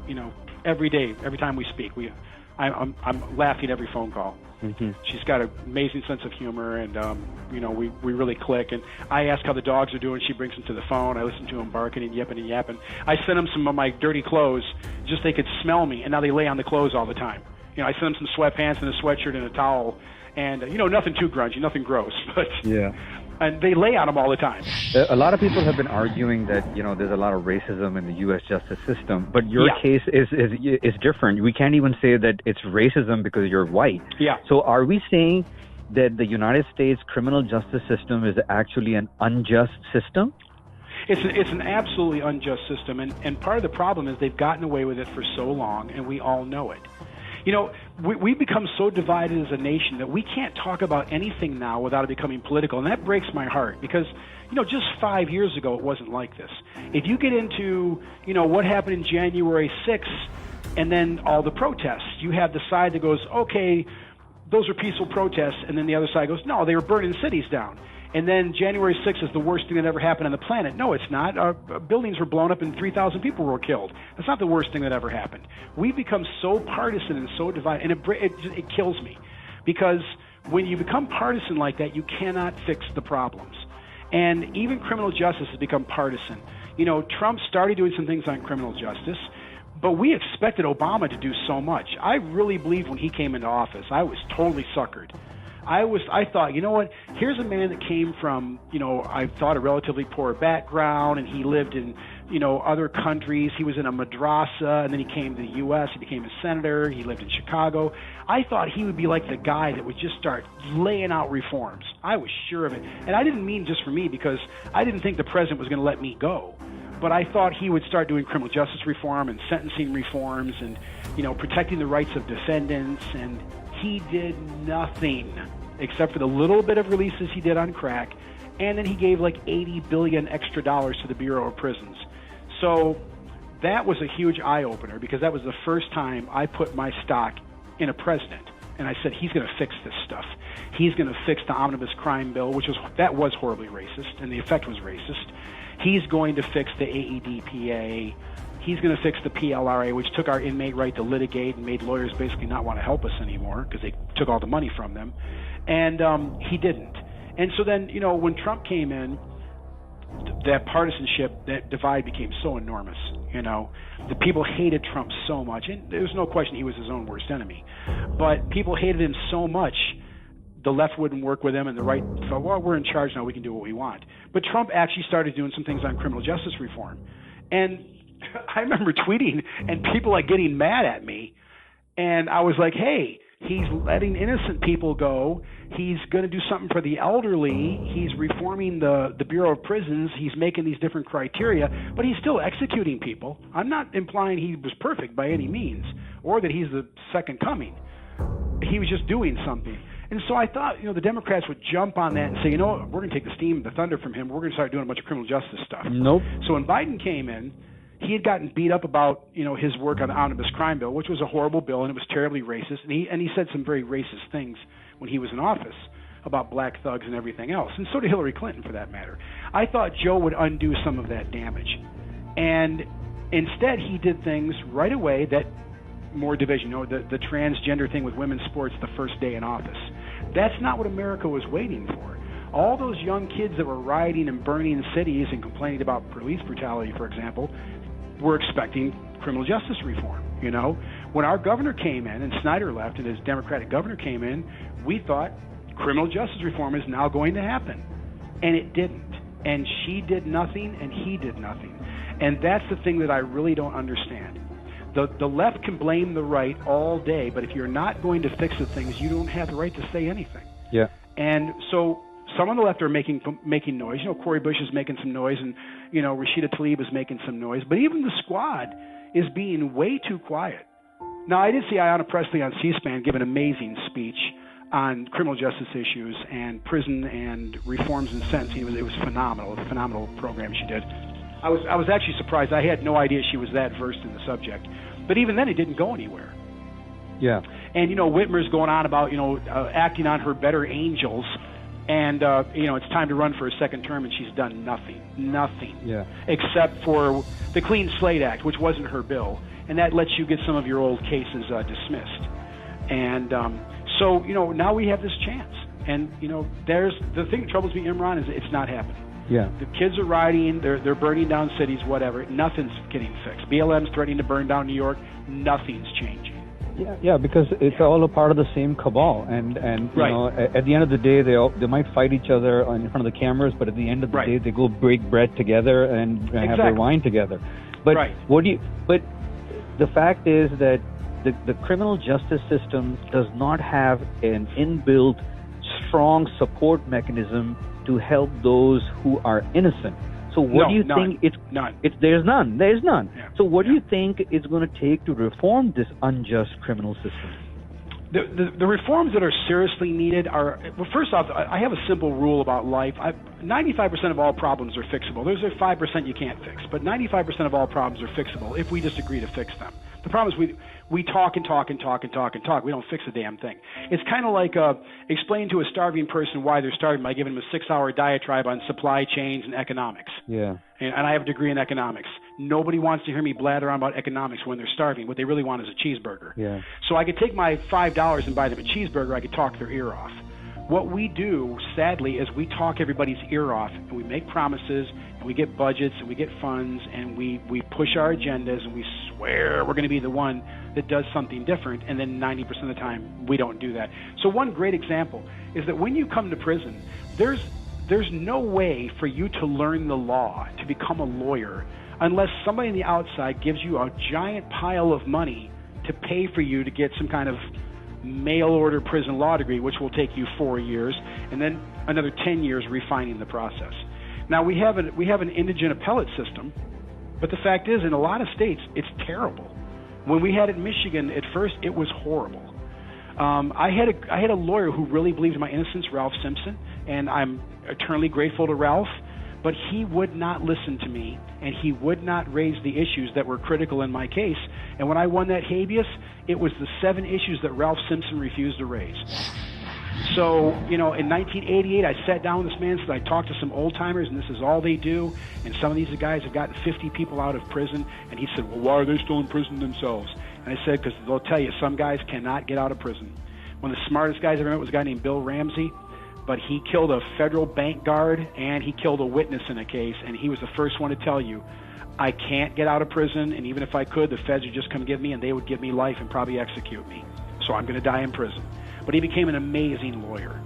every day, every time we speak. I'm laughing every phone call. She's got an amazing sense of humor, and we really click. And I ask how the dogs are doing. She brings them to the phone. I listen to them barking and yipping and yapping. I send them some of my dirty clothes just so they could smell me, and now they lay on the clothes all the time. I send them some sweatpants and a sweatshirt and a towel, and nothing too grungy, nothing gross, but yeah. And they lay on them all the time. A lot of people have been arguing that there's a lot of racism in the U.S. justice system, but your case is different. We can't even say that it's racism because you're white. Yeah. So are we saying that the United States criminal justice system is actually an unjust system? It's an absolutely unjust system, and part of the problem is they've gotten away with it for so long, and we all know it. We've become so divided as a nation that we can't talk about anything now without it becoming political, and that breaks my heart because, just 5 years ago it wasn't like this. If you get into, what happened in January 6th and then all the protests, you have the side that goes, okay, those are peaceful protests, and then the other side goes, no, they were burning cities down. And then January 6th is the worst thing that ever happened on the planet. No, it's not. Our buildings were blown up and 3,000 people were killed. That's not the worst thing that ever happened. We've become so partisan and so divided, and it kills me. Because when you become partisan like that, you cannot fix the problems. And even criminal justice has become partisan. Trump started doing some things on criminal justice, but we expected Obama to do so much. I really believed when he came into office, I was totally suckered. I thought, here's a man that came from, I thought a relatively poor background, and he lived in, other countries. He was in a madrasa, and then he came to the U.S. He became a senator. He lived in Chicago. I thought he would be like the guy that would just start laying out reforms. I was sure of it. And I didn't mean just for me, because I didn't think the president was going to let me go. But I thought he would start doing criminal justice reform and sentencing reforms and, protecting the rights of defendants. And he did nothing except for the little bit of releases he did on crack. And then he gave like $80 billion extra dollars to the Bureau of Prisons. So that was a huge eye-opener, because that was the first time I put my stock in a president. And I said, he's going to fix this stuff. He's going to fix the omnibus crime bill, was horribly racist, and the effect was racist. He's going to fix the AEDPA. He's going to fix the PLRA, which took our inmate right to litigate and made lawyers basically not want to help us anymore because they took all the money from them. And he didn't. And so then, when Trump came in, that partisanship, that divide became so enormous. You know, the people hated Trump so much, and there's no question he was his own worst enemy. But people hated him so much, the left wouldn't work with him, and the right thought, well, we're in charge now, we can do what we want. But Trump actually started doing some things on criminal justice reform. And I remember tweeting and people like getting mad at me, and I was like, hey, he's letting innocent people go. He's going to do something for the elderly. He's reforming the Bureau of Prisons. He's making these different criteria, but he's still executing people. I'm not implying he was perfect by any means or that he's the second coming. He was just doing something. And so I thought, the Democrats would jump on that and say, we're going to take the steam, the thunder from him. We're going to start doing a bunch of criminal justice stuff. Nope. So when Biden came in, he had gotten beat up about, his work on the omnibus crime bill, which was a horrible bill, and it was terribly racist. And he said some very racist things when he was in office about black thugs and everything else. And so did Hillary Clinton, for that matter. I thought Joe would undo some of that damage. And instead, he did things right away that more division, the transgender thing with women's sports the first day in office. That's not what America was waiting for. All those young kids that were rioting and burning cities and complaining about police brutality, for example, were expecting criminal justice reform. When our governor came in and Snyder left and his Democratic governor came in, we thought criminal justice reform is now going to happen. And it didn't. And she did nothing and he did nothing. And that's the thing that I really don't understand. The left can blame the right all day, but if you're not going to fix the things, you don't have the right to say anything. Yeah. And so some on the left are making noise. Cori Bush is making some noise, and Rashida Tlaib is making some noise. But even the squad is being way too quiet. Now, I did see Ayanna Pressley on C-SPAN give an amazing speech on criminal justice issues and prison and reforms and sentencing. It was phenomenal. It was a phenomenal program she did. I was actually surprised. I had no idea she was that versed in the subject. But even then, it didn't go anywhere. Yeah. And, Whitmer's going on about, acting on her better angels. And, it's time to run for a second term, and she's done nothing. Yeah. Except for the Clean Slate Act, which wasn't her bill. And that lets you get some of your old cases dismissed. And so, now we have this chance. And, there's the thing that troubles me, Imran, is it's not happening. Yeah. The kids are rioting, they're burning down cities, whatever. Nothing's getting fixed. BLM's threatening to burn down New York. Nothing's changing. Yeah, because it's all a part of the same cabal, and right. At the end of the day, they might fight each other in front of the cameras, but at the end of the right. day, they go break bread together and exactly. have their wine together. But right. But the fact is that the criminal justice system does not have an inbuilt strong support mechanism to help those who are innocent. So what do you think there's none. Yeah. So what do you think it's going to take to reform this unjust criminal system? The reforms that are seriously needed are, well, first off, I have a simple rule about life. 95% of all problems are fixable. There's a 5% you can't fix, but 95% of all problems are fixable if we just agree to fix them. The problem is we talk and talk and talk and talk and talk. We don't fix a damn thing. It's kind of like explaining to a starving person why they're starving by giving them a 6-hour diatribe on supply chains and economics. Yeah. And I have a degree in economics. Nobody wants to hear me blather on about economics when they're starving. What they really want is a cheeseburger. Yeah. So I could take my $5 and buy them a cheeseburger. I could talk their ear off. What we do, sadly, is we talk everybody's ear off, and we make promises, and we get budgets, and we get funds, and we push our agendas, and we swear we're going to be the one that does something different, and then 90% of the time we don't do that. So one great example is that when you come to prison, there's no way for you to learn the law, to become a lawyer, unless somebody on the outside gives you a giant pile of money to pay for you to get some kind of mail-order prison law degree, which will take you 4 years, and then another 10 years refining the process. Now, we have an indigent appellate system, but the fact is, in a lot of states, it's terrible. When we had it in Michigan, at first, it was horrible. I had a lawyer who really believed in my innocence, Ralph Simpson, and I'm eternally grateful to Ralph, but he would not listen to me, and he would not raise the issues that were critical in my case. And when I won that habeas, it was the 7 issues that Ralph Simpson refused to raise. So, in 1988, I sat down with this man, said I talked to some old-timers, and this is all they do, and some of these guys have gotten 50 people out of prison, and he said, well, why are they still in prison themselves? And I said, because they'll tell you, some guys cannot get out of prison. One of the smartest guys I ever met was a guy named Bill Ramsey. but he killed a federal bank guard and he killed a witness in a case, and he was the first one to tell you, I can't get out of prison, and even if I could, the feds would just come get me, and they would give me life and probably execute me. So I'm going to die in prison. But he became an amazing lawyer,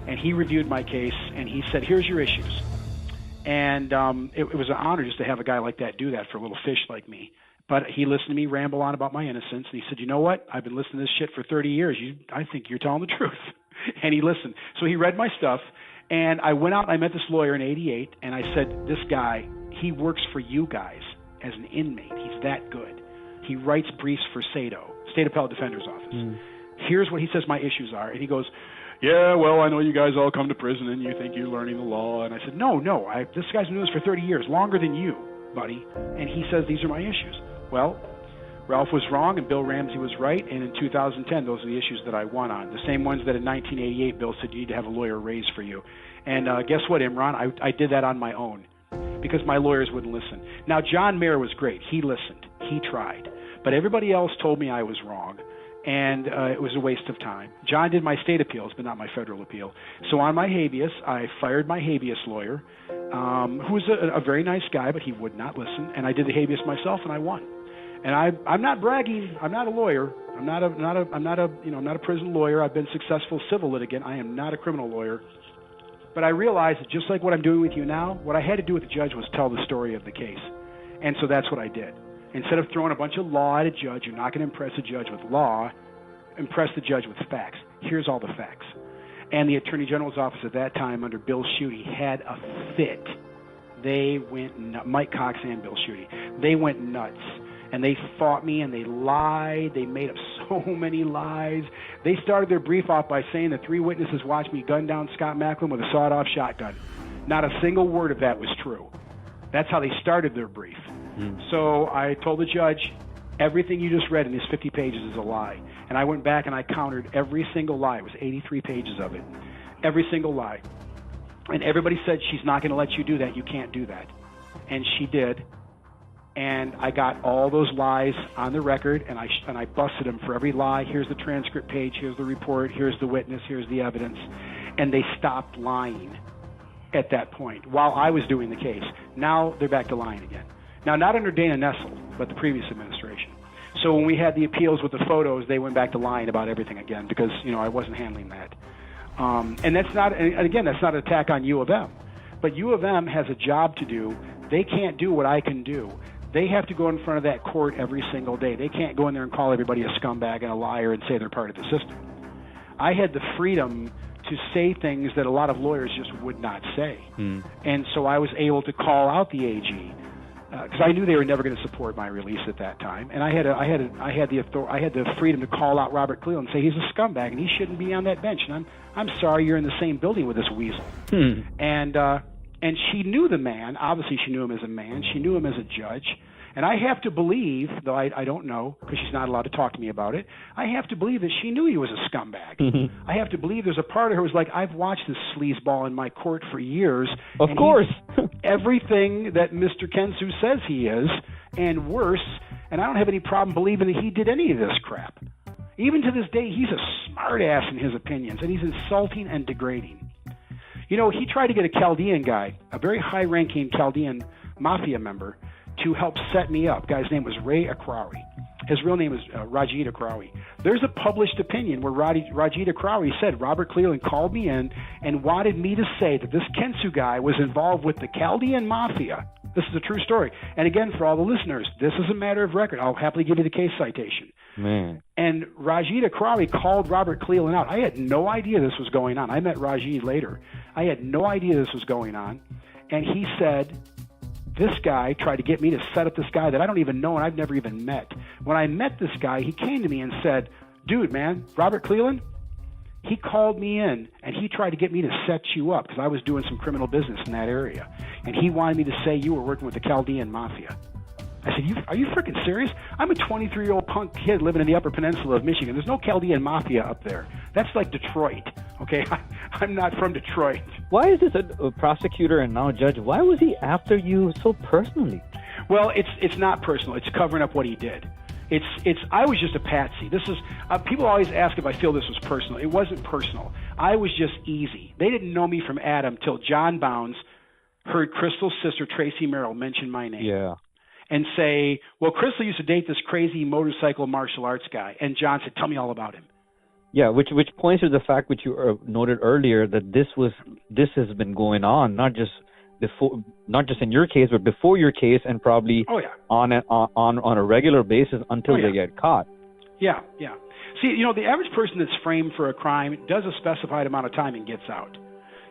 and he reviewed my case, and he said, here's your issues. And it was an honor just to have a guy like that do that for a little fish like me. But he listened to me ramble on about my innocence, and he said, you know what? I've been listening to this shit for 30 years. I think you're telling the truth. And he listened. So he read my stuff, and I went out and I met this lawyer in 88, and I said, this guy, he works for you guys as an inmate. He's that good. He writes briefs for SADO, State Appellate Defender's Office. Here's what he says my issues are. And he goes, yeah, well, I know you guys all come to prison and you think you're learning the law. And I said, no, this guy's been doing this for 30 years, longer than you, buddy. And he says, these are my issues. Well, Ralph was wrong and Bill Ramsey was right. And in 2010, those are the issues that I won on. The same ones that in 1988, Bill said you need to have a lawyer raised for you. And guess what, Imran? I did that on my own because my lawyers wouldn't listen. Now, John Mayer was great. He listened. He tried. But everybody else told me I was wrong. And it was a waste of time. John did my state appeals, but not my federal appeal. So on my habeas, I fired my habeas lawyer, who was a very nice guy, but he would not listen. And I did the habeas myself, and I won. And I'm not bragging. I'm not a lawyer. I'm not a prison lawyer. I've been successful civil litigant. I am not a criminal lawyer. But I realized that just like what I'm doing with you now, what I had to do with the judge was tell the story of the case. And so that's what I did. Instead of throwing a bunch of law at a judge, you're not going to impress a judge with law. Impress the judge with facts. Here's all the facts. And the Attorney General's office at that time under Bill Schuette had a fit. They went nuts. Mike Cox and Bill Schuette. They went nuts. And they fought me and they lied. They made up so many lies. They started their brief off by saying that 3 witnesses watched me gun down Scott Macklin with a sawed-off shotgun. Not a single word of that was true. That's how they started their brief. So I told the judge, everything you just read in these 50 pages is a lie. And I went back and I countered every single lie. It was 83 pages of it. Every single lie. And everybody said, she's not going to let you do that. You can't do that. And she did. And I got all those lies on the record, and I busted them for every lie. Here's the transcript page. Here's the report. Here's the witness. Here's the evidence. And they stopped lying at that point while I was doing the case. Now they're back to lying again. Now, not under Dana Nessel, but the previous administration. So when we had the appeals with the photos, they went back to lying about everything again because, I wasn't handling that. And that's not, and again, that's not an attack on U of M. But U of M has a job to do. They can't do what I can do. They have to go in front of that court every single day. They can't go in there and call everybody a scumbag and a liar and say they're part of the system. I had the freedom to say things that a lot of lawyers just would not say. And so I was able to call out the AG because I knew they were never going to support my release at that time. And I had the freedom to call out Robert Cleveland and say he's a scumbag and he shouldn't be on that bench. And I'm sorry you're in the same building with this weasel. And she knew the man. Obviously, she knew him as a man. She knew him as a judge. And I have to believe, though I don't know because she's not allowed to talk to me about it, I have to believe that she knew he was a scumbag. I have to believe there's a part of her who was like, I've watched this sleazeball in my court for years. Of course. Everything that Mr. Kensu says he is, and worse, and I don't have any problem believing that he did any of this crap. Even to this day, he's a smartass in his opinions, and he's insulting and degrading. He tried to get a Chaldean guy, a very high-ranking Chaldean mafia member, to help set me up. Guy's name was Ray Akrawi. His real name is Rajid Akrawi. There's a published opinion where Rajid Akrawi said Robert Cleveland called me in and wanted me to say that this Kensu guy was involved with the Chaldean mafia. This is a true story. And again, for all the listeners, this is a matter of record. I'll happily give you the case citation. Man. And Rajid Akrawi called Robert Cleveland out. I had no idea this was going on. I met Rajid later. I had no idea this was going on. And he said, this guy tried to get me to set up this guy that I don't even know and I've never even met. When I met this guy, he came to me and said, dude, man, Robert Cleveland, he called me in and he tried to get me to set you up because I was doing some criminal business in that area. And he wanted me to say you were working with the Chaldean mafia. I said, are you freaking serious? I'm a 23-year-old punk kid living in the Upper Peninsula of Michigan. There's no Chaldean mafia up there. That's like Detroit, okay? I'm not from Detroit. Why is this a prosecutor and now a judge? Why was he after you so personally? Well, it's not personal. It's covering up what he did. I was just a patsy. This is people always ask if I feel this was personal. It wasn't personal. I was just easy. They didn't know me from Adam till John Bounds heard Crystal's sister Tracy Merrill mention my name. Yeah. And say, well, Crystal used to date this crazy motorcycle martial arts guy, and John said, tell me all about him. Yeah, which points to the fact which you noted earlier that this has been going on not just in your case, but before your case, and probably on a regular basis until they get caught. Yeah. See, the average person that's framed for a crime does a specified amount of time and gets out.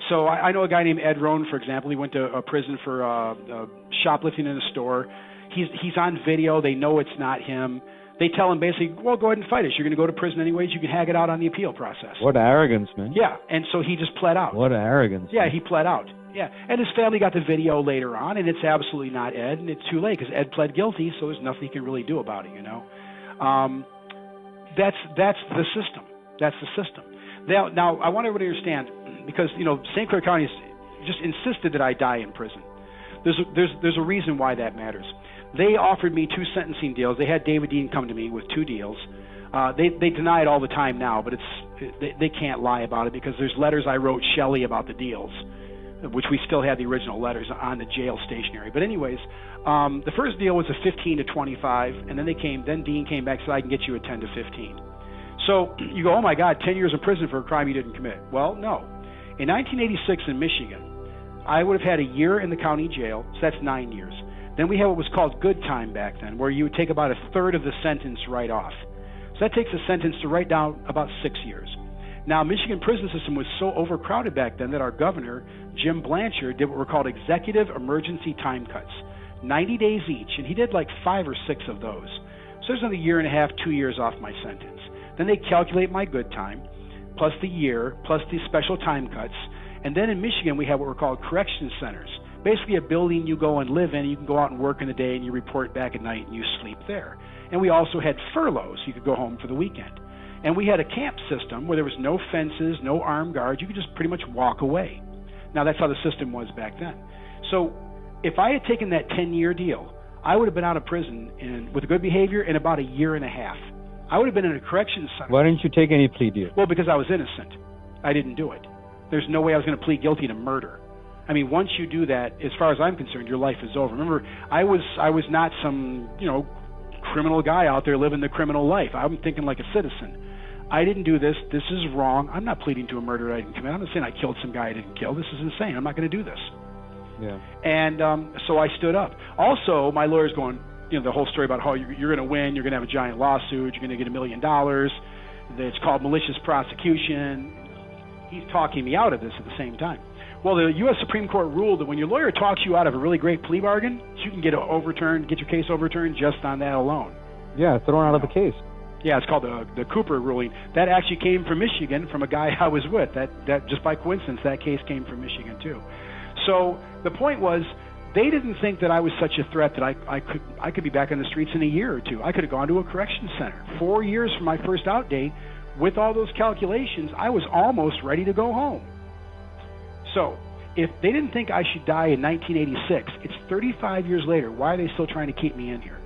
So I know a guy named Ed Rohn, for example. He went to a prison for shoplifting in a store. He's on video. They know it's not him. They tell him basically, well, go ahead and fight us. You're going to go to prison anyways. You can hag it out on the appeal process. What arrogance, man. Yeah, and so he just pled out. What arrogance. Yeah, he pled out. Yeah, and his family got the video later on, and it's absolutely not Ed, and it's too late because Ed pled guilty, so there's nothing he can really do about it, That's the system. That's the system. Now, I want everybody to understand, because, St. Clair County just insisted that I die in prison. There's a reason why that matters. They offered me 2 sentencing deals. They had David Dean come to me with 2 deals. They deny it all the time now, but they can't lie about it because there's letters I wrote Shelley about the deals, which we still have the original letters on the jail stationery. But anyways, the first deal was a 15 to 25, and then Dean came back and said, I can get you a 10 to 15. So you go, oh my God, 10 years in prison for a crime you didn't commit. Well, no. In 1986 in Michigan, I would have had a year in the county jail, so that's 9 years. Then we had what was called good time back then, where you would take about a third of the sentence right off. So that takes the sentence to right down about 6 years. Now, Michigan prison system was so overcrowded back then that our governor, Jim Blanchard, did what were called executive emergency time cuts, 90 days each, and he did like 5 or 6 of those. So there's another year and a half, 2 years off my sentence. Then they calculate my good time, plus the year, plus the special time cuts, and then in Michigan we have what were called correction centers, basically a building you go and live in, and you can go out and work in the day and you report back at night and you sleep there. And we also had furloughs, you could go home for the weekend. And we had a camp system where there was no fences, no armed guards. You could just pretty much walk away. Now, that's how the system was back then. So if I had taken that 10-year deal, I would have been out of prison with good behavior in about a year and a half. I would have been in a corrections center. Why didn't you take any plea deal? Well, because I was innocent. I didn't do it. There's no way I was going to plead guilty to murder. I mean, once you do that, as far as I'm concerned, your life is over. Remember, I was not some, criminal guy out there living the criminal life. I'm thinking like a citizen. I didn't do this. This is wrong. I'm not pleading to a murder I didn't commit. I'm not saying I killed some guy I didn't kill. This is insane. I'm not going to do this. Yeah. And so I stood up. Also, my lawyer's going, the whole story about how you're going to win, you're going to have a giant lawsuit, you're going to get $1 million. It's called malicious prosecution. He's talking me out of this at the same time. Well, the U.S. Supreme Court ruled that when your lawyer talks you out of a really great plea bargain, you can get your case overturned just on that alone. Yeah, thrown out of the case. Yeah, it's called the Cooper ruling. That actually came from Michigan, from a guy I was with. That just by coincidence, that case came from Michigan too. So the point was, they didn't think that I was such a threat that I could be back on the streets in a year or two. I could have gone to a correction center. 4 years from my first out date, with all those calculations, I was almost ready to go home. So if they didn't think I should die in 1986, it's 35 years later. Why are they still trying to keep me in here?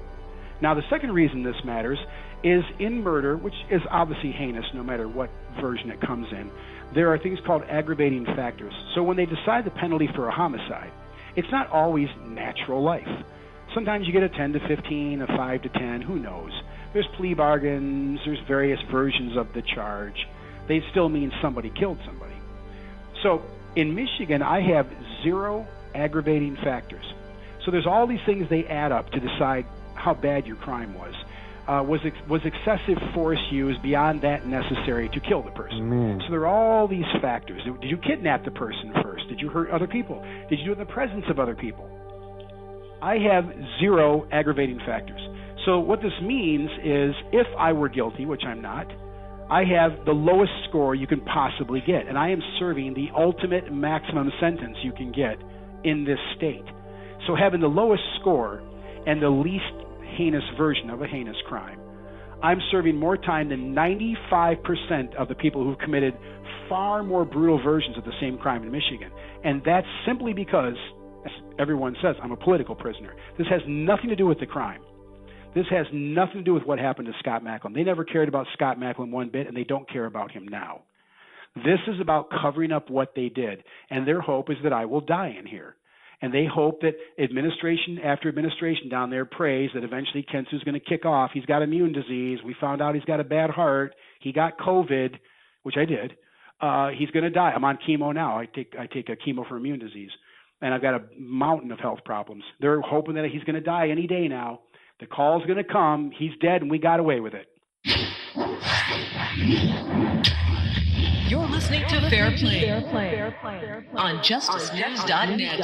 Now, the second reason this matters is in murder, which is obviously heinous no matter what version it comes in, there are things called aggravating factors. So when they decide the penalty for a homicide, it's not always natural life. Sometimes you get a 10 to 15, a 5 to 10, who knows? There's plea bargains, there's various versions of the charge. They still mean somebody killed somebody. So in Michigan, I have 0 aggravating factors. So there's all these things they add up to decide how bad your crime was. Was excessive force used beyond that necessary to kill the person? So there are all these factors. Did you kidnap the person first? Did you hurt other people? Did you do it in the presence of other people? I have 0 aggravating factors. So what this means is if I were guilty, which I'm not, I have the lowest score you can possibly get, and I am serving the ultimate maximum sentence you can get in this state. So having the lowest score and the least heinous version of a heinous crime, I'm serving more time than 95% of the people who've committed far more brutal versions of the same crime in Michigan. And that's simply because, as everyone says, I'm a political prisoner. This has nothing to do with the crime. This has nothing to do with what happened to Scott Macklin. They never cared about Scott Macklin one bit, and they don't care about him now. This is about covering up what they did, and their hope is that I will die in here. And they hope that administration after administration down there prays that eventually Kensu's going to kick off. He's got immune disease. We found out he's got a bad heart. He got COVID, which I did. He's going to die. I'm on chemo now. I take a chemo for immune disease, and I've got a mountain of health problems. They're hoping that he's going to die any day now. The call's going to come. He's dead, and we got away with it. You're listening to Fair Play on JusticeNews.net.